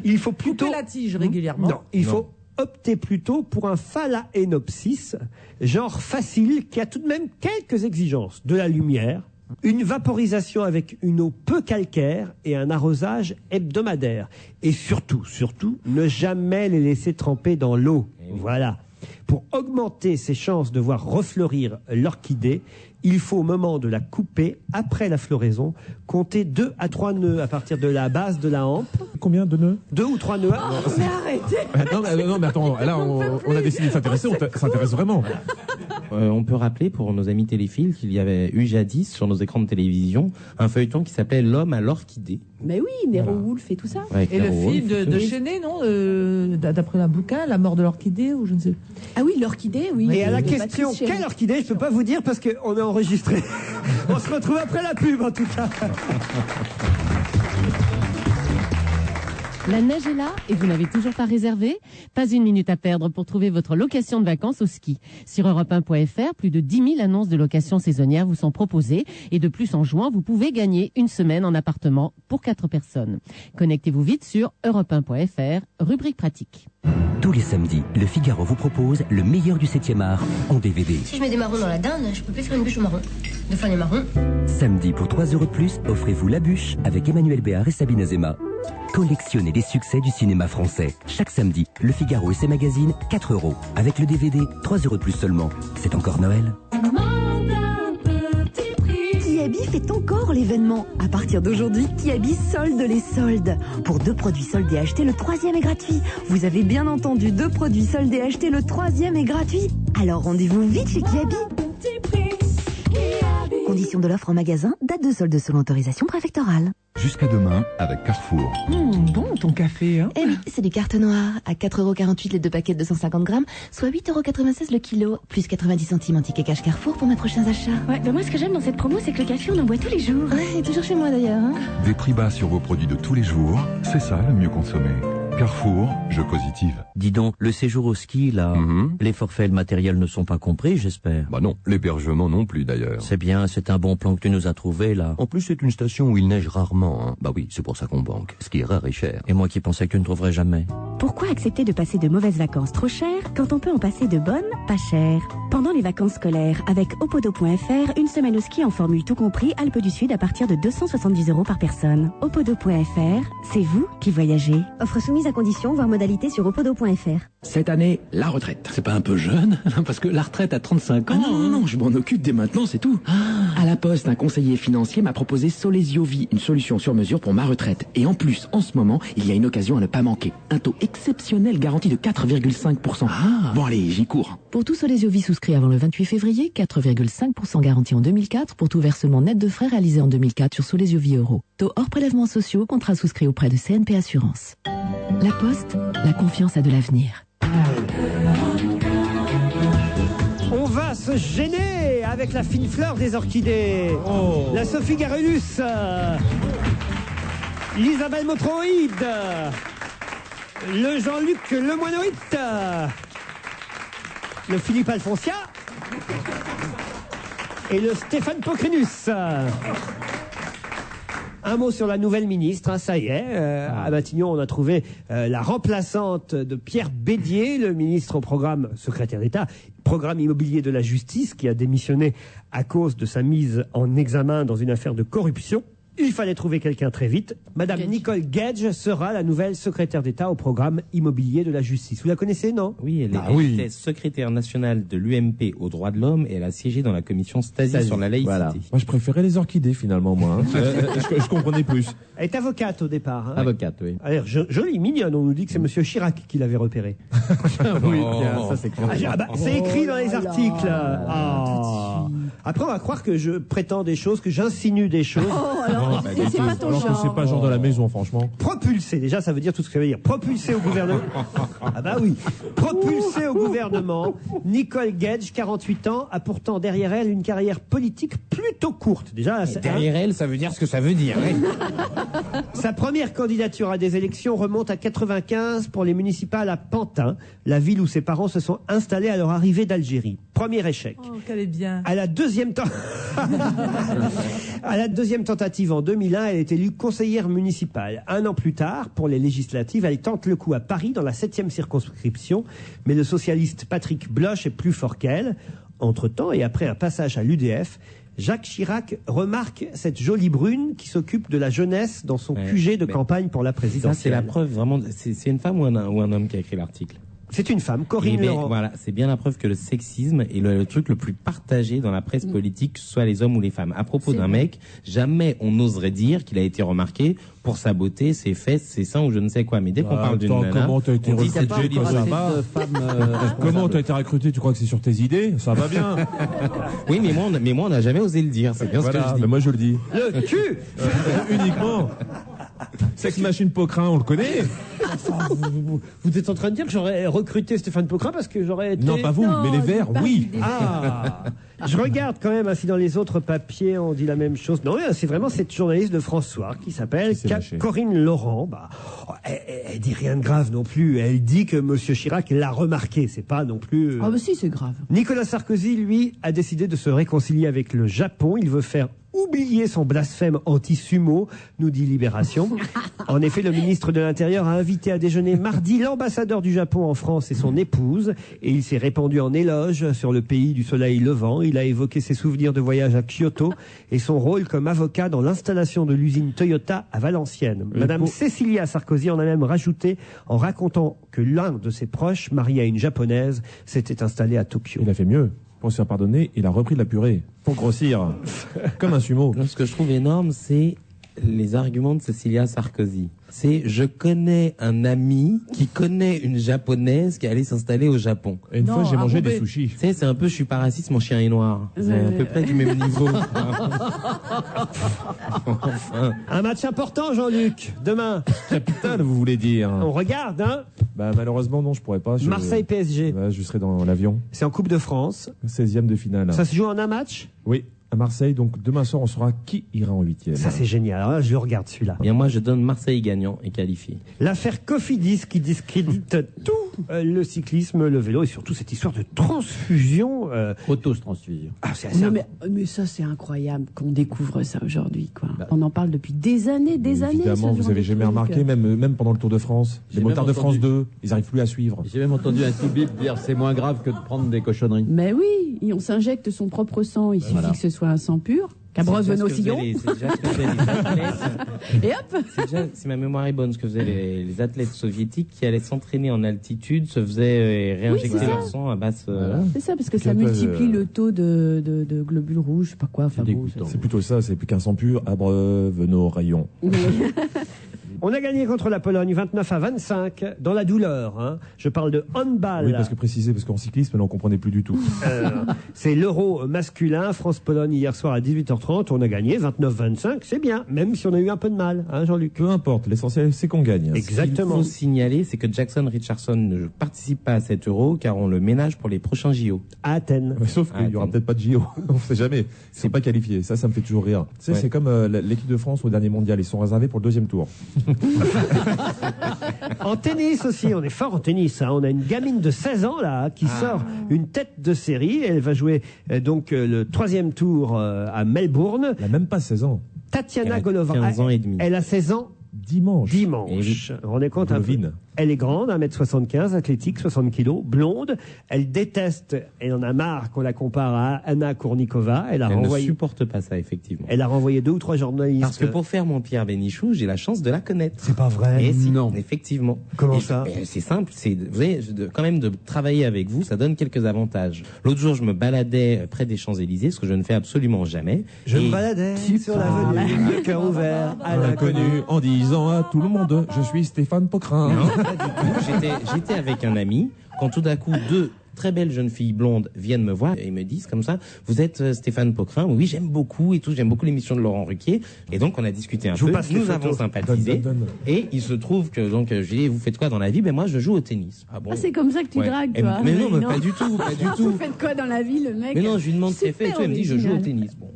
Il faut plutôt... Couper la tige régulièrement. Non, il faut opter plutôt pour un Phalaenopsis, genre facile, qui a tout de même quelques exigences. De la lumière, une vaporisation avec une eau peu calcaire et un arrosage hebdomadaire. Et surtout, ne jamais les laisser tremper dans l'eau. Voilà. Pour augmenter ses chances de voir refleurir l'orchidée, il faut au moment de la couper, après la floraison, compter 2 à 3 nœuds à partir de la base de la hampe. Combien de nœuds? 2 ou 3 nœuds. Mais arrêtez. Non, mais attends, là, on a décidé de s'intéresser, on s'intéresse vraiment. On peut rappeler pour nos amis téléphiles qu'il y avait eu jadis sur nos écrans de télévision un feuilleton qui s'appelait L'homme à l'orchidée. Mais oui, Nero Wolf et tout ça. Avec Et le Nero film Wolf. de Chenet, non d'après un bouquin, La mort de l'orchidée, ou je ne sais. Ah oui, l'orchidée, oui. Et à la De question, Patrice Chéreau. quelle orchidée, je peux pas vous dire parce qu'on est enregistré. On se retrouve après la pub, en tout cas. La neige est là et vous n'avez toujours pas réservé? Pas une minute à perdre pour trouver votre location de vacances au ski. Sur Europe1.fr, plus de 10 000 annonces de location saisonnière vous sont proposées. Et de plus, en juin, vous pouvez gagner une semaine en appartement pour 4 personnes. Connectez-vous vite sur Europe1.fr, rubrique pratique. Tous les samedis, Le Figaro vous propose le meilleur du 7e art en DVD. Si je mets des marrons dans la dinde, je peux plus faire une bûche au marron. 2 fois les marrons. Samedi, pour 3 € de plus, offrez-vous La Bûche avec Emmanuel Béard et Sabine Azema. Collectionnez les succès du cinéma français. Chaque samedi, Le Figaro et ses magazines, 4 €. Avec le DVD, 3 € de plus seulement. C'est encore Noël. Kiabi fait encore l'événement. À partir d'aujourd'hui, Kiabi solde les soldes. Pour 2 produits soldés achetés, le 3e est gratuit. Vous avez bien entendu, 2 produits soldés achetés, le 3e est gratuit. Alors rendez-vous vite chez Kiabi. Conditions de l'offre en magasin, date de solde selon autorisation préfectorale. Jusqu'à demain avec Carrefour. Bon ton café, hein. Eh oui, c'est du carte noir. À 4,48 € les 2 paquets de 250 grammes, soit 8,96 € le kilo. Plus 90 centimes en ticket cash Carrefour pour mes prochains achats. Ouais, moi ce que j'aime dans cette promo, c'est que le café, on en boit tous les jours. Ouais, et toujours chez moi d'ailleurs. Hein. Des prix bas sur vos produits de tous les jours, c'est ça le mieux consommé. Carrefour, jeu positive. Dis donc, le séjour au ski, là, les forfaits et le matériel ne sont pas compris, j'espère. Bah non, l'hébergement non plus d'ailleurs. C'est bien, c'est un bon plan que tu nous as trouvé, là. En plus, c'est une station où il neige rarement, hein. Bah oui, c'est pour ça qu'on banque. Ce qui est rare et cher. Et moi qui pensais que tu ne trouverais jamais. Pourquoi accepter de passer de mauvaises vacances trop chères quand on peut en passer de bonnes pas chères? Pendant les vacances scolaires, avec opodo.fr, une semaine au ski en formule tout compris, Alpes du Sud à partir de 270 € par personne. Opodo.fr, c'est vous qui voyagez. Offre soumise à conditions, voire modalité sur opodo.fr. Cette année, la retraite. C'est pas un peu jeune? Parce que la retraite à 35 ans... non, je m'en occupe dès maintenant, c'est tout. À la Poste, un conseiller financier m'a proposé Solesio Vie, une solution sur mesure pour ma retraite. Et en plus, en ce moment, il y a une occasion à ne pas manquer. Un taux exceptionnel garanti de 4,5%. Bon allez, j'y cours. Pour tout Solesio Vie souscrit avant le 28 février, 4,5% garanti en 2004 pour tout versement net de frais réalisé en 2004 sur Solesio Vie Euro. Taux hors prélèvements sociaux, contrat souscrit auprès de CNP Assurance. La Poste, la confiance a de l'avenir. On va se gêner avec la fine fleur des orchidées. La Sophie Garulus, l'Isabelle Motroïde, le Jean-Luc Lemoinoïde, le Philippe Alfonsia et le Stéphane Pocrinus. Un mot sur la nouvelle ministre, ça y est. À Matignon, on a trouvé la remplaçante de Pierre Bédier, le ministre au programme secrétaire d'État, programme immobilier de la justice, qui a démissionné à cause de sa mise en examen dans une affaire de corruption. Il fallait trouver quelqu'un très vite. Madame Nicole Gage sera la nouvelle secrétaire d'État au programme immobilier de la justice. Vous la connaissez, non? Oui, elle était secrétaire nationale de l'UMP aux droits de l'homme et elle a siégé dans la commission Stasi sur la laïcité. Voilà. Moi, je préférais les orchidées, finalement, moi. Je comprenais plus. Elle est avocate au départ. Avocate, oui. Alors, jolie, mignonne. On nous dit que c'est Monsieur Chirac qui l'avait repérée. Oui, bien, ça c'est clair. C'est écrit dans les articles. Après, on va croire que je prétends des choses, que j'insinue des choses. C'est pas ton genre. Alors que c'est pas genre de la maison, franchement. Propulsé, déjà, ça veut dire tout ce que ça veut dire. Propulsé au gouvernement. Ah bah oui. Propulsé au gouvernement. Nicole Gage, 48 ans, a pourtant derrière elle une carrière politique plutôt courte. Déjà, derrière elle, ça veut dire ce que ça veut dire. Sa première candidature à des élections remonte à 95 pour les municipales à Pantin, la ville où ses parents se sont installés à leur arrivée d'Algérie. Premier échec. Oh, qu'elle est bien. À la deuxième tentative en 2001, elle est élue conseillère municipale. Un an plus tard, pour les législatives, elle tente le coup à Paris dans la 7e circonscription, mais le socialiste Patrick Bloch est plus fort qu'elle. Entre-temps, et après un passage à l'UDF, Jacques Chirac remarque cette jolie brune qui s'occupe de la jeunesse dans son QG de campagne pour la présidentielle. Ça, c'est la preuve vraiment. C'est une femme ou un homme qui a écrit l'article? C'est une femme, Corinne Laurent. Voilà, c'est bien la preuve que le sexisme est le truc le plus partagé dans la presse politique, que ce soit les hommes ou les femmes. À propos d'un mec, jamais on n'oserait dire qu'il a été remarqué pour sa beauté, ses fesses, ses seins ou je ne sais quoi. Mais dès qu'on parle d'une nana, comment t'as été recruté, ça va. Comment t'as été recruté? Tu crois que c'est sur tes idées? Ça va bien. Oui, mais moi, on n'a jamais osé le dire. C'est bien ce que je dis. Mais moi, je le dis. Le cul uniquement. Sex Machine Pocrin, on le connaît. Vous êtes en train de dire que j'aurais recruté Stéphane Pocrin parce que j'aurais été... Non, pas vous, mais les Verts, oui. Je regarde quand même si dans les autres papiers on dit la même chose. Non, c'est vraiment cette journaliste de France Soir qui s'appelle Corinne Laurent. Elle dit rien de grave non plus. Elle dit que Monsieur Chirac l'a remarqué. C'est pas non plus... Ah bah si, c'est grave. Nicolas Sarkozy, lui, a décidé de se réconcilier avec le Japon. Il veut faire oublier son blasphème anti-sumo, nous dit Libération. En effet, le ministre de l'Intérieur a invité à déjeuner mardi l'ambassadeur du Japon en France et son épouse, et il s'est répandu en éloges sur le pays du soleil levant. Il a évoqué ses souvenirs de voyage à Kyoto et son rôle comme avocat dans l'installation de l'usine Toyota à Valenciennes. Madame Cécilia Sarkozy en a même rajouté en racontant que l'un de ses proches, marié à une japonaise, s'était installé à Tokyo. Il a fait mieux. Pour se faire pardonner, il a repris de la purée. Pour grossir. Comme un sumo. Ce que je trouve énorme, c'est les arguments de Cécilia Sarkozy. C'est je connais un ami qui connaît une japonaise qui est allée s'installer au Japon. Et une fois, j'ai mangé des sushis. Tu sais, c'est un peu je suis pas raciste, mon chien est noir. C'est à peu près du même niveau. Enfin. Un match important, Jean-Luc, demain. Capitale, vous voulez dire? On regarde, hein? Bah, malheureusement, non, je pourrais pas. Marseille-PSG. Je serai dans l'avion. C'est en Coupe de France. 16e de finale. Ça se joue en un match? Oui. À Marseille, donc demain soir, on saura qui ira en 8e. Ça, c'est génial. Alors là, je le regarde, celui-là. Bien, moi, je donne Marseille gagnant et qualifié. L'affaire Cofidis qui discrédite tout le cyclisme, le vélo et surtout cette histoire de transfusion. Autotransfusion. Ah, c'est assez mais ça, c'est incroyable qu'on découvre ça aujourd'hui, quoi. On en parle depuis des années. Évidemment, vous avez jamais remarqué, même pendant le Tour de France, les motards de France 2, ils n'arrivent plus à suivre. J'ai même entendu un toubib dire c'est moins grave que de prendre des cochonneries. Mais oui, on s'injecte son propre sang, il suffit que ce soit un sang pur. Cabrosse nos sillons. C'est déjà ce que faisaient les athlètes. Et hop. Si ma mémoire est bonne, ce que faisaient les athlètes soviétiques qui allaient s'entraîner en altitude se faisaient réinjecter leur sang à basse. C'est ça, parce que ça multiplie le taux de globules rouges, je sais pas quoi. Enfin, c'est plutôt ça, c'est plus qu'un sang pur, abreuve nos rayons. On a gagné contre la Pologne 29-25 dans la douleur. Hein. Je parle de handball. Oui, parce qu'en cyclisme, là, on comprenait plus du tout. C'est l'Euro masculin, France-Pologne hier soir à 18h30. On a gagné 29-25, c'est bien, même si on a eu un peu de mal, hein, Jean-Luc. Peu importe, l'essentiel c'est qu'on gagne. Exactement. Ce qu'il faut signaler, c'est que Jackson Richardson ne participe pas à cet Euro car on le ménage pour les prochains JO. À Athènes. Ouais, sauf qu'il n'y aura peut-être pas de JO. On ne sait jamais. Ils sont pas qualifiés. Ça me fait toujours rire. Tu sais, c'est comme l'équipe de France au dernier mondial. Ils sont réservés pour le deuxième tour. En tennis aussi, on est fort en tennis. Hein. On a une gamine de 16 ans là qui sort une tête de série. Elle va jouer donc le 3e tour à Melbourne. Elle n'a même pas 16 ans. Tatiana Golova. 15 ans et demi. Elle a 16 ans. Dimanche. Vous vous rendez compte un peu. Elle est grande, 1m75, athlétique, 60 kg, blonde. Elle déteste, elle en a marre qu'on la compare à Anna Kournikova. Elle ne supporte pas ça, effectivement. Elle a renvoyé 2 ou 3 journalistes. Parce que pour faire mon Pierre Bénichou, j'ai la chance de la connaître. C'est pas vrai. Et si, non. Effectivement. Comment ça? C'est simple. Vous voyez, quand même de travailler avec vous, ça donne quelques avantages. L'autre jour, je me baladais près des Champs-Élysées, ce que je ne fais absolument jamais. Je me baladais sur l'avenue, le cœur ouvert à l'inconnu, en disant à tout le monde, je suis Stéphane Pocrin. Non, pas du tout. J'étais avec un ami, quand tout d'un coup, 2 très belles jeunes filles blondes viennent me voir et me disent comme ça, vous êtes Stéphane Pocrin? Oui, j'aime beaucoup et tout, j'aime beaucoup l'émission de Laurent Ruquier. Et donc on a discuté un peu, nous avons sympathisé. Et il se trouve que donc j'ai dit, vous faites quoi dans la vie? Ben moi je joue au tennis. Ah bon? C'est comme ça que tu dragues, toi. Mais non, pas du tout, pas du tout. Vous faites quoi dans la vie, le mec? Mais non, je lui demande ce qu'il fait et tout, elle me dit, je joue au tennis. Bon.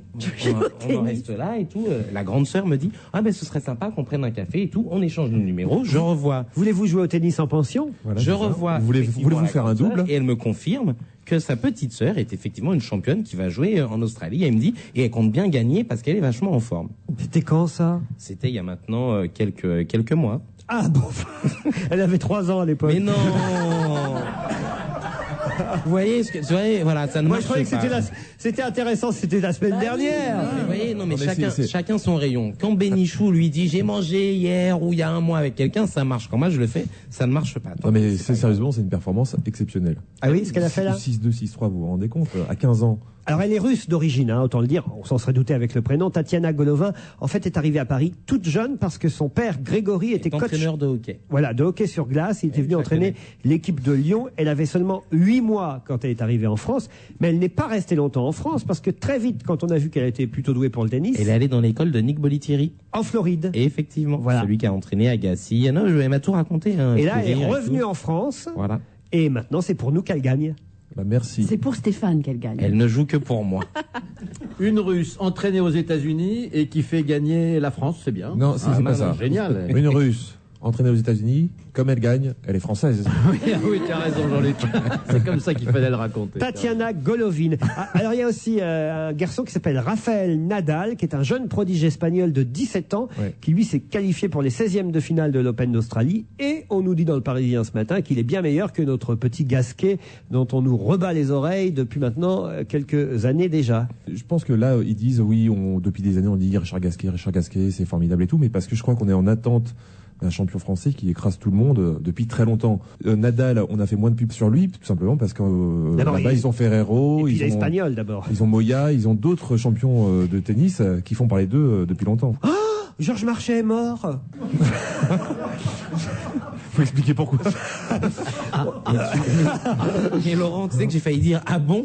On en reste là et tout. La grande sœur me dit, ah ben ce serait sympa qu'on prenne un café et tout. On échange nos numéros. Je revois. Voulez-vous jouer au tennis en pension? Voilà, je revois. Voulez-vous faire un double? Et elle me confirme que sa petite sœur est effectivement une championne qui va jouer en Australie. Elle me dit, et elle compte bien gagner parce qu'elle est vachement en forme. C'était quand ça? C'était il y a maintenant quelques mois. Ah bon. Elle avait 3 ans à l'époque. Mais non. Vous voyez, voilà, ça ne marche pas. Moi, je croyais que c'était intéressant, c'était la semaine dernière. Vous voyez, non, mais chacun son rayon. Quand Bénichou lui dit, j'ai mangé hier ou il y a un mois avec quelqu'un, ça marche. Quand moi je le fais, ça ne marche pas. Non, mais sérieusement, c'est une performance exceptionnelle. Ah oui, ce qu'elle a fait là? 6-2, 6-3, vous vous rendez compte? À 15 ans. Alors elle est russe d'origine, autant le dire, on s'en serait douté avec le prénom. Tatiana Golova, en fait, est arrivée à Paris toute jeune parce que son père, Grégory, était coach. Entraîneur de hockey. Voilà, de hockey sur glace. Il était venu entraîner l'équipe de Lyon. Elle avait seulement 8 mois quand elle est arrivée en France, mais elle n'est pas restée longtemps en France parce que très vite, quand on a vu qu'elle était plutôt douée pour le tennis. Elle est allée dans l'école de Nick Bollettieri. En Floride. Et effectivement, voilà. Celui qui a entraîné Agassi. Non, elle m'a tout raconté. Hein, et là, elle est revenue en France. Voilà. Et maintenant, c'est pour nous qu'elle gagne. Bah merci. C'est pour Stéphane qu'elle gagne. Elle ne joue que pour moi. Une Russe entraînée aux États-Unis et qui fait gagner la France, c'est bien. Non, c'est pas ça. Génial. Une Russe entraînée aux États-Unis, comme elle gagne, elle est française. oui, tu as raison, Jean-Luc. C'est comme ça qu'il fallait le raconter. Tatiana Golovin. Alors, il y a aussi un garçon qui s'appelle Rafael Nadal, qui est un jeune prodige espagnol de 17 ans, qui lui s'est qualifié pour les 16e de finale de l'Open d'Australie. Et on nous dit dans le Parisien ce matin qu'il est bien meilleur que notre petit Gasquet, dont on nous rebat les oreilles depuis maintenant quelques années déjà. Je pense que là, ils disent, oui, depuis des années, on dit Richard Gasquet, c'est formidable et tout, mais parce que je crois qu'on est en attente un champion français qui écrase tout le monde depuis très longtemps. Nadal, on a fait moins de pubs sur lui, tout simplement parce que là-bas, ils ont Ferrero, il est espagnol d'abord. Ils ont Moya, ils ont d'autres champions de tennis qui font parler d'eux depuis longtemps. Oh, Georges Marchais est mort. Faut expliquer pourquoi. Et Laurent, tu sais que j'ai failli dire ah bon.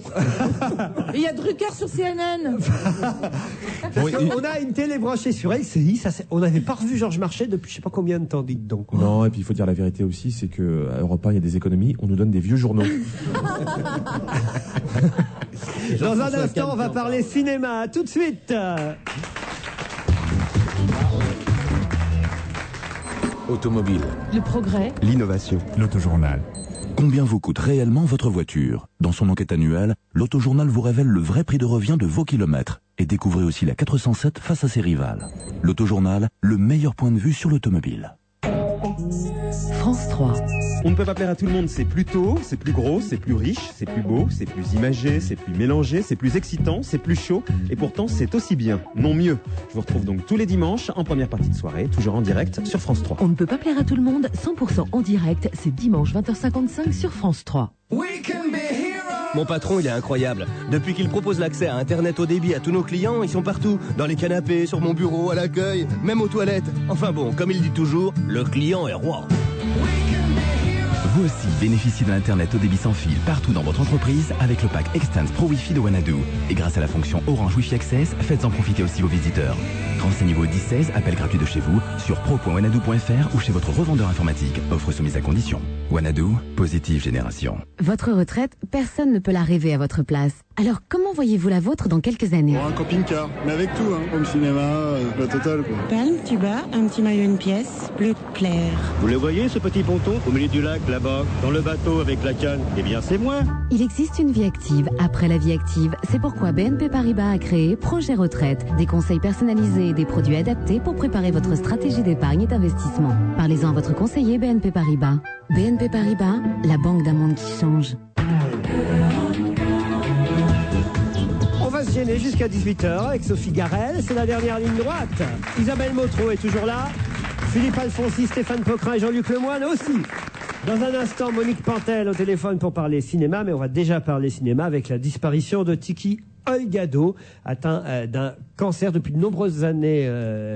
Il y a Drucker sur CNN. On a une télé branchée sur LCI. On n'avait pas revu Georges Marchais depuis je sais pas combien de temps, dites donc. Non, et puis il faut dire la vérité aussi, c'est que à Europe 1, il y a des économies. On nous donne des vieux journaux. Dans un instant, on va parler cinéma. Tout de suite. Automobile. Le progrès. L'innovation. L'autojournal. Combien vous coûte réellement votre voiture? Dans son enquête annuelle, l'Autojournal vous révèle le vrai prix de revient de vos kilomètres. Et découvrez aussi la 407 face à ses rivales. L'Autojournal, le meilleur point de vue sur l'automobile. France 3. On ne peut pas plaire à tout le monde, c'est plus tôt, c'est plus gros, c'est plus riche, c'est plus beau, c'est plus imagé, c'est plus mélangé, c'est plus excitant, c'est plus chaud, et pourtant c'est aussi bien, non mieux. Je vous retrouve donc tous les dimanches en première partie de soirée, toujours en direct sur France 3. On ne peut pas plaire à tout le monde, 100% en direct, c'est dimanche 20h55 sur France 3. We can be heroes. Mon patron, il est incroyable. Depuis qu'il propose l'accès à Internet haut débit à tous nos clients, ils sont partout. Dans les canapés, sur mon bureau, à l'accueil, même aux toilettes. Enfin bon, comme il dit toujours, le client est roi. Vous aussi bénéficiez de l'Internet au débit sans fil partout dans votre entreprise avec le pack Extends Pro Wi-Fi de Wanadoo. Et grâce à la fonction Orange Wi-Fi Access, faites-en profiter aussi vos visiteurs. Renseignez-vous au 1016, appel gratuit de chez vous, sur pro.wanadoo.fr ou chez votre revendeur informatique. Offre soumise à condition. Wanadoo, positive génération. Votre retraite, personne ne peut la rêver à votre place. Alors comment voyez-vous la vôtre dans quelques années? Un camping-car, mais avec tout, home cinéma, la totale quoi. Palme, tuba, un petit maillot, une pièce, bleu clair. Vous le voyez ce petit ponton au milieu du lac là-bas, dans le bateau avec la canne? Eh bien c'est moi. Il existe une vie active après la vie active. C'est pourquoi BNP Paribas a créé Projet Retraite. Des conseils personnalisés et des produits adaptés pour préparer votre stratégie d'épargne et d'investissement. Parlez-en à votre conseiller BNP Paribas. BNP Paribas, la banque d'un monde qui change. On va se gêner jusqu'à 18h avec Sophie Garel. C'est la dernière ligne droite. Isabelle Motro est toujours là. Philippe Alfonsi, Stéphane Pocrin et Jean-Luc Lemoyne aussi. Dans un instant, Monique Pantel au téléphone pour parler cinéma, mais on va déjà parler cinéma avec la disparition de Tiki Olgado, atteint d'un cancer depuis de nombreuses années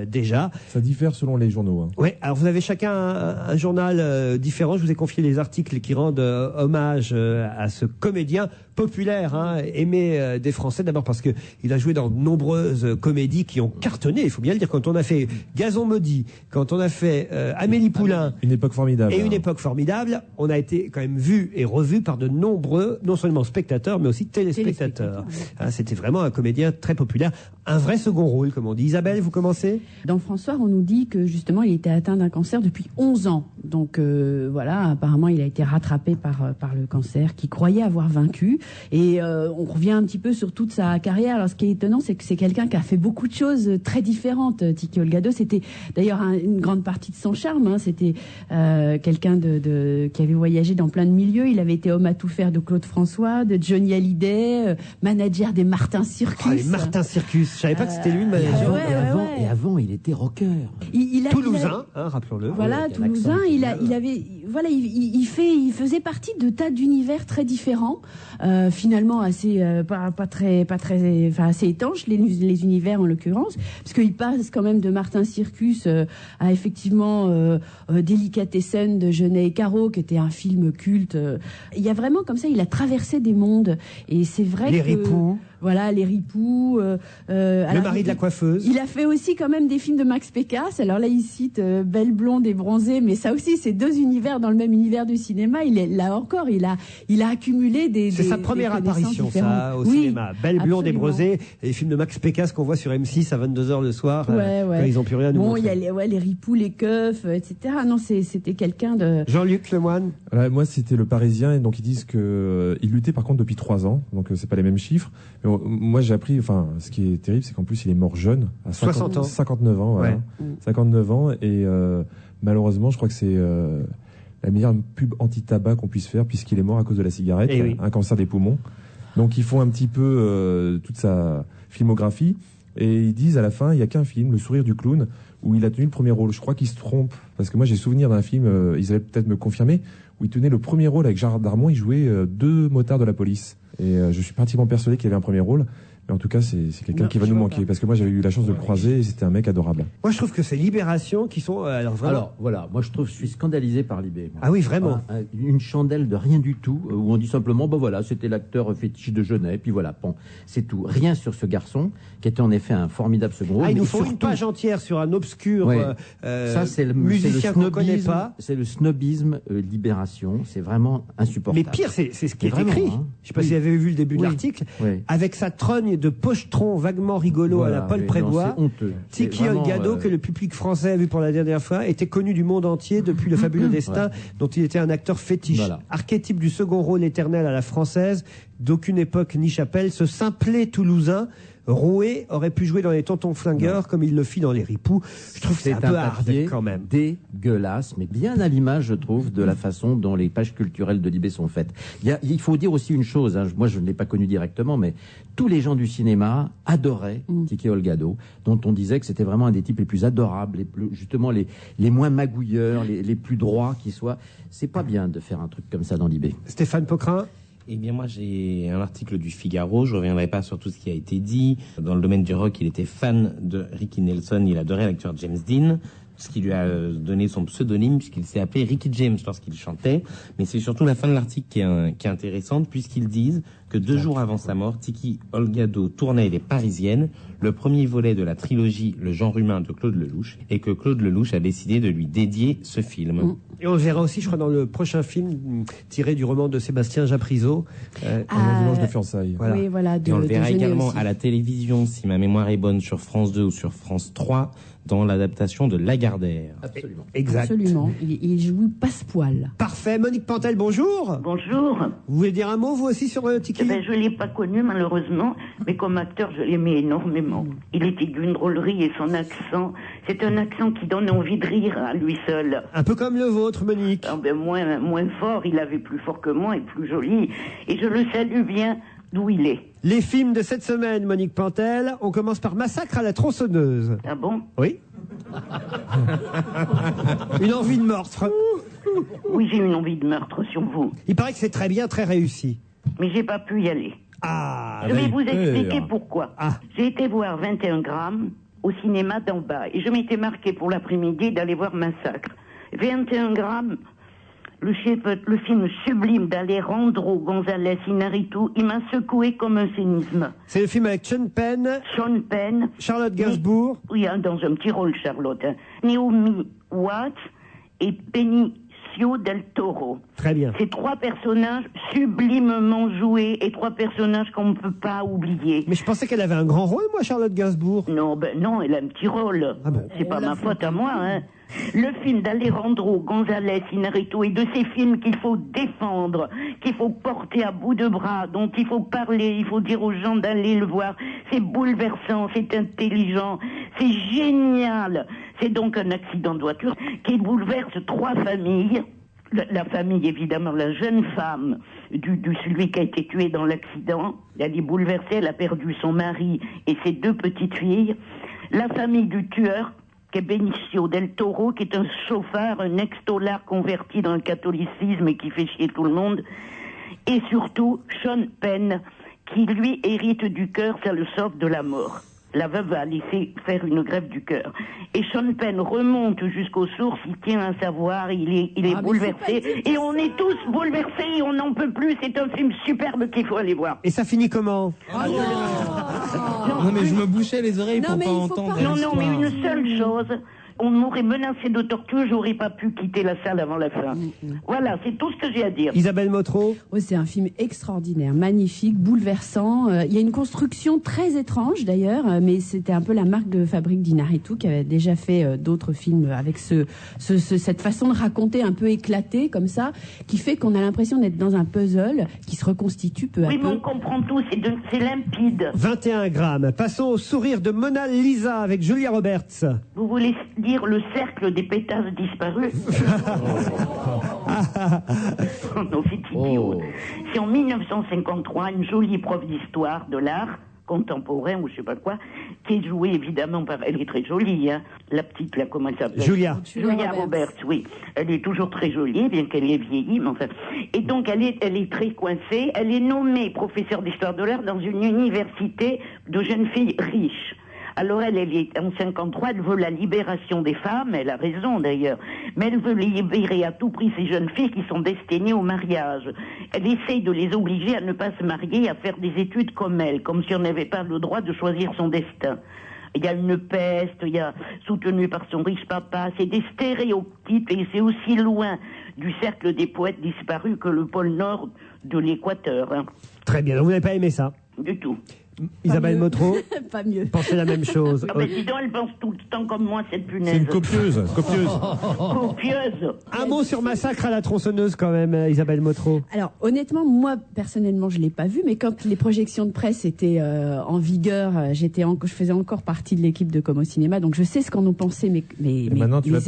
déjà. Ça diffère selon les journaux. Hein. Oui, alors vous avez chacun un journal différent. Je vous ai confié les articles qui rendent hommage à ce comédien populaire, aimé des Français. D'abord parce qu'il a joué dans de nombreuses comédies qui ont cartonné, il faut bien le dire. Quand on a fait Gazon maudit, quand on a fait Amélie Poulain, une époque formidable. Et une époque formidable, on a été quand même vu et revu par de nombreux, non seulement spectateurs, mais aussi téléspectateurs. C'était vraiment un comédien très populaire, un vrai second rôle, comme on dit. Isabelle, vous commencez? Dans François, on nous dit que justement, il était atteint d'un cancer depuis 11 ans. Donc voilà, apparemment, il a été rattrapé par le cancer, qu'il croyait avoir vaincu. Et on revient un petit peu sur toute sa carrière. Alors, ce qui est étonnant, c'est que c'est quelqu'un qui a fait beaucoup de choses très différentes. Tiki Olgado, c'était d'ailleurs une grande partie de son charme. C'était quelqu'un qui avait voyagé dans plein de milieux. Il avait été homme à tout faire de Claude François, de Johnny Hallyday, manager des Martin Circus. Oh, les Martin Circus, je savais pas que c'était lui le manager. Et avant, il était rocker. Toulousain, rappelons-le. Voilà, Toulousain. Il faisait partie de tas d'univers très différents. Finalement assez assez étanches, les univers en l'occurrence, parce qu'il passe quand même de Martin Circus à effectivement Délicatessen de Genet et Caro, qui était un film culte. Il y a vraiment comme ça, il a traversé des mondes, et c'est vrai les ripoux. Voilà, les ripoux. Le mari de la coiffeuse. Il a fait aussi quand même des films de Max Pécasse. Alors là, il cite Belle blonde et bronzée, mais ça aussi, c'est deux univers dans le même univers du cinéma. Il a accumulé des. C'est sa première apparition, ça, au cinéma. Belle blonde et bronzée, et les films de Max Pécasse qu'on voit sur M6 à 22h le soir, quand ils n'ont plus rien à nous montrer. Il y a les ripoux, les keufs, etc. Non, c'était quelqu'un de. Jean-Luc Lemoyne. Moi, c'était Le Parisien, et donc ils disent que il luttait par contre depuis 3 ans, donc c'est pas les mêmes chiffres. Mais moi, j'ai appris, ce qui est terrible, c'est qu'en plus, il est mort jeune, à 60 ans. 59 ans, voilà. 59 ans, et malheureusement, je crois que c'est la meilleure pub anti-tabac qu'on puisse faire, puisqu'il est mort à cause de la cigarette, un cancer des poumons. Donc, ils font un petit peu toute sa filmographie, et ils disent à la fin, il n'y a qu'un film, Le Sourire du clown, où il a tenu le premier rôle. Je crois qu'ils se trompent, parce que moi, j'ai souvenir d'un film, ils allaient peut-être me confirmer, où il tenait le premier rôle avec Gérard Darmon, il jouait 2 motards de la police. Et je suis pratiquement persuadé qu'il y avait un premier rôle. Mais en tout cas, c'est quelqu'un qui va nous manquer. Parce que moi, j'avais eu la chance de le croiser, et c'était un mec adorable. Moi, je trouve que c'est Libération qui sont... Alors, voilà, moi, je suis scandalisé par Libé. Ah oui, vraiment. Une chandelle de rien du tout, où on dit simplement, voilà, c'était l'acteur fétiche de Genet, puis voilà, bon, c'est tout. Rien sur ce garçon, qui était en effet un formidable second rôle. Ils nous font une page entière sur un obscur ça, c'est le musicien qu'on ne connaît pas. C'est le snobisme Libération, c'est vraiment insupportable. Mais pire, c'est ce qui est écrit. Je ne sais pas si vous avez vu le début de l'article. Avec sa trogne de pochetron vaguement rigolo à la Paul Prébois, Tiki Olgado, que le public français a vu pour la dernière fois, était connu du monde entier depuis Le Fabuleux Destin, dont il était un acteur fétiche. Archétype du second rôle éternel à la française, d'aucune époque ni chapelle, ce simplet toulousain Rouet aurait pu jouer dans les Tontons Flingueurs comme il le fit dans les Ripoux. Je trouve que c'est un peu hard quand même. Dégueulasse, mais bien à l'image, je trouve, de la façon dont les pages culturelles de Libé sont faites. Il faut dire aussi une chose, moi je ne l'ai pas connu directement, mais tous les gens du cinéma adoraient Tiki Olgado, dont on disait que c'était vraiment un des types les plus adorables, justement les moins magouilleurs, les plus droits qui soient. C'est pas bien de faire un truc comme ça dans Libé. Stéphane Pocrin. Eh bien, moi, j'ai un article du Figaro. Je reviendrai pas sur tout ce qui a été dit. Dans le domaine du rock, il était fan de Ricky Nelson. Il adorait l'acteur James Dean, ce qui lui a donné son pseudonyme, puisqu'il s'est appelé Ricky James lorsqu'il chantait. Mais c'est surtout la fin de l'article qui est intéressante, puisqu'ils disent que 2 jours avant sa mort, Tiki Olgado tournait Les Parisiennes, le premier volet de la trilogie Le genre humain de Claude Lelouch, et que Claude Lelouch a décidé de lui dédier ce film. Et on le verra aussi, je crois, dans le prochain film tiré du roman de Sébastien Japrisot, Un village de fiançailles. Voilà. Oui, voilà, Et on le verra également aussi. à la télévision, si ma mémoire est bonne, sur France 2 ou sur France 3, dans l'adaptation de Lagardère. Absolument. Exact. Absolument. Il joue passe-poil. Parfait. Monique Pantel, bonjour. Bonjour. Vous voulez dire un mot, vous aussi, sur Tiki? Je ne l'ai pas connu, malheureusement, mais comme acteur, je l'aimais énormément. Il était d'une drôlerie et son accent, c'est un accent qui donne envie de rire à lui seul. Un peu comme le vôtre, Monique. Ah ben, moins fort, il avait plus fort que moi et plus joli. Et je le salue bien d'où il est. Les films de cette semaine, Monique Pantel, on commence par Massacre à la tronçonneuse. Ah bon? Oui. Une envie de meurtre. Oui, j'ai une envie de meurtre sur vous. Il paraît que c'est très bien, très réussi. Mais j'ai pas pu y aller. Ah, je vais vous expliquer pourquoi. Ah. J'ai été voir 21 grammes au cinéma d'en bas et je m'étais marqué pour l'après-midi d'aller voir Massacre. 21 grammes, le film sublime d'Alejandro González Iñárritu, il m'a secoué comme un séisme. C'est le film avec Sean Penn, Charlotte Gainsbourg. Oui, dans un petit rôle, Charlotte. Naomi Watts et Benicio del Toro. Très bien. Ces 3 personnages sublimement joués et 3 personnages qu'on ne peut pas oublier. Mais je pensais qu'elle avait un grand rôle, moi, Charlotte Gainsbourg. Non, non, elle a un petit rôle. Ah bon. C'est pas ma faute à moi, hein. Le film d'Alejandro González Iñárritu est de ces films qu'il faut défendre, qu'il faut porter à bout de bras, dont il faut parler, il faut dire aux gens d'aller le voir. C'est bouleversant, c'est intelligent, c'est génial. C'est donc un accident de voiture qui bouleverse 3 familles. La famille, évidemment, la jeune femme de celui qui a été tué dans l'accident. Elle est bouleversée, elle a perdu son mari et ses 2 petites filles. La famille du tueur, qui est Benicio del Toro, qui est un chauffard, un ex-tolard converti dans le catholicisme et qui fait chier tout le monde. Et surtout, Sean Penn, qui lui hérite du cœur, ça le sauve de la mort. La veuve a laissé faire une greffe du cœur. Et Sean Penn remonte jusqu'aux sources, il tient à savoir, il est bouleversé. Et on est tous bouleversés, et on n'en peut plus. C'est un film superbe qu'il faut aller voir. Et ça finit comment? Non, mais je me bouchais les oreilles pour pas entendre. Non, mais une seule chose. On m'aurait menacé de torture, j'aurais pas pu quitter la salle avant la fin. Voilà, c'est tout ce que j'ai à dire. Isabelle Motro. Oui, c'est un film extraordinaire, magnifique, bouleversant. Il y a une construction très étrange d'ailleurs, mais c'était un peu la marque de fabrique d'Iñárritu, qui avait déjà fait d'autres films avec cette façon de raconter un peu éclatée comme ça, qui fait qu'on a l'impression d'être dans un puzzle qui se reconstitue peu à peu. Oui, mais on comprend tout, c'est limpide. 21 grammes. Passons au sourire de Mona Lisa avec Julia Roberts. Vous voulez dire le cercle des pétasses disparus? Non, c'est idiot. C'est en 1953, une jolie prof d'histoire de l'art contemporain ou je sais pas quoi, qui est jouée évidemment par... Elle est très jolie, hein. La petite, là, comment elle s'appelle? Julia Roberts, oui. Elle est toujours très jolie, bien qu'elle ait vieilli, mais enfin... Et donc, elle est très coincée. Elle est nommée professeure d'histoire de l'art dans une université de jeunes filles riches. Alors elle est en 53, elle veut la libération des femmes, elle a raison d'ailleurs, mais elle veut libérer à tout prix ces jeunes filles qui sont destinées au mariage. Elle essaye de les obliger à ne pas se marier, à faire des études comme elle, comme si on n'avait pas le droit de choisir son destin. Il y a une peste, il y a soutenu par son riche papa, c'est des stéréotypes et c'est aussi loin du cercle des poètes disparus que le pôle Nord de l'Équateur. Hein. Très bien, vous n'avez pas aimé ça? Du tout. Isabelle Motro, pas mieux. Pensez la même chose. Non, mais dis donc, elle pense tout le temps comme moi, cette punaise. C'est une copieuse. Copieuse. Un mot sur Massacre à la tronçonneuse quand même, Isabelle Motro. Alors honnêtement, moi personnellement, je l'ai pas vu, mais quand les projections de presse étaient en vigueur, je faisais encore partie de l'équipe de Como Cinéma, donc je sais ce qu'en ont pensé mes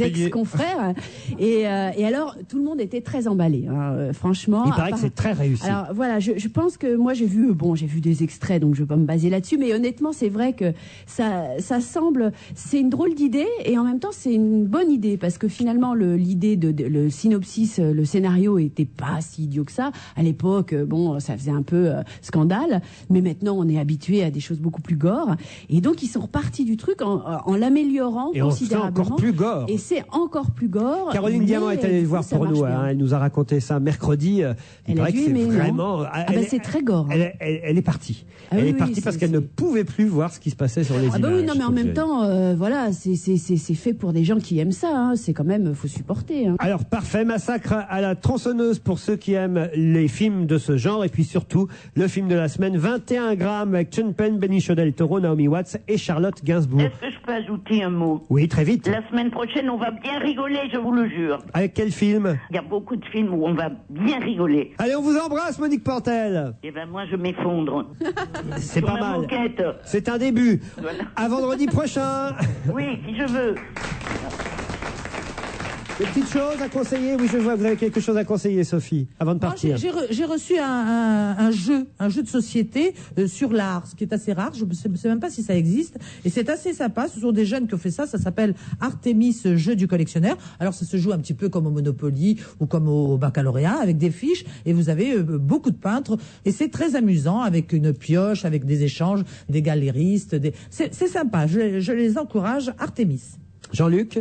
ex-confrères. Et alors, tout le monde était très emballé, hein, franchement. Il paraît que c'est très réussi. Alors voilà, je pense que moi j'ai vu des extraits, donc je vais pas me me baser là-dessus, mais honnêtement, c'est vrai que ça semble, c'est une drôle d'idée et en même temps, c'est une bonne idée parce que finalement, l'idée le synopsis, le scénario était pas si idiot que ça. À l'époque, bon, ça faisait un peu scandale, mais maintenant, on est habitué à des choses beaucoup plus gore. Et donc, ils sont repartis du truc en l'améliorant considérablement. Et c'est encore plus gore. Et c'est encore plus gore. Caroline Diamant est allée le voir pour nous. Elle nous a raconté ça mercredi. Il paraît que c'est vraiment. C'est très gore. Elle est partie. Ah elle oui, est partie parce qu'elle ne pouvait plus voir ce qui se passait sur les images. Ah bah oui, non, mais en même temps, voilà, c'est fait pour des gens qui aiment ça. Hein. C'est quand même, faut supporter. Hein. Alors parfait, Massacre à la tronçonneuse pour ceux qui aiment les films de ce genre et puis surtout le film de la semaine 21 grammes avec Sean Penn, Benicio del Toro, Naomi Watts et Charlotte Gainsbourg. Est-ce que je peux ajouter un mot? Oui, très vite. La semaine prochaine, on va bien rigoler, je vous le jure. Avec quel film? Il y a beaucoup de films où on va bien rigoler. Allez, on vous embrasse, Monique Pantel. Eh ben moi, je m'effondre. C'est Sur pas la mal. moquette. C'est un début. Voilà. À vendredi prochain. Oui, si je veux. Des petites choses à conseiller? Oui, je vois, vous avez quelque chose à conseiller, Sophie, avant de partir. J'ai reçu un jeu de société sur l'art, ce qui est assez rare. Je ne sais même pas si ça existe. Et c'est assez sympa. Ce sont des jeunes qui ont fait ça. Ça s'appelle Artemis, jeu du collectionneur. Alors, ça se joue un petit peu comme au Monopoly ou comme au baccalauréat, avec des fiches. Et vous avez beaucoup de peintres. Et c'est très amusant, avec une pioche, avec des échanges, des galéristes. C'est sympa. Je les encourage. Artemis. Jean-Luc?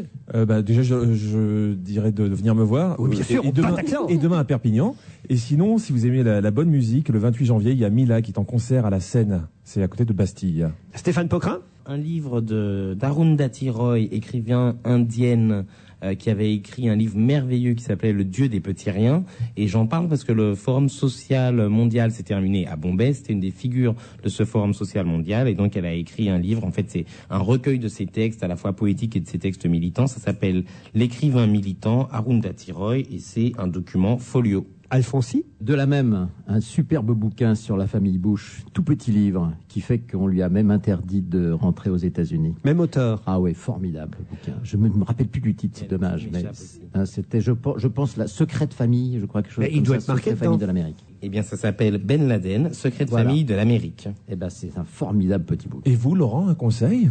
Déjà, je dirais de venir me voir. Oui, bien sûr, Et demain à Perpignan. Et sinon, si vous aimez la bonne musique, le 28 janvier, il y a Mila qui est en concert à la Seine. C'est à côté de Bastille. Stéphane Pocrin? Un livre d'Arundhati Roy, écrivain indienne, qui avait écrit un livre merveilleux qui s'appelait Le Dieu des petits riens. Et j'en parle parce que le Forum social mondial s'est terminé à Bombay. C'était une des figures de ce Forum social mondial. Et donc, elle a écrit un livre. En fait, c'est un recueil de ses textes, à la fois poétiques et de ses textes militants. Ça s'appelle L'écrivain militant, Arundhati Roy. Et c'est un document folio. Alfonsi? De la même, un superbe bouquin sur la famille Bush, tout petit livre, qui fait qu'on lui a même interdit de rentrer aux États-Unis. Même auteur? Ah ouais, formidable bouquin. Je me rappelle plus du titre, c'est dommage. Mais c'était, je pense, la secrète famille, je crois, quelque chose mais comme il doit ça, être marqué secret famille de l'Amérique. Eh bien, ça s'appelle Ben Laden, secret de famille de l'Amérique. Eh ben, c'est un formidable petit bouquin. Et vous, Laurent, un conseil?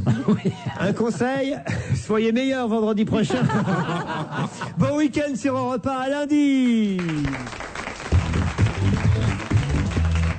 Un conseil? Soyez meilleurs vendredi prochain. Bon week-end sur Europe 1 à lundi.